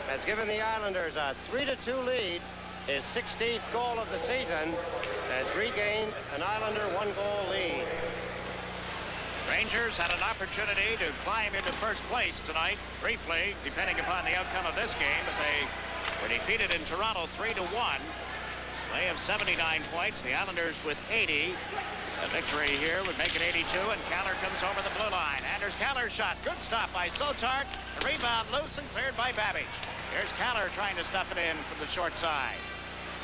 has given the Islanders a 3-2 lead. His 16th goal of the season has regained an Islander one-goal lead. Rangers had an opportunity to climb into first place tonight, briefly, depending upon the outcome of this game, but they were defeated in Toronto 3-1. They have 79 points, the Islanders with 80. A victory here would make it 82, and Keller comes over the blue line. Anders Keller's shot, good stop by Sotart. The rebound loose and cleared by Babbage. Here's Keller trying to stuff it in from the short side.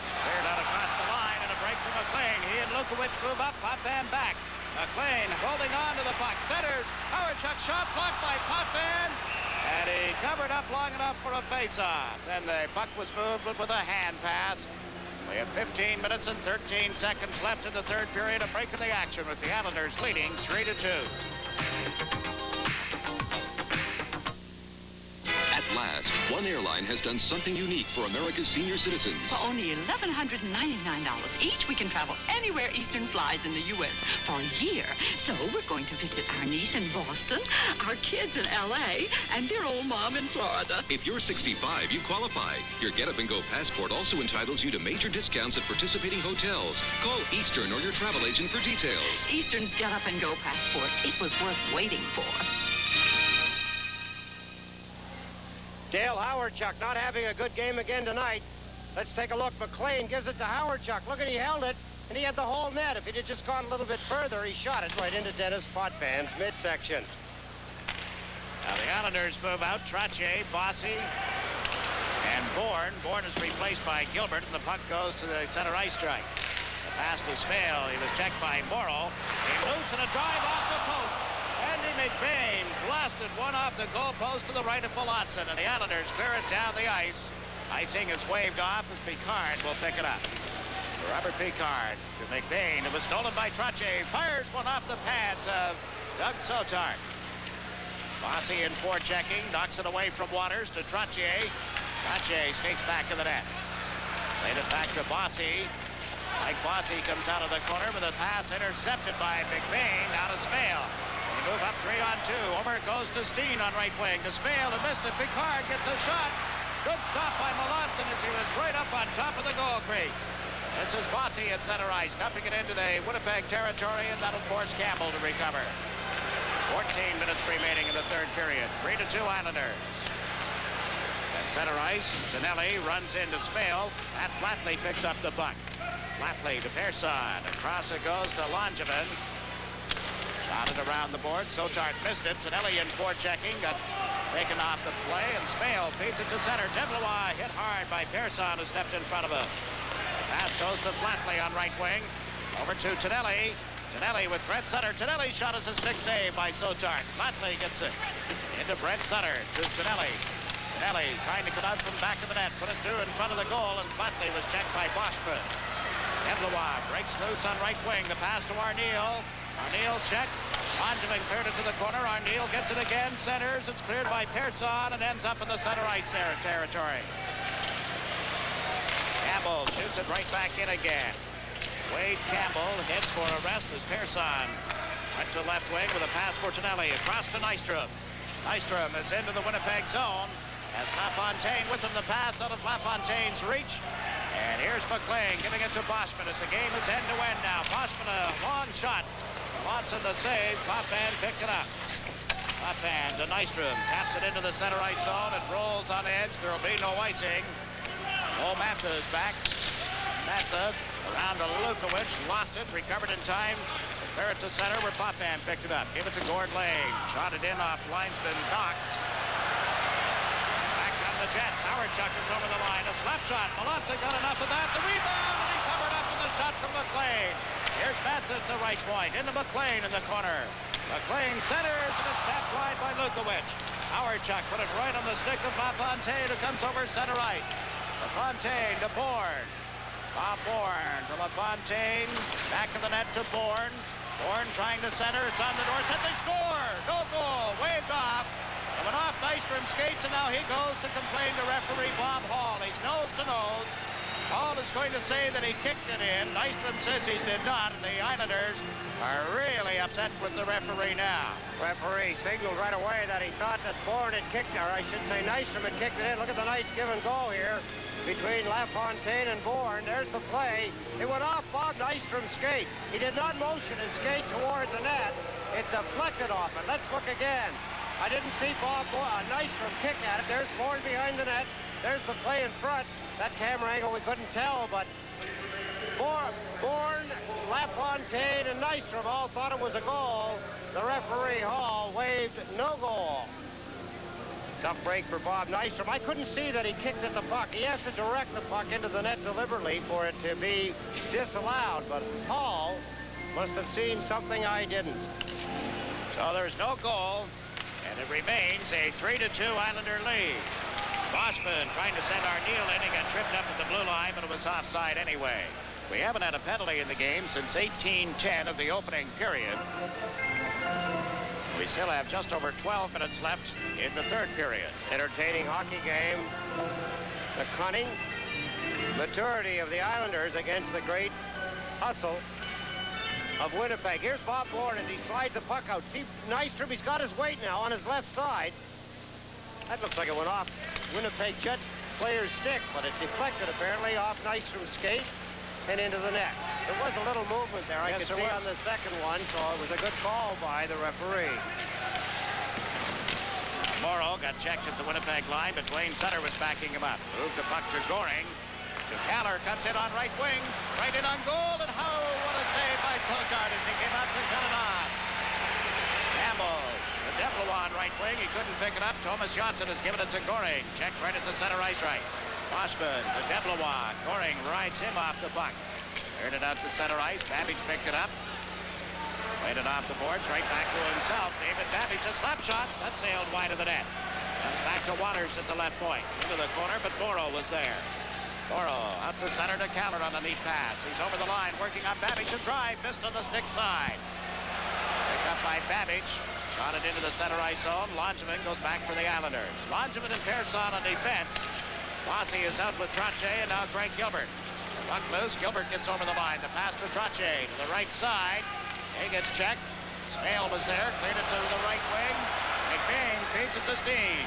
It's cleared out across the line, and a break from McLean. He and Lukowicz move up, Potvin back. McLean holding on to the puck, centers. Howardchuk shot blocked by Potvin, and he covered up long enough for a face-off. Then the puck was moved with a hand pass. We have 15 minutes and 13 seconds left in the third period. A break in the action with the Islanders leading 3-2. At last, one airline has done something unique for America's senior citizens. For only $1,199 each, we can travel anywhere Eastern flies in the U.S. for a year. So we're going to visit our niece in Boston, our kids in L.A., and dear old mom in Florida. If you're 65, you qualify. Your Get Up and Go passport also entitles you to major discounts at participating hotels. Call Eastern or your travel agent for details. Eastern's Get Up and Go passport. It was worth waiting for. Dale Howardchuck not having a good game again tonight. Let's take a look. McLean gives it to Howardchuck. Look at, he held it, and he had the whole net. If he'd have just gone a little bit further, he shot it right into Dennis Potvin's midsection. Now the Islanders move out. Trottier, Bossy, and Bourne. Bourne is replaced by Gilbert, and the puck goes to the center ice strike. The pass to Smale. He was checked by Morrow. He loose and a drive off the post. Andy McBain blasted one off the goalpost to the right of Melanson, and the Islanders clear it down the ice. Icing is waved off as Picard will pick it up. Robert Picard to McBain. It was stolen by Trottier. Fires one off the pads of Doug Sotard. Bossy in forechecking. Knocks it away from Waters to Trottier. Trottier skates back to the net. Played it back to Bossy. Mike Bossy comes out of the corner with a pass intercepted by McBain. Now to Smale. They move up 3-on-2. Over it goes to Steen on right wing. To Smale and missed it. Picard gets a shot. Good stop by Melanson as he was right up on top of the goal crease. This is Bossy at center ice, dumping it into the Winnipeg territory, and that'll force Campbell to recover. 14 minutes remaining in the third period. 3-2 Islanders. At center ice, Tonelli runs into Smale. Matt Flatley picks up the puck. Flatley to Persson. Across it goes to Langevin. Shot it around the board. Sotard missed it. Tonelli in forechecking. Got taken off the play, and Smale feeds it to center. Devlois hit hard by Persson, who stepped in front of him. The pass goes to Flatley on right wing. Over to Tonelli. Tonelli with Brent Sutter. Tonelli's shot is a stick save by Sotard. Flatley gets it into Brent Sutter to Tonelli. Tonelli trying to get out from the back of the net. Put it through in front of the goal, and Flatley was checked by Boschman. Devlois breaks loose on right wing. The pass to Arneal. Arneal checks. Langevin cleared it to the corner. Arneal gets it again. Centers. It's cleared by Persson and ends up in the center ice territory. Campbell shoots it right back in again. Wade Campbell hits for a rest as Persson went to left wing with a pass for Tonelli. Across to Nystrom. Nystrom is into the Winnipeg zone. As LaFontaine with him, the pass out of LaFontaine's reach. And here's McLean giving it to Boschman as the game is end-to-end now. Boschman, a long shot. Watson the save. Potvin picked it up. Potvin to Nystrom. Taps it into the center ice zone. It rolls on edge. There will be no icing. Matha is back. Matha around to Lukowicz. Lost it. Recovered in time. Clear it to center where Potvin picked it up. Give it to Gord Lane. Shot it in off linesman Cox. Back on the Jets. Howardchuck is over the line. A slap shot. Melanson got enough of that. The rebound. And he covered up with a shot from McLean. Here's Matha at the right point. Into McLean in the corner. McLean centers, and it's tapped wide by Lukowicz. Howardchuck put it right on the stick of LaFontaine, who comes over center ice. LaFontaine to Bourne. Bob Bourne to LaFontaine. Back of the net to Bourne. Bourne trying to center. It's on the doorstep. They score. No goal. Waved off. It went off Nystrom's skates, and now he goes to complain to referee Bob Hall. He's nose to nose. Hall is going to say that he kicked it in. Nystrom says he did not, and the Islanders are really upset with the referee now. Referee signaled right away that he thought that Bourne had kicked it, or I should say Nystrom had kicked it in. Look at the nice give and go here between LaFontaine and Bourne. There's the play. It went off Bob Nystrom's skate. He did not motion his skate towards the net. It deflected off it. Let's look again. I didn't see Bob Nystrom kick at it. There's Bourne behind the net. There's the play in front. That camera angle we couldn't tell, but Bourne, LaFontaine, and Nystrom all thought it was a goal. The referee, Hall, waved no goal. Tough break for Bob Nystrom. I couldn't see that he kicked at the puck. He has to direct the puck into the net deliberately for it to be disallowed, but Hall must have seen something I didn't. So there's no goal, and it remains a 3-2 Islander lead. Boschman trying to send Arneal in. He got tripped up at the blue line, but it was offside anyway. We haven't had a penalty in the game since 18:10 of the opening period. We still have just over 12 minutes left in the third period. Entertaining hockey game. The cunning, maturity of the Islanders against the great hustle of Winnipeg. Here's Bob Bourne as he slides the puck out. See Nystrom, he's got his weight now on his left side. That looks like it went off Winnipeg Jets player's stick, but it deflected apparently off Nystrom's skate and into the net. There was a little movement there. I could see on the second one, so it was a good call by the referee. Morrow got checked at the Winnipeg line, but Wayne Sutter was backing him up. Moved the puck to Goring. Caller cuts it on right wing. Right in on goal, and what a save by Sogard as he came out to cut it on. Campbell, the Deplois on right wing. He couldn't pick it up. Thomas Johnson has given it to Goring. Checked right at the center ice right. Boschman to Deplois. Goring rides him off the puck. Turned it out to center ice. Babbage picked it up. Played it off the boards, right back to himself. David Babbage, a slap shot. That sailed wide of the net. Comes back to Waters at the left point. Into the corner, but Morrow was there. Morrow out to center to Caller on the neat pass. He's over the line, working on Babbage to drive. Missed on the stick side. Picked up by Babbage. Shot it into the center ice zone. Langevin goes back for the Islanders. Langevin and Pearson on defense. Bossy is out with Trottier, and now Greg Gilbert. Puck loose. Gilbert gets over the line. The pass to Trottier to the right side. He gets checked. Smale was there. Cleared it to the right wing. McBain feeds it to Steen.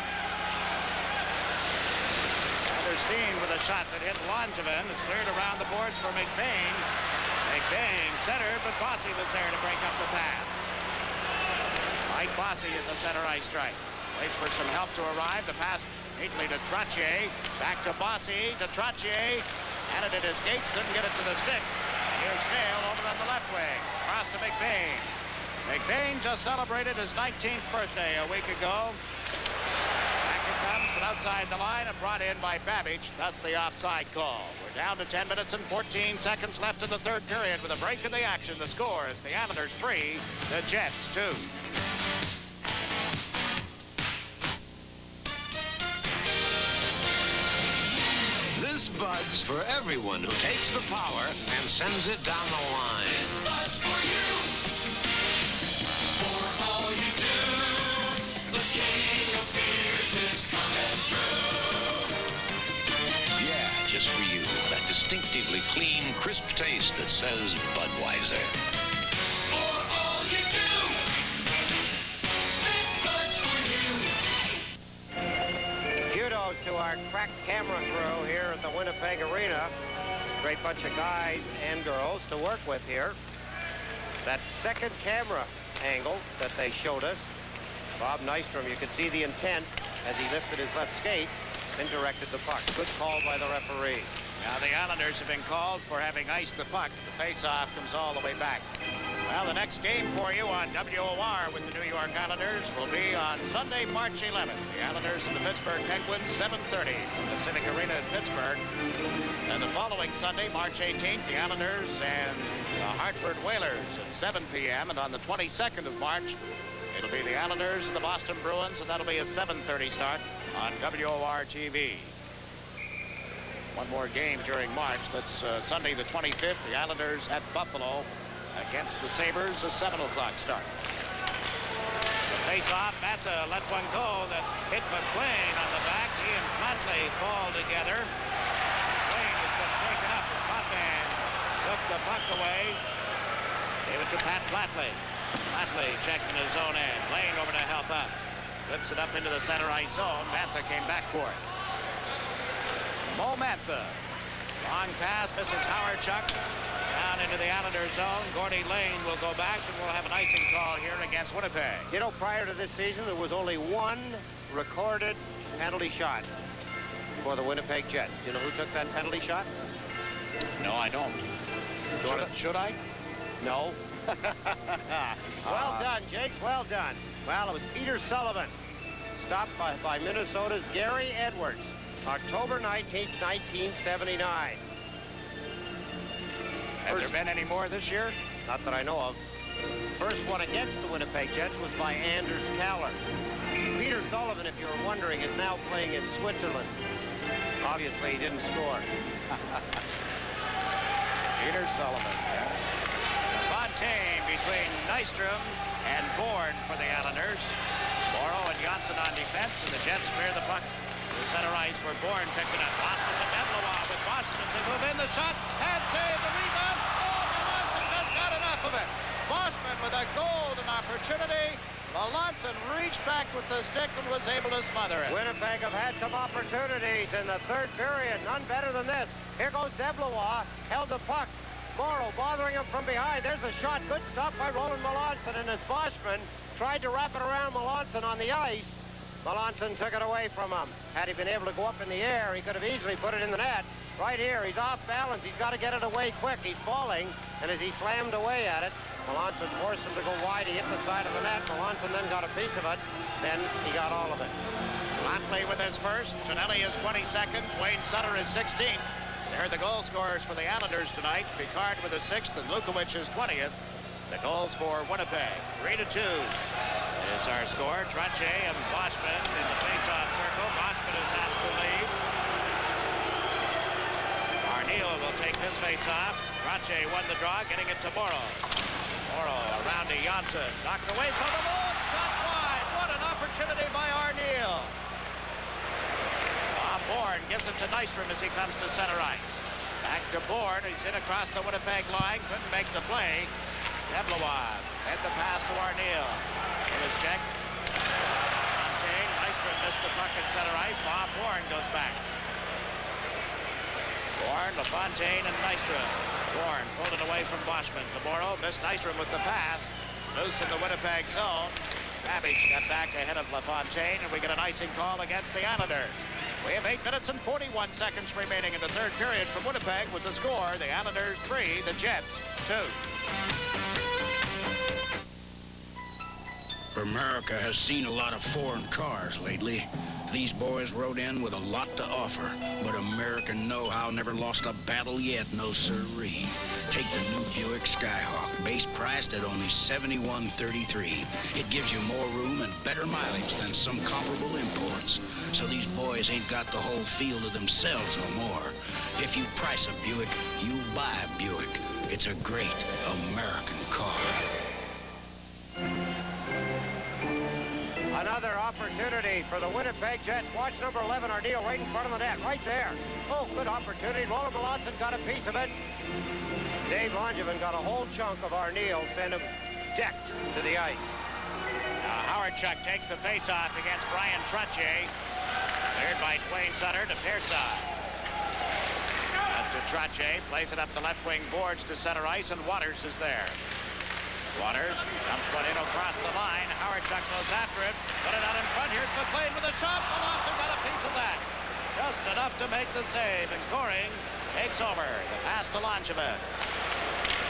Another Steen with a shot that hit Langevin. It's cleared around the boards for McBain. McBain centered, but Bossy was there to break up the pass. Mike Bossy at the center ice strike. Waits for some help to arrive. The pass neatly to Trottier. Back to Bossy, to Trottier. Had it at his skates, couldn't get it to the stick. Here's Smale over on the left wing. Across to McBain. McBain just celebrated his 19th birthday a week ago. Back it comes, but outside the line and brought in by Babbage. That's the offside call. We're down to 10 minutes and 14 seconds left in the third period with a break in the action. The score is the Islanders 3, the Jets 2. This Bud's for everyone who takes the power and sends it down the line. This Bud's for you. For all you do, the king of beers is coming through. Yeah, just for you. That distinctively clean, crisp taste that says Budweiser. For all you do, this Bud's for you. Kudos to our crack camera crew here at the Winnipeg Arena. Great bunch of guys and girls to work with here. That second camera angle that they showed us, Bob Nystrom, you could see the intent as he lifted his left skate and directed the puck. Good call by the referee. Now the Islanders have been called for having iced the puck. The face-off comes all the way back. Well, the next game for you on WOR with the New York Islanders will be on Sunday, March 11th. The Islanders and the Pittsburgh Penguins, 7:30 from the Civic Arena in Pittsburgh. And the following Sunday, March 18th, the Islanders and the Hartford Whalers at 7 p.m. And on the 22nd of March, it'll be the Islanders and the Boston Bruins, and that'll be a 7:30 start on WOR TV. One more game during March. That's Sunday the 25th. The Islanders at Buffalo against the Sabres, a 7 o'clock start. The face-off, Mata let one go that hit McLean on the back. He and Flatley fall together. McLean has been shaken up. The Potvin took the puck away. Gave it to Pat Flatley. Flatley checked in his own end. Lane over to help up. Flips it up into the center ice zone. Mantha came back for it. Mo Mantha. Long pass, misses Howard Chuck. Down into the Islander zone. Gordy Lane will go back, and we'll have an icing call here against Winnipeg. You know, prior to this season, there was only one recorded penalty shot for the Winnipeg Jets. Do you know who took that penalty shot? No, I don't. Should I? No. Well done, Jake. Well done. Well, it was Peter Sullivan. Stopped by Minnesota's Gary Edwards. October 19th, 1979. Have there been any more this year? Not that I know of. First one against the Winnipeg Jets was by Anders Kaller. Peter Sullivan, if you were wondering, is now playing in Switzerland. Obviously, he didn't score. Peter Sullivan. Bonte Fontaine between Nystrom and Bourne for the Islanders. Morrow and Johnson on defense, and the Jets clear the puck to the center ice where Bourne picked it up. Boston to Devlois with Boston as they move in. The shot, and save, the rebound. Oh, Melanson just got enough of it. Boston with a golden opportunity. Melanson reached back with the stick and was able to smother it. Winnipeg have had some opportunities in the third period. None better than this. Here goes Devlois. Held the puck. Morrow bothering him from behind. There's a shot. Good stop by Roland Melanson, and as Boschman tried to wrap it around Melanson on the ice, Melanson took it away from him. Had he been able to go up in the air, he could have easily put it in the net. Right here, he's off balance. He's got to get it away quick. He's falling, and as he slammed away at it, Melanson forced him to go wide. He hit the side of the net. Melanson then got a piece of it. Then he got all of it. Motley with his first. Tonelli is 22nd. Wayne Sutter is 16th. They're the goal scorers for the Islanders tonight. Picard with his 6th and Lukowicz is 20th. The goals for Winnipeg, 3-2 is our score. Trottier and Boschman in the face-off circle. Boschman is asked to leave. Arneal will take this face-off. Trottier won the draw, getting it to Morrow. Morrow around to Janssen. Knocked away from the ball. Shot wide. What an opportunity by Arneal. Bourne gives it to Nystrom as he comes to center ice. Back to Bourne. He's in across the Winnipeg line. Couldn't make the play. Devlois had the pass to Arneal. It was checked. Fontaine. Nystrom missed the puck at center ice. Bob Bourne goes back. Bourne, LaFontaine, and Nystrom. Bourne pulled it away from Boschman. Morrow missed Nystrom with the pass. Loose in the Winnipeg zone. Babbage got back ahead of LaFontaine, and we get an icing call against the Islanders. We have 8 minutes and 41 seconds remaining in the third period from Winnipeg with the score. The Islanders 3, the Jets 2. America has seen a lot of foreign cars lately. These boys rode in with a lot to offer, but American know-how never lost a battle yet, no sirree. Take the new Buick Skyhawk, base priced at only $71.33. It gives you more room and better mileage than some comparable imports. So these boys ain't got the whole field to themselves no more. If you price a Buick, you buy a Buick. It's a great American car. Another opportunity for the Winnipeg Jets. Watch number 11, Arneal, right in front of the net, right there. Oh, good opportunity. Roland Melanson got a piece of it. Dave Langevin got a whole chunk of Arneal, sent him decked to the ice. Howardchuk takes the face-off against Brian Trottier. Cleared by Dwayne Sutter to Pearsall. Up to Trottier, plays it up the left wing boards to center ice, and Waters is there. Waters dumps one in across the line. Howardchuk goes after it. Put it out in front. Here's McLean with a shot. Melanson got a piece of that. Just enough to make the save. And Goring takes over. The pass to Langevin.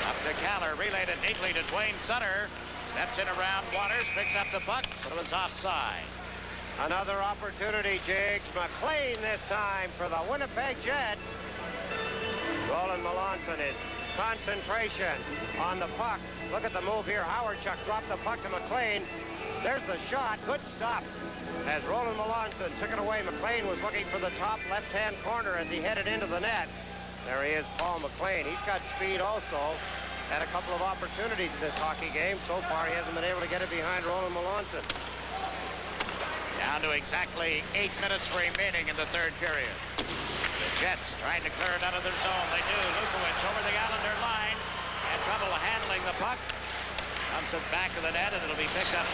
Up to Caller. Relayed it neatly to Dwayne Sutter. Steps in around Waters. Picks up the puck. But it was offside. Another opportunity, Jigs. McLean this time for the Winnipeg Jets. Roland Melanson is concentration on the puck. Look at the move here. Howardchuk dropped the puck to McLean. There's the shot. Good stop. As Roland Melanson took it away, McLean was looking for the top left-hand corner as he headed into the net. There he is, Paul McLean. He's got speed also. Had a couple of opportunities in this hockey game. So far, he hasn't been able to get it behind Roland Melanson. Down to exactly 8 minutes remaining in the third period. The Jets trying to clear it out of their zone. They do. Lukowicz over the Islander line. Had trouble handling the puck. Dumps it back to the net, and it'll be picked up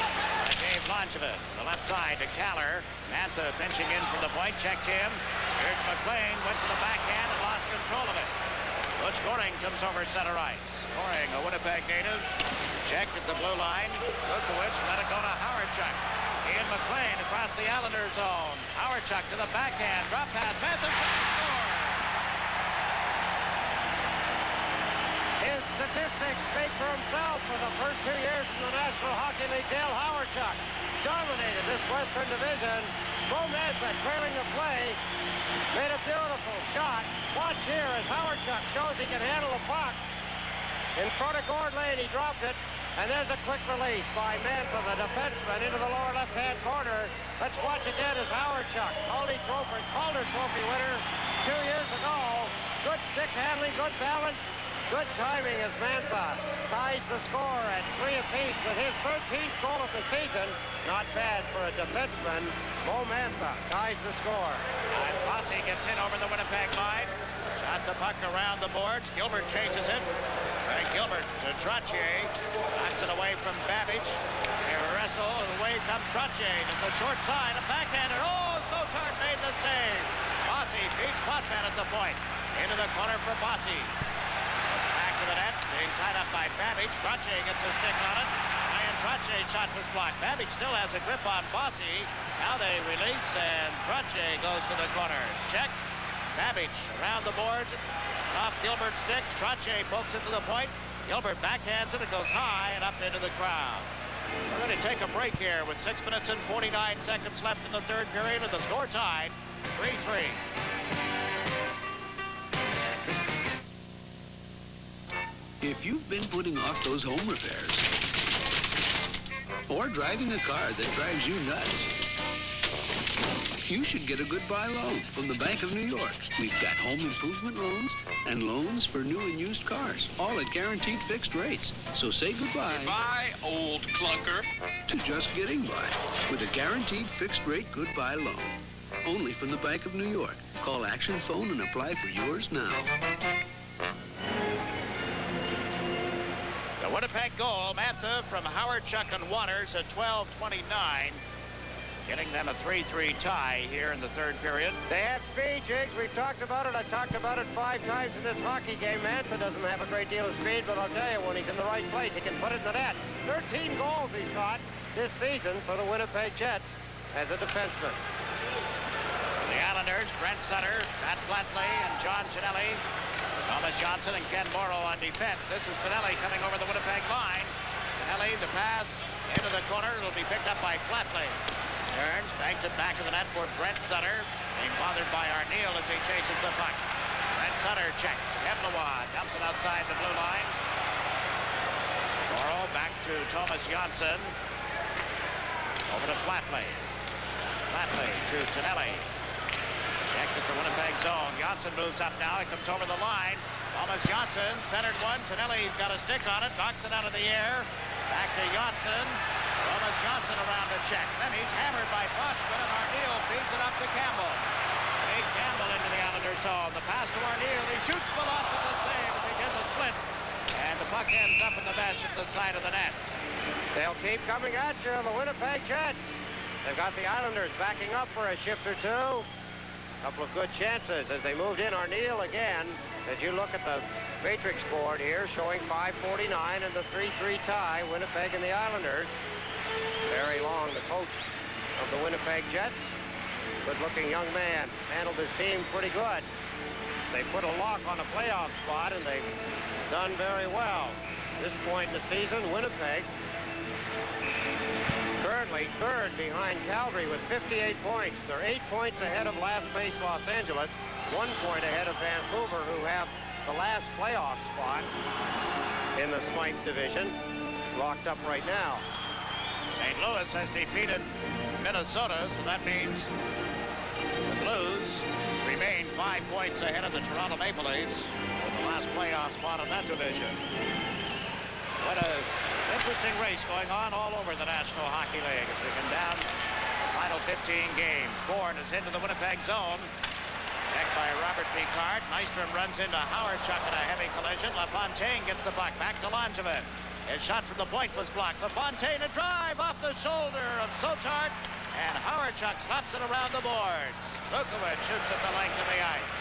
by Dave Langevin. The left side to Caller. Mantha pinching in from the point. Checked him. Here's McLean. Went to the backhand and lost control of it. Butch Goring comes over center ice. Goring, a Winnipeg native. Checked at the blue line. Lukowicz let it go to Howardchuk. Ian McLean across the Islander zone. Howardchuk to the backhand. Drop pass. Mantha scores. His statistics speak for himself for the first 2 years in the National Hockey League. Dale Howardchuk dominated this Western Division. Gomeza trailing the play. Made a beautiful shot. Watch here as Howardchuk shows he can handle the puck. In front of Gord Lane, he dropped it. And there's a quick release by Mantha, the defenseman, into the lower left-hand corner. Let's watch again as Howardchuk, Calder Trophy winner 2 years ago. Good stick handling, good balance. Good timing as Mantha ties the score at 3 apiece with his 13th goal of the season. Not bad for a defenseman. Mo Mantha ties the score. And Bossy gets in over the Winnipeg line. Shot the puck around the boards. Gilbert chases it. And Gilbert to Trottier. Knocks it away from Babbage. They wrestle, and away comes Trottier to the short side. A backhander. Oh, Sotard made the save. Bossy beats Potvin at the point. Into the corner for Bossy. Back to the net, being tied up by Babbage. Trottier gets a stick on it. Ryan Trottier's shot was blocked. Babbage still has a grip on Bossy. Now they release, and Trottier goes to the corner. Check. Babbage around the boards. Off Gilbert's stick. Trottier pokes it to the point. Gilbert backhands it. It goes high and up into the crowd. We're going to take a break here with 6 minutes and 49 seconds left in the third period, and the score tied 3-3. If you've been putting off those home repairs or driving a car that drives you nuts, you should get a goodbye loan from the Bank of New York. We've got home improvement loans and loans for new and used cars, all at guaranteed fixed rates. So say goodbye. Goodbye, old clunker. To just getting by with a guaranteed fixed rate goodbye loan. Only from the Bank of New York. Call Action Phone and apply for yours now. The Winnipeg goal, Mantha from Howard, Chuck, and Waters at 12:29. Getting them a 3-3 tie here in the third period. They have speed, Jiggs. We've talked about it. I talked about it 5 times in this hockey game. Mantha doesn't have a great deal of speed, but I'll tell you, when he's in the right place, he can put it in the net. 13 goals he's got this season for the Winnipeg Jets as a defenseman. The Islanders, Brent Sutter, Matt Flatley, and John Ginelli. Thomas Johnson and Ken Morrow on defense. This is Ginelli coming over the Winnipeg line. Ginelli, the pass into the corner. It'll be picked up by Flatley. Turns, banks it back to the net for Brent Sutter. Being bothered by Arneal as he chases the puck. Brent Sutter check. Evlois dumps it outside the blue line. Morrow back to Thomas Johnson. Over to Flatley. Flatley to Ginelli. Checked at the Winnipeg zone. Johnson moves up now. He comes over the line. Thomas Johnson centered one. Ginelli's got a stick on it. Knocks it out of the air. Back to Johnson. Thomas Johnson around to check. Then he's hammered by Boschman, and Arneal feeds it up to Campbell. Nate Campbell into the Islanders zone. The pass to Arneal. He shoots the lots of the save as he gets a split. And the puck ends up in the mesh at the side of the net. They'll keep coming at you, the Winnipeg Jets. They've got the Islanders backing up for a shift or two. Couple of good chances as they moved in. Arneal again. As you look at the matrix board here, showing 5:49 and the 3-3 tie, Winnipeg and the Islanders. Barry Long, the coach of the Winnipeg Jets. Good-looking young man. Handled his team pretty good. They put a lock on a playoff spot, and they've done very well. At this point in the season, Winnipeg currently third behind Calgary with 58 points. They're 8 points ahead of last place Los Angeles, 1 point ahead of Vancouver, who have the last playoff spot in the Smythe division, locked up right now. St. Louis has defeated Minnesota, so that means the Blues remain 5 points ahead of the Toronto Maple Leafs for the last playoff spot in that division. What a interesting race going on all over the National Hockey League as we come down the final 15 games. Bourne is into the Winnipeg zone. Checked by Robert Picard. Nystrom runs into Howard Chuck in a heavy collision. LaFontaine gets the puck back to Langevin. His shot from the point was blocked. LaFontaine a drive off the shoulder of Sotard, and Howard Chuck slaps it around the boards. Lukovic shoots at the length of the ice.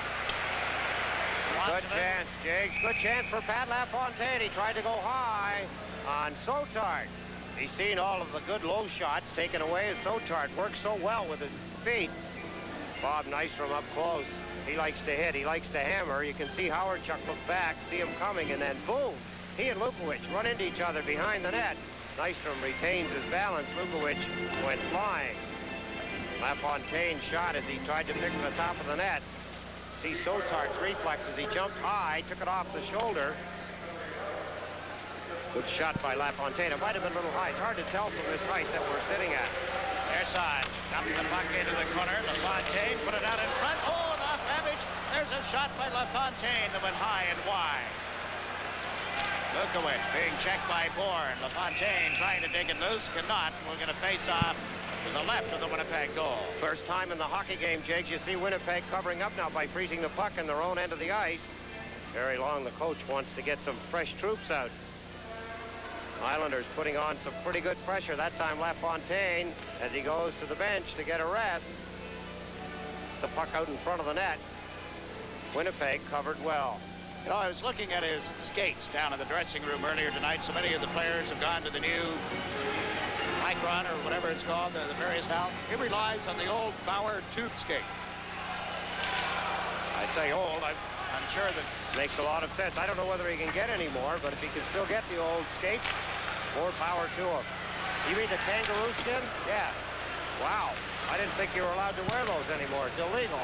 Good chance, Jiggs. Good chance for Pat LaFontaine. He tried to go high on Sotard. He's seen all of the good low shots taken away as Sotard works so well with his feet. Bob Nystrom up close. He likes to hit. He likes to hammer. You can see Howard Chuck look back, see him coming, and then boom. He and Lukovic run into each other behind the net. Nystrom retains his balance. Lukovic went flying. LaFontaine shot as he tried to pick the top of the net. See Sotard's reflexes. He jumped high, took it off the shoulder. Good shot by LaFontaine. It might have been a little high. It's hard to tell from this height that we're sitting at. Their side. Dumps the puck into the corner. LaFontaine put it out in front. Oh, and off Babbage. There's a shot by LaFontaine that went high and wide. Lukowicz being checked by Bourne. LaFontaine trying to dig it loose, cannot. We're going to face off to the left of the Winnipeg goal. First time in the hockey game, Jakes, you see Winnipeg covering up now by freezing the puck in their own end of the ice. Very Long, the coach, wants to get some fresh troops out. Islanders putting on some pretty good pressure. That time LaFontaine, as he goes to the bench to get a rest. The puck out in front of the net. Winnipeg covered well. You know, I was looking at his skates down in the dressing room earlier tonight. So many of the players have gone to the new Micron or whatever it's called, the various valves. He relies on the old Bauer tube skate. I'd say old. I'm sure that makes a lot of sense. I don't know whether he can get any more, but if he can still get the old skates, more power to him. You mean the kangaroo skin? Yeah. Wow. I didn't think you were allowed to wear those anymore. It's illegal.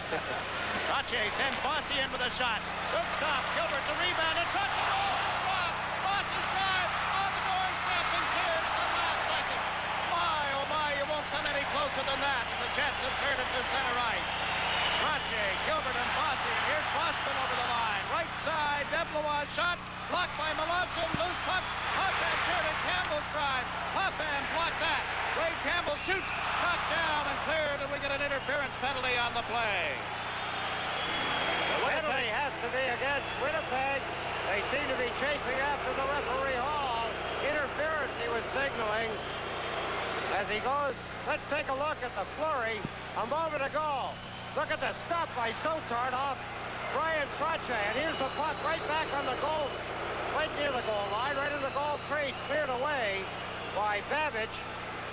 Trache sends Bossy in with a shot. Good stop. Gilbert the rebound and Trache. Oh, block. Bossy's drive on the doorstep and cleared at the last second. Oh my, you won't come any closer than that. And the Jets have cleared it to center ice. Trache, Gilbert, and Bossy. And here's Boston over the line. Right side, Deblois shot. Blocked by Melanson. Loose puck. Huffman cleared and Campbell's drive. Huffman blocked that. Wade Campbell shoots. Knocked down and cleared, and we get an interference penalty on the play. The penalty has to be against Winnipeg. They seem to be chasing after the referee Hall. Interference he was signaling as he goes. Let's take a look at the flurry a moment ago. Look at the stop by Sotard off Brian Trache, and here's the puck right back on the goal, right near the goal line, right in the goal crease, cleared away by Babbage.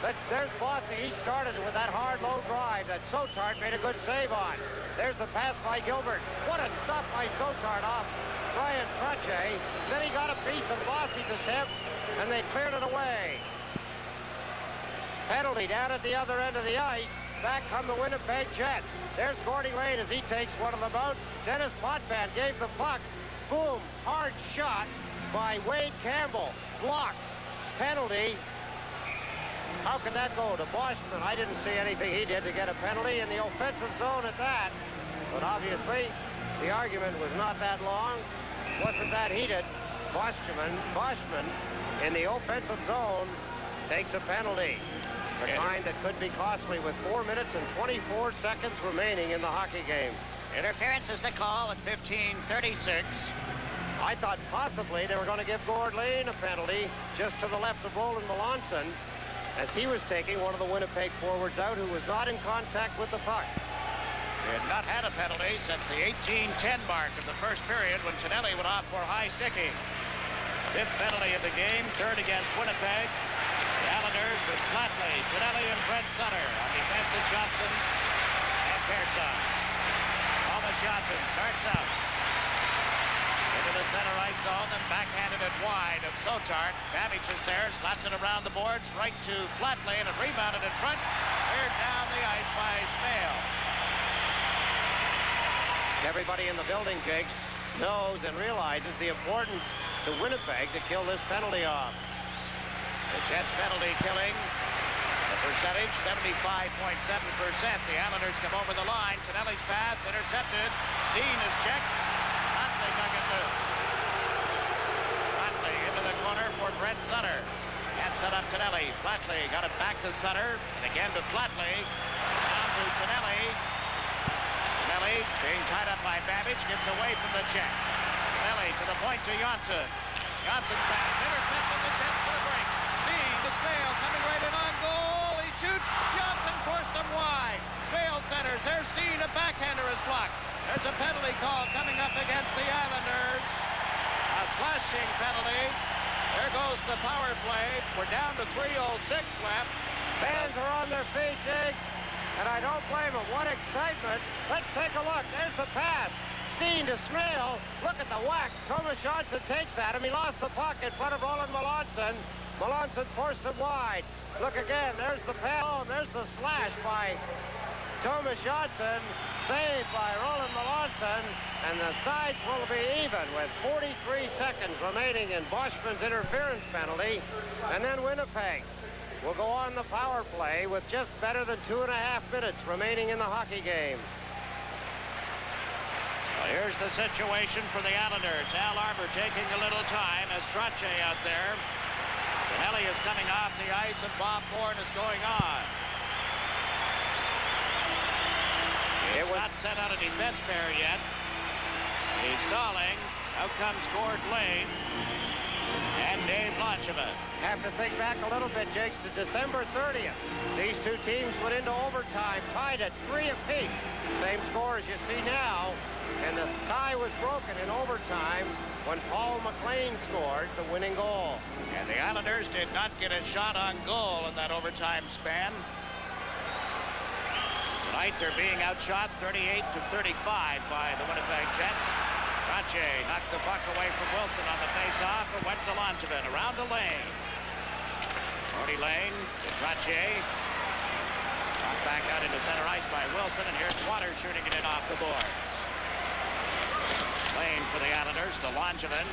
There's Bossy. He started with that hard low drive that Sotard made a good save on. There's the pass by Gilbert. What a stop by Sotard off Brian Trache. Then he got a piece of Bossy's attempt, and they cleared it away. Penalty down at the other end of the ice. Back come the Winnipeg Jets. There's Gordy Lane as he takes one of them out. Dennis Potvin gave the puck. Boom. Hard shot by Wade Campbell. Blocked. Penalty. How could that go to Boschman? I didn't see anything he did to get a penalty in the offensive zone at that. But obviously, the argument was not that long. Wasn't that heated. Boschman in the offensive zone takes a penalty. A kind that could be costly with 4 minutes and 24 seconds remaining in the hockey game. Interference is the call at 15:36. I thought possibly they were going to give Gord Lane a penalty just to the left of Roland Melanson, as he was taking one of the Winnipeg forwards out who was not in contact with the puck. They had not had a penalty since the 18:10 mark of the first period when Tonelli went off for high sticking. Fifth penalty of the game, third against Winnipeg. The Islanders with Flatley, Tonelli, and Brent Sutter. On defense is Johnson and Pearson. Thomas Johnson starts out into the center ice zone and backhanded it wide of Sotard. Babbage is there, slapped it around the boards, right to Flatley, and it rebounded in front. Cleared down the ice by Smale. Everybody in the building, Jakes, knows and realizes the importance to Winnipeg to kill this penalty off. The Jets penalty killing, the percentage 75.7%. The Islanders come over the line. Tonelli's pass intercepted. Steen is checked. Flatley dug it loose. Flatley into the corner for Brent Sutter. And set up Tonelli. Flatley got it back to Sutter. And again to Flatley. Down to Tonelli. Tonelli being tied up by Babbage. Gets away from the check. Tonelli to the point to Johnson. Johnson's pass intercepted. The Jets to the break. Smale coming right in on goal. He shoots. Johnson forced him wide. Smale centers. There's Steen. A backhander is blocked. There's a penalty call coming up against the Islanders. A slashing penalty. There goes the power play. We're down to 3:06 left. Fans are on their feet, Jakes, and I don't blame them. What excitement. Let's take a look. There's the pass. Steen to Smale. Look at the whack. Thomas Johnson takes at him. He lost the puck in front of Roland Melanson. Melanson forced him wide. Look again. There's the pass. Oh, there's the slash by Thomas Johnson. Saved by Roland Melanson. And the sides will be even with 43 seconds remaining in Boschman's interference penalty. And then Winnipeg will go on the power play with just better than 2.5 minutes remaining in the hockey game. Well, here's the situation for the Islanders. Al Arbor taking a little time as Trache out there. Benelli is coming off the ice and Bob Bourne is going on. He's not sent out a defense pair yet. He's stalling. Out comes Gord Lane and Dave Langevin. Have to think back a little bit, Jakes, to December 30th. These two teams went into overtime, tied at 3 apiece. Same score as you see now. And the tie was broken in overtime when Paul McLean scored the winning goal. And the Islanders did not get a shot on goal in that overtime span. Tonight they're being outshot 38-35 by the Winnipeg Jets. Trache knocked the puck away from Wilson on the face-off and went to Langevin around to Lane. Marty Lane to Trache. Knocked back out into center ice by Wilson, and here's Waters shooting it in off the board. Lane for the Islanders to Langevin.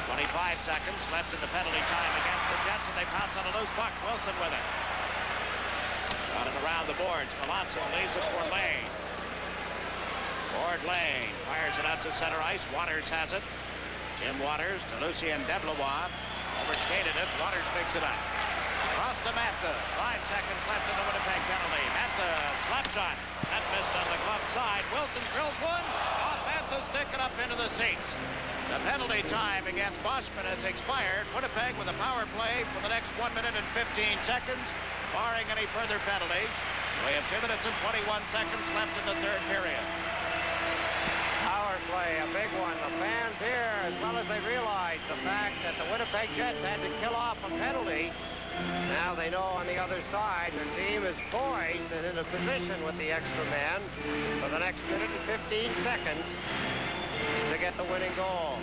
25 seconds left in the penalty time against the Jets, and they pounce on a loose puck. Wilson with it. Got it around the boards. Malonzo leaves it for Lane. Gord Lane fires it out to center ice. Waters has it. Jim Waters to Lucien Deblois. Overskated it. Waters picks it up. Across to Mantha. 5 seconds left in the Winnipeg penalty. Mantha slap shot. That missed on the glove side. Wilson drills one. Off Mantha, stick it up into the seats. The penalty time against Boschman has expired. Winnipeg with a power play for the next 1 minute and 15 seconds, barring any further penalties. We have 2 minutes and 21 seconds left in the third period. Power play, a big one. The fans here, as well as they realize the fact that the Winnipeg Jets had to kill off a penalty. Now they know on the other side their team is poised and in a position with the extra man for the next minute and 15 seconds to get the winning goal.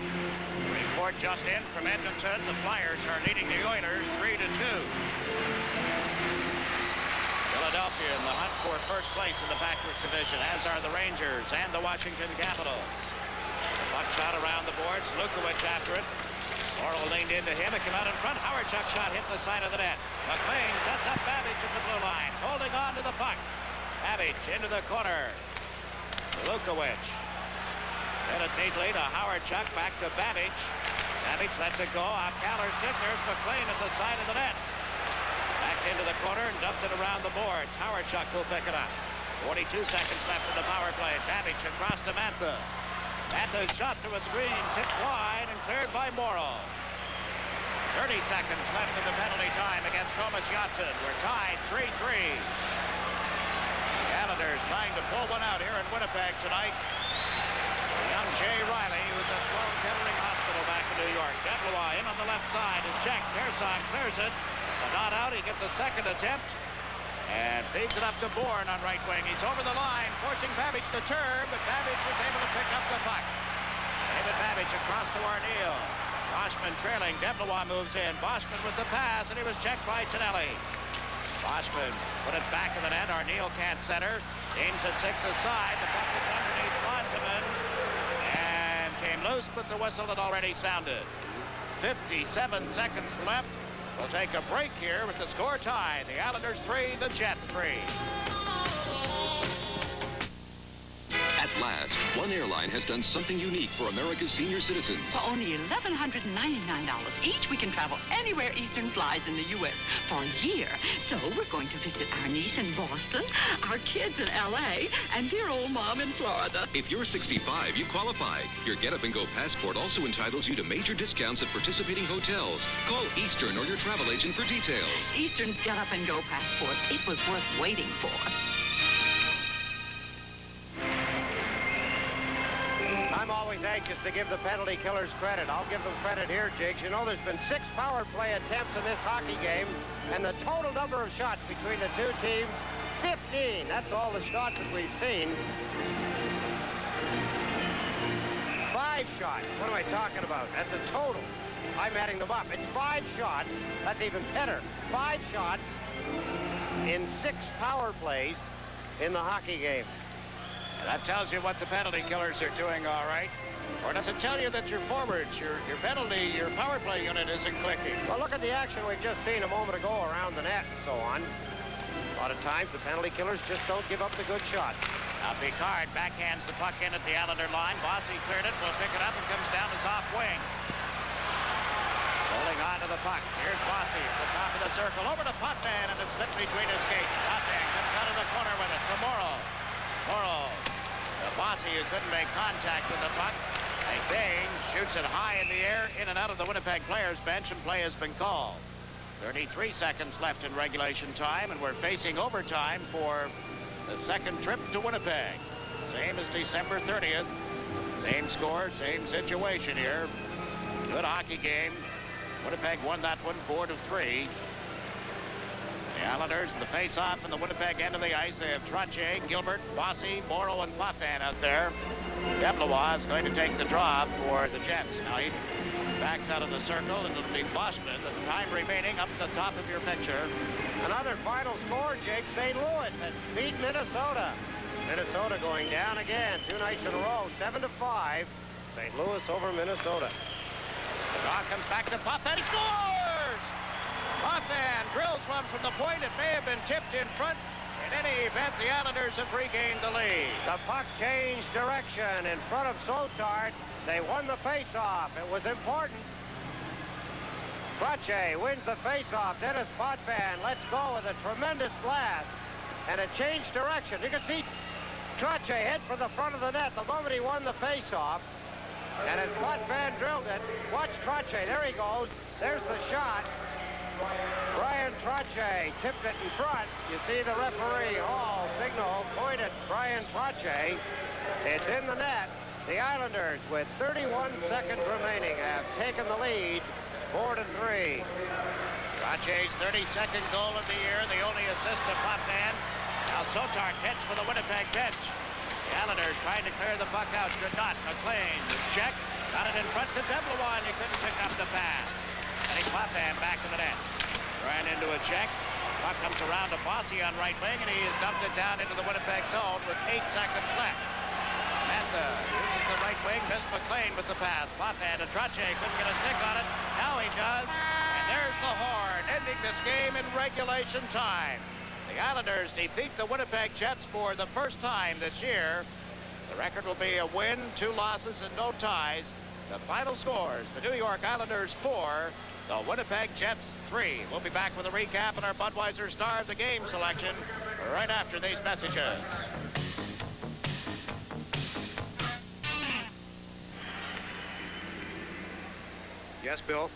Report just in from Edmonton. The Flyers are leading the Oilers 3-2. Philadelphia in the hunt for first place in the Patrick division, as are the Rangers and the Washington Capitals. Puck shot around the boards. Lukowicz after it. Morrill leaned into him. It came out in front. Howard-Chuck shot hit the side of the net. McLean sets up Babbage at the blue line, holding on to the puck. Babbage into the corner. Lukowicz hit it neatly to Howard-Chuck. Back to Babbage. Babbage lets it go off Caller's stick. There's McLean at the side of the net. Back into the corner and dumped it around the boards. Howard-Chuck will pick it up. 42 seconds left in the power play. Babbage across to Mantha. Mantha's shot through a screen, tipped wide and cleared by Morrill. 30 seconds left in the penalty time against Thomas Johnson. We're tied 3-3. The Islanders trying to pull one out here in Winnipeg tonight. The young Jay Riley, who's at Sloan Kettering Hospital back in New York. Deblois in on the left side is checked. Kearsarge clears it. But not out. He gets a second attempt and feeds it up to Bourne on right wing. He's over the line, forcing Babbage to turn, but Babbage was able to pick up the puck. David Babbage across to Arneal. Boschman trailing. Deblois moves in. Boschman with the pass, and he was checked by Tonelli. Boschman put it back in the net. Arneal can't center. Aims at 6 aside. The puck is underneath Langevin and came loose, but the whistle had already sounded. 57 seconds left. We'll take a break here with the score tie. The Islanders 3, the Jets 3. At last, one airline has done something unique for America's senior citizens. For only $1,199 each, we can travel anywhere Eastern flies in the U.S. for a year. So we're going to visit our niece in Boston, our kids in L.A., and dear old Mom in Florida. If you're 65, you qualify. Your Get Up and Go passport also entitles you to major discounts at participating hotels. Call Eastern or your travel agent for details. Eastern's Get Up and Go passport. It was worth waiting for. I'm always anxious to give the penalty killers credit. I'll give them credit here, Jigs. You know, there's been 6 power play attempts in this hockey game, and the total number of shots between the two teams, 15. That's all the shots that we've seen. 5 shots. What am I talking about? That's a total. I'm adding them up. It's 5 shots. That's even better. 5 shots in 6 power plays in the hockey game. That tells you what the penalty killers are doing all right. Or does it tell you that your forwards, your penalty, your power play unit isn't clicking? Well, look at the action we've just seen a moment ago around the net and so on. A lot of times the penalty killers just don't give up the good shots. Now Picard backhands the puck in at the Islander line. Bossy cleared it, will pick it up and comes down his off wing. Holding on to the puck. Here's Bossy at the top of the circle. Over to Potvin, and it's slipped between his skates. Potvin comes out of the corner with it to Morrow. Morrow. Bossy, who couldn't make contact with the puck. Dane shoots it high in the air, in and out of the Winnipeg players' bench, and play has been called. 33 seconds left in regulation time, and we're facing overtime for the second trip to Winnipeg. Same as December 30th. Same score, same situation here. Good hockey game. Winnipeg won that one 4-3. The Islanders in the face-off in the Winnipeg end of the ice. They have Trottier, Gilbert, Bossy, Morrow, and Potvin out there. Deblois is going to take the draw for the Jets. Now he backs out of the circle, and it'll be Boschman. The time remaining up at the top of your picture. Another final score, Jake. St. Louis has beat Minnesota. Minnesota going down again 2 nights in a row, 7-5. St. Louis over Minnesota. The draw comes back to Potvin. He scores! Potvin drills one from the point. It may have been tipped in front. In any event, the Islanders have regained the lead. The puck changed direction in front of Sotart. They won the face-off. It was important. Trottier wins the face-off. Dennis Potvin lets go with a tremendous blast. And it changed direction. You can see Trottier head for the front of the net the moment he won the face-off. And as Potvin drilled it, watch Trottier. There he goes. There's the shot. Brian Trottier tipped it in front. You see the referee Hall signal point at Brian Trottier. It's in the net. The Islanders, with 31 seconds remaining, have taken the lead 4-3. Trottier's 32nd goal of the year, the only assist to Potvin. Now Sotart hits for the Winnipeg bench. The Islanders trying to clear the puck out. Could not. McLean was checked. Got it in front to Deblois, and he couldn't pick up the pass. Getting Potvin back to the net. Ran into a check. Puck comes around to Bossy on right wing, and he has dumped it down into the Winnipeg zone with 8 seconds left. Mantha uses the right wing. Missed McLean with the pass. Potvin to Trottier. Couldn't get a stick on it. Now he does. And there's the horn, ending this game in regulation time. The Islanders defeat the Winnipeg Jets for the first time this year. The record will be a win, 2 losses, and no ties. The final scores, the New York Islanders 4, the Winnipeg Jets 3. We'll be back with a recap and our Budweiser Star of the Game selection right after these messages. Yes, Bill?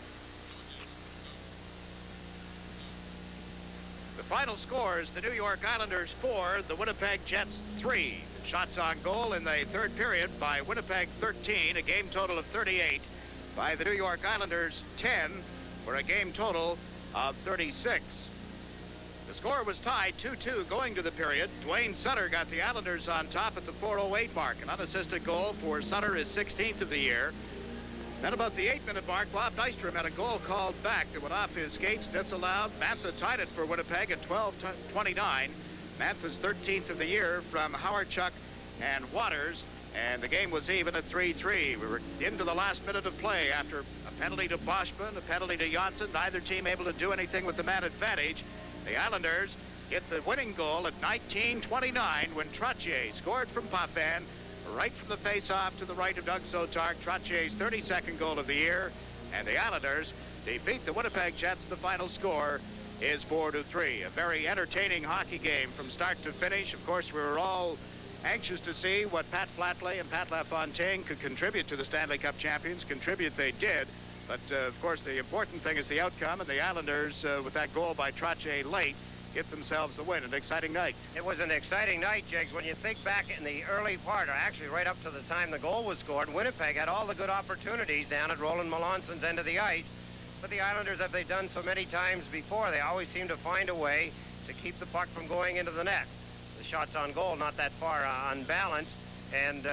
The final scores, the New York Islanders 4, the Winnipeg Jets 3. Shots on goal in the third period by Winnipeg 13, a game total of 38. By the New York Islanders 10, for a game total of 36. The score was tied 2-2 going to the period. Dwayne Sutter got the Islanders on top at the 4:08 mark. An unassisted goal for Sutter, his 16th of the year. Then about the 8-minute mark, Bob Nystrom had a goal called back that went off his skates, disallowed. Mantha tied it for Winnipeg at 12:29. Mantha's 13th of the year from Howardchuk and Waters, and the game was even at 3-3. We were into the last minute of play after a penalty to Boschman, a penalty to Janssen. Neither team able to do anything with the man advantage. The Islanders get the winning goal at 19:29 when Trottier scored from Potvin right from the face-off to the right of Doug Sotart. Trottier's 32nd goal of the year, and the Islanders defeat the Winnipeg Jets. The final score is 4-3. A very entertaining hockey game from start to finish. Of course, we were all anxious to see what Pat Flatley and Pat LaFontaine could contribute to the Stanley Cup champions. Contribute they did. But, of course, the important thing is the outcome, and the Islanders, with that goal by Trottier late, get themselves the win. An exciting night. It was an exciting night, Jiggs. When you think back in the early part, or actually right up to the time the goal was scored, Winnipeg had all the good opportunities down at Roland Melanson's end of the ice. But the Islanders, as they've done so many times before, they always seem to find a way to keep the puck from going into the net. The shots on goal not that far unbalanced, and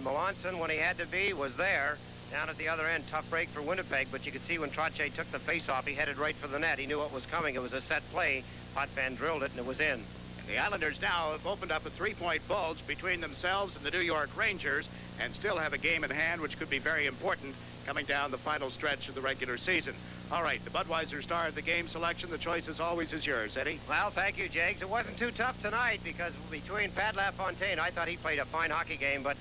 Melanson, when he had to be, was there. Down at the other end, tough break for Winnipeg, but you could see when Trottier took the face-off, he headed right for the net. He knew what was coming. It was a set play. Potvin drilled it, and it was in. And the Islanders now have opened up a 3-point bulge between themselves and the New York Rangers, and still have a game in hand, which could be very important coming down the final stretch of the regular season. All right, the Budweiser Star of the Game selection, the choice as always is yours, Eddie. Well, thank you, Jakes. It wasn't too tough tonight because between Pat LaFontaine, I thought he played a fine hockey game, but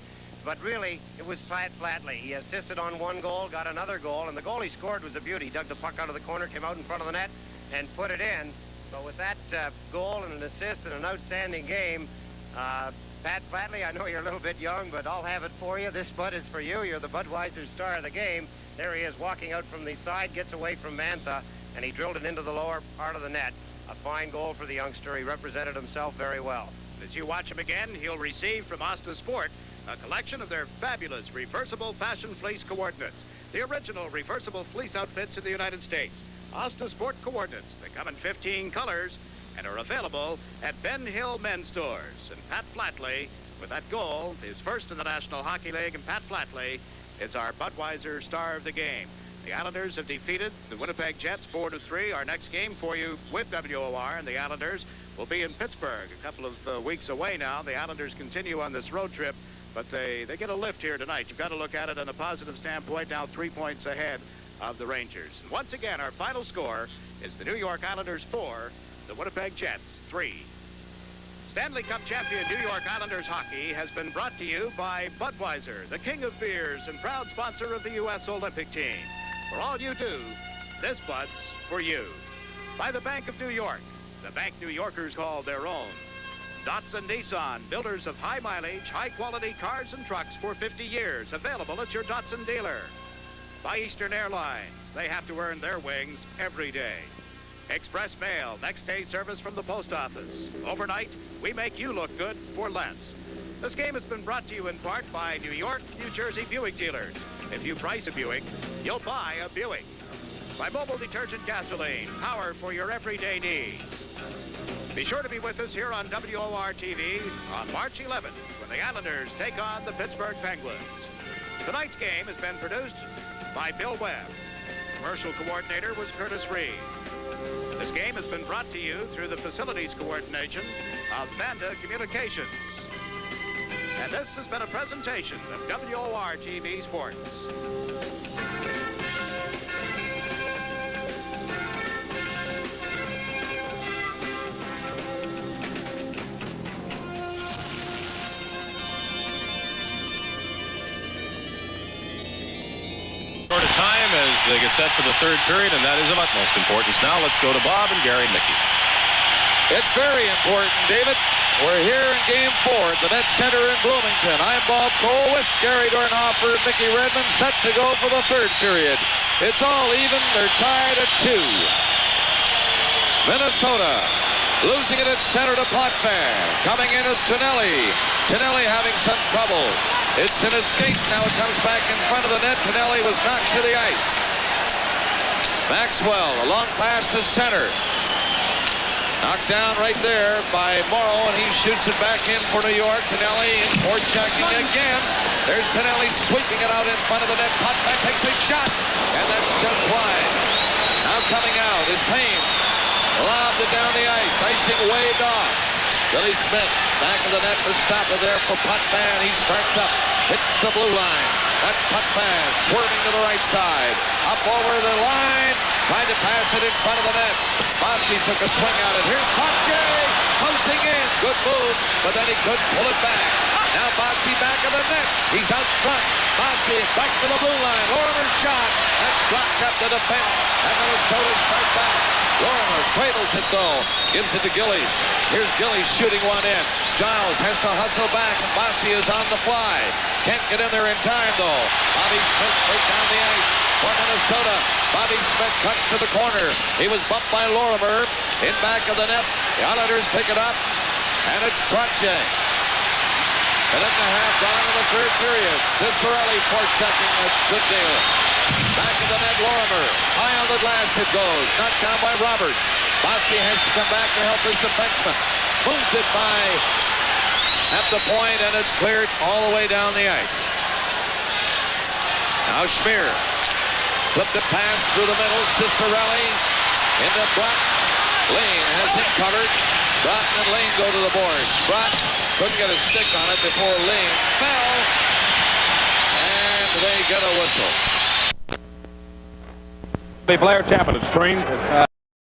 really, it was Pat Flatley. He assisted on one goal, got another goal, and the goal he scored was a beauty. He dug the puck out of the corner, came out in front of the net, and put it in. But with that goal and an assist and an outstanding game, Pat Flatley, I know you're a little bit young, but I'll have it for you. This Bud is for you. You're the Budweiser Star of the Game. There he is walking out from the side, gets away from Mantha, and he drilled it into the lower part of the net. A fine goal for the youngster. He represented himself very well. As you watch him again, he'll receive from Asta Sport a collection of their fabulous reversible fashion fleece coordinates. The original reversible fleece outfits in the United States. Asta Sport coordinates. They come in 15 colors and are available at Ben Hill Men's Stores. And Pat Flatley, with that goal, is first in the National Hockey League, and Pat Flatley is our Budweiser Star of the Game. The Islanders have defeated the Winnipeg Jets 4-3. Our next game for you with WOR and the Islanders will be in Pittsburgh a couple of weeks away now. The Islanders continue on this road trip, but they get a lift here tonight. You've got to look at it in a positive standpoint, now 3 points ahead of the Rangers. And once again, our final score is the New York Islanders 4, the Winnipeg Jets 3. Stanley Cup champion New York Islanders hockey has been brought to you by Budweiser, the king of beers and proud sponsor of the U.S. Olympic team. For all you do, this Bud's for you. By the Bank of New York, the bank New Yorkers call their own. Datsun Nissan, builders of high mileage, high quality cars and trucks for 50 years. Available at your Datsun dealer. By Eastern Airlines, they have to earn their wings every day. Express Mail, next day service from the post office. Overnight, we make you look good for less. This game has been brought to you in part by New York, New Jersey Buick dealers. If you price a Buick, you'll buy a Buick. By Mobile Detergent Gasoline, power for your everyday needs. Be sure to be with us here on WOR TV on March 11th when the Islanders take on the Pittsburgh Penguins. Tonight's game has been produced by Bill Webb. Commercial coordinator was Curtis Reed. This game has been brought to you through the facilities coordination of Vanda Communications. And this has been a presentation of WOR TV Sports. Short of time as they get set for the third period, and that is of utmost importance. Now let's go to Bob and Gary Mickey. It's very important, David. We're here in Game 4 at the Net Center in Bloomington. I'm Bob Cole with Gary Dornhofer and Mickey Redmond set to go for the third period. It's all even. They're tied at 2. Minnesota losing it at center to Potvin. Coming in is Tonelli. Tonelli having some trouble. It's in his skates. Now it comes back in front of the net. Tonelli was knocked to the ice. Maxwell, a long pass to center. Knocked down right there by Morrow, and he shoots it back in for New York. Tonelli in forechecking again. There's Tonelli sweeping it out in front of the net. Potvin takes a shot, and that's just wide. Now coming out is Payne. Lobbed it down the ice. Icing waved off. Billy Smith, back of the net to stop it there for Potvin. He starts up, hits the blue line. That's Potvin swerving to the right side. Up over the line, trying to pass it in front of the net. Bossy took a swing at it. Here's Pache, posting in. Good move, but then he couldn't pull it back. Now Bossy back of the net. He's out front. Bossy back to the blue line. Lorimer's shot. That's blocked up the defense. And Minnesota starts back. Lorimer cradles it though. Gives it to Gillies. Here's Gillies shooting one in. Giles has to hustle back, and Bossy is on the fly. Can't get in there in time though. Bobby Smith straight down the ice for Minnesota. Bobby Smith cuts to the corner. He was bumped by Lorimer. In back of the net. The Islanders pick it up, and it's Trottier. Minute and a half gone in the third period. Cicerelli forechecking a good deal. Back of the net, Lorimer. High on the glass it goes. Knocked down by Roberts. Bossy has to come back to help his defenseman. Moved it by at the point, and it's cleared all the way down the ice. Now Schmier. Flipped it past through the middle. Cicerelli into Brunt. Lane has him covered. Broughton and Lane go to the boards. Broughton couldn't get a stick on it before Lane fell. And they get a whistle. Blair Chapman is trained.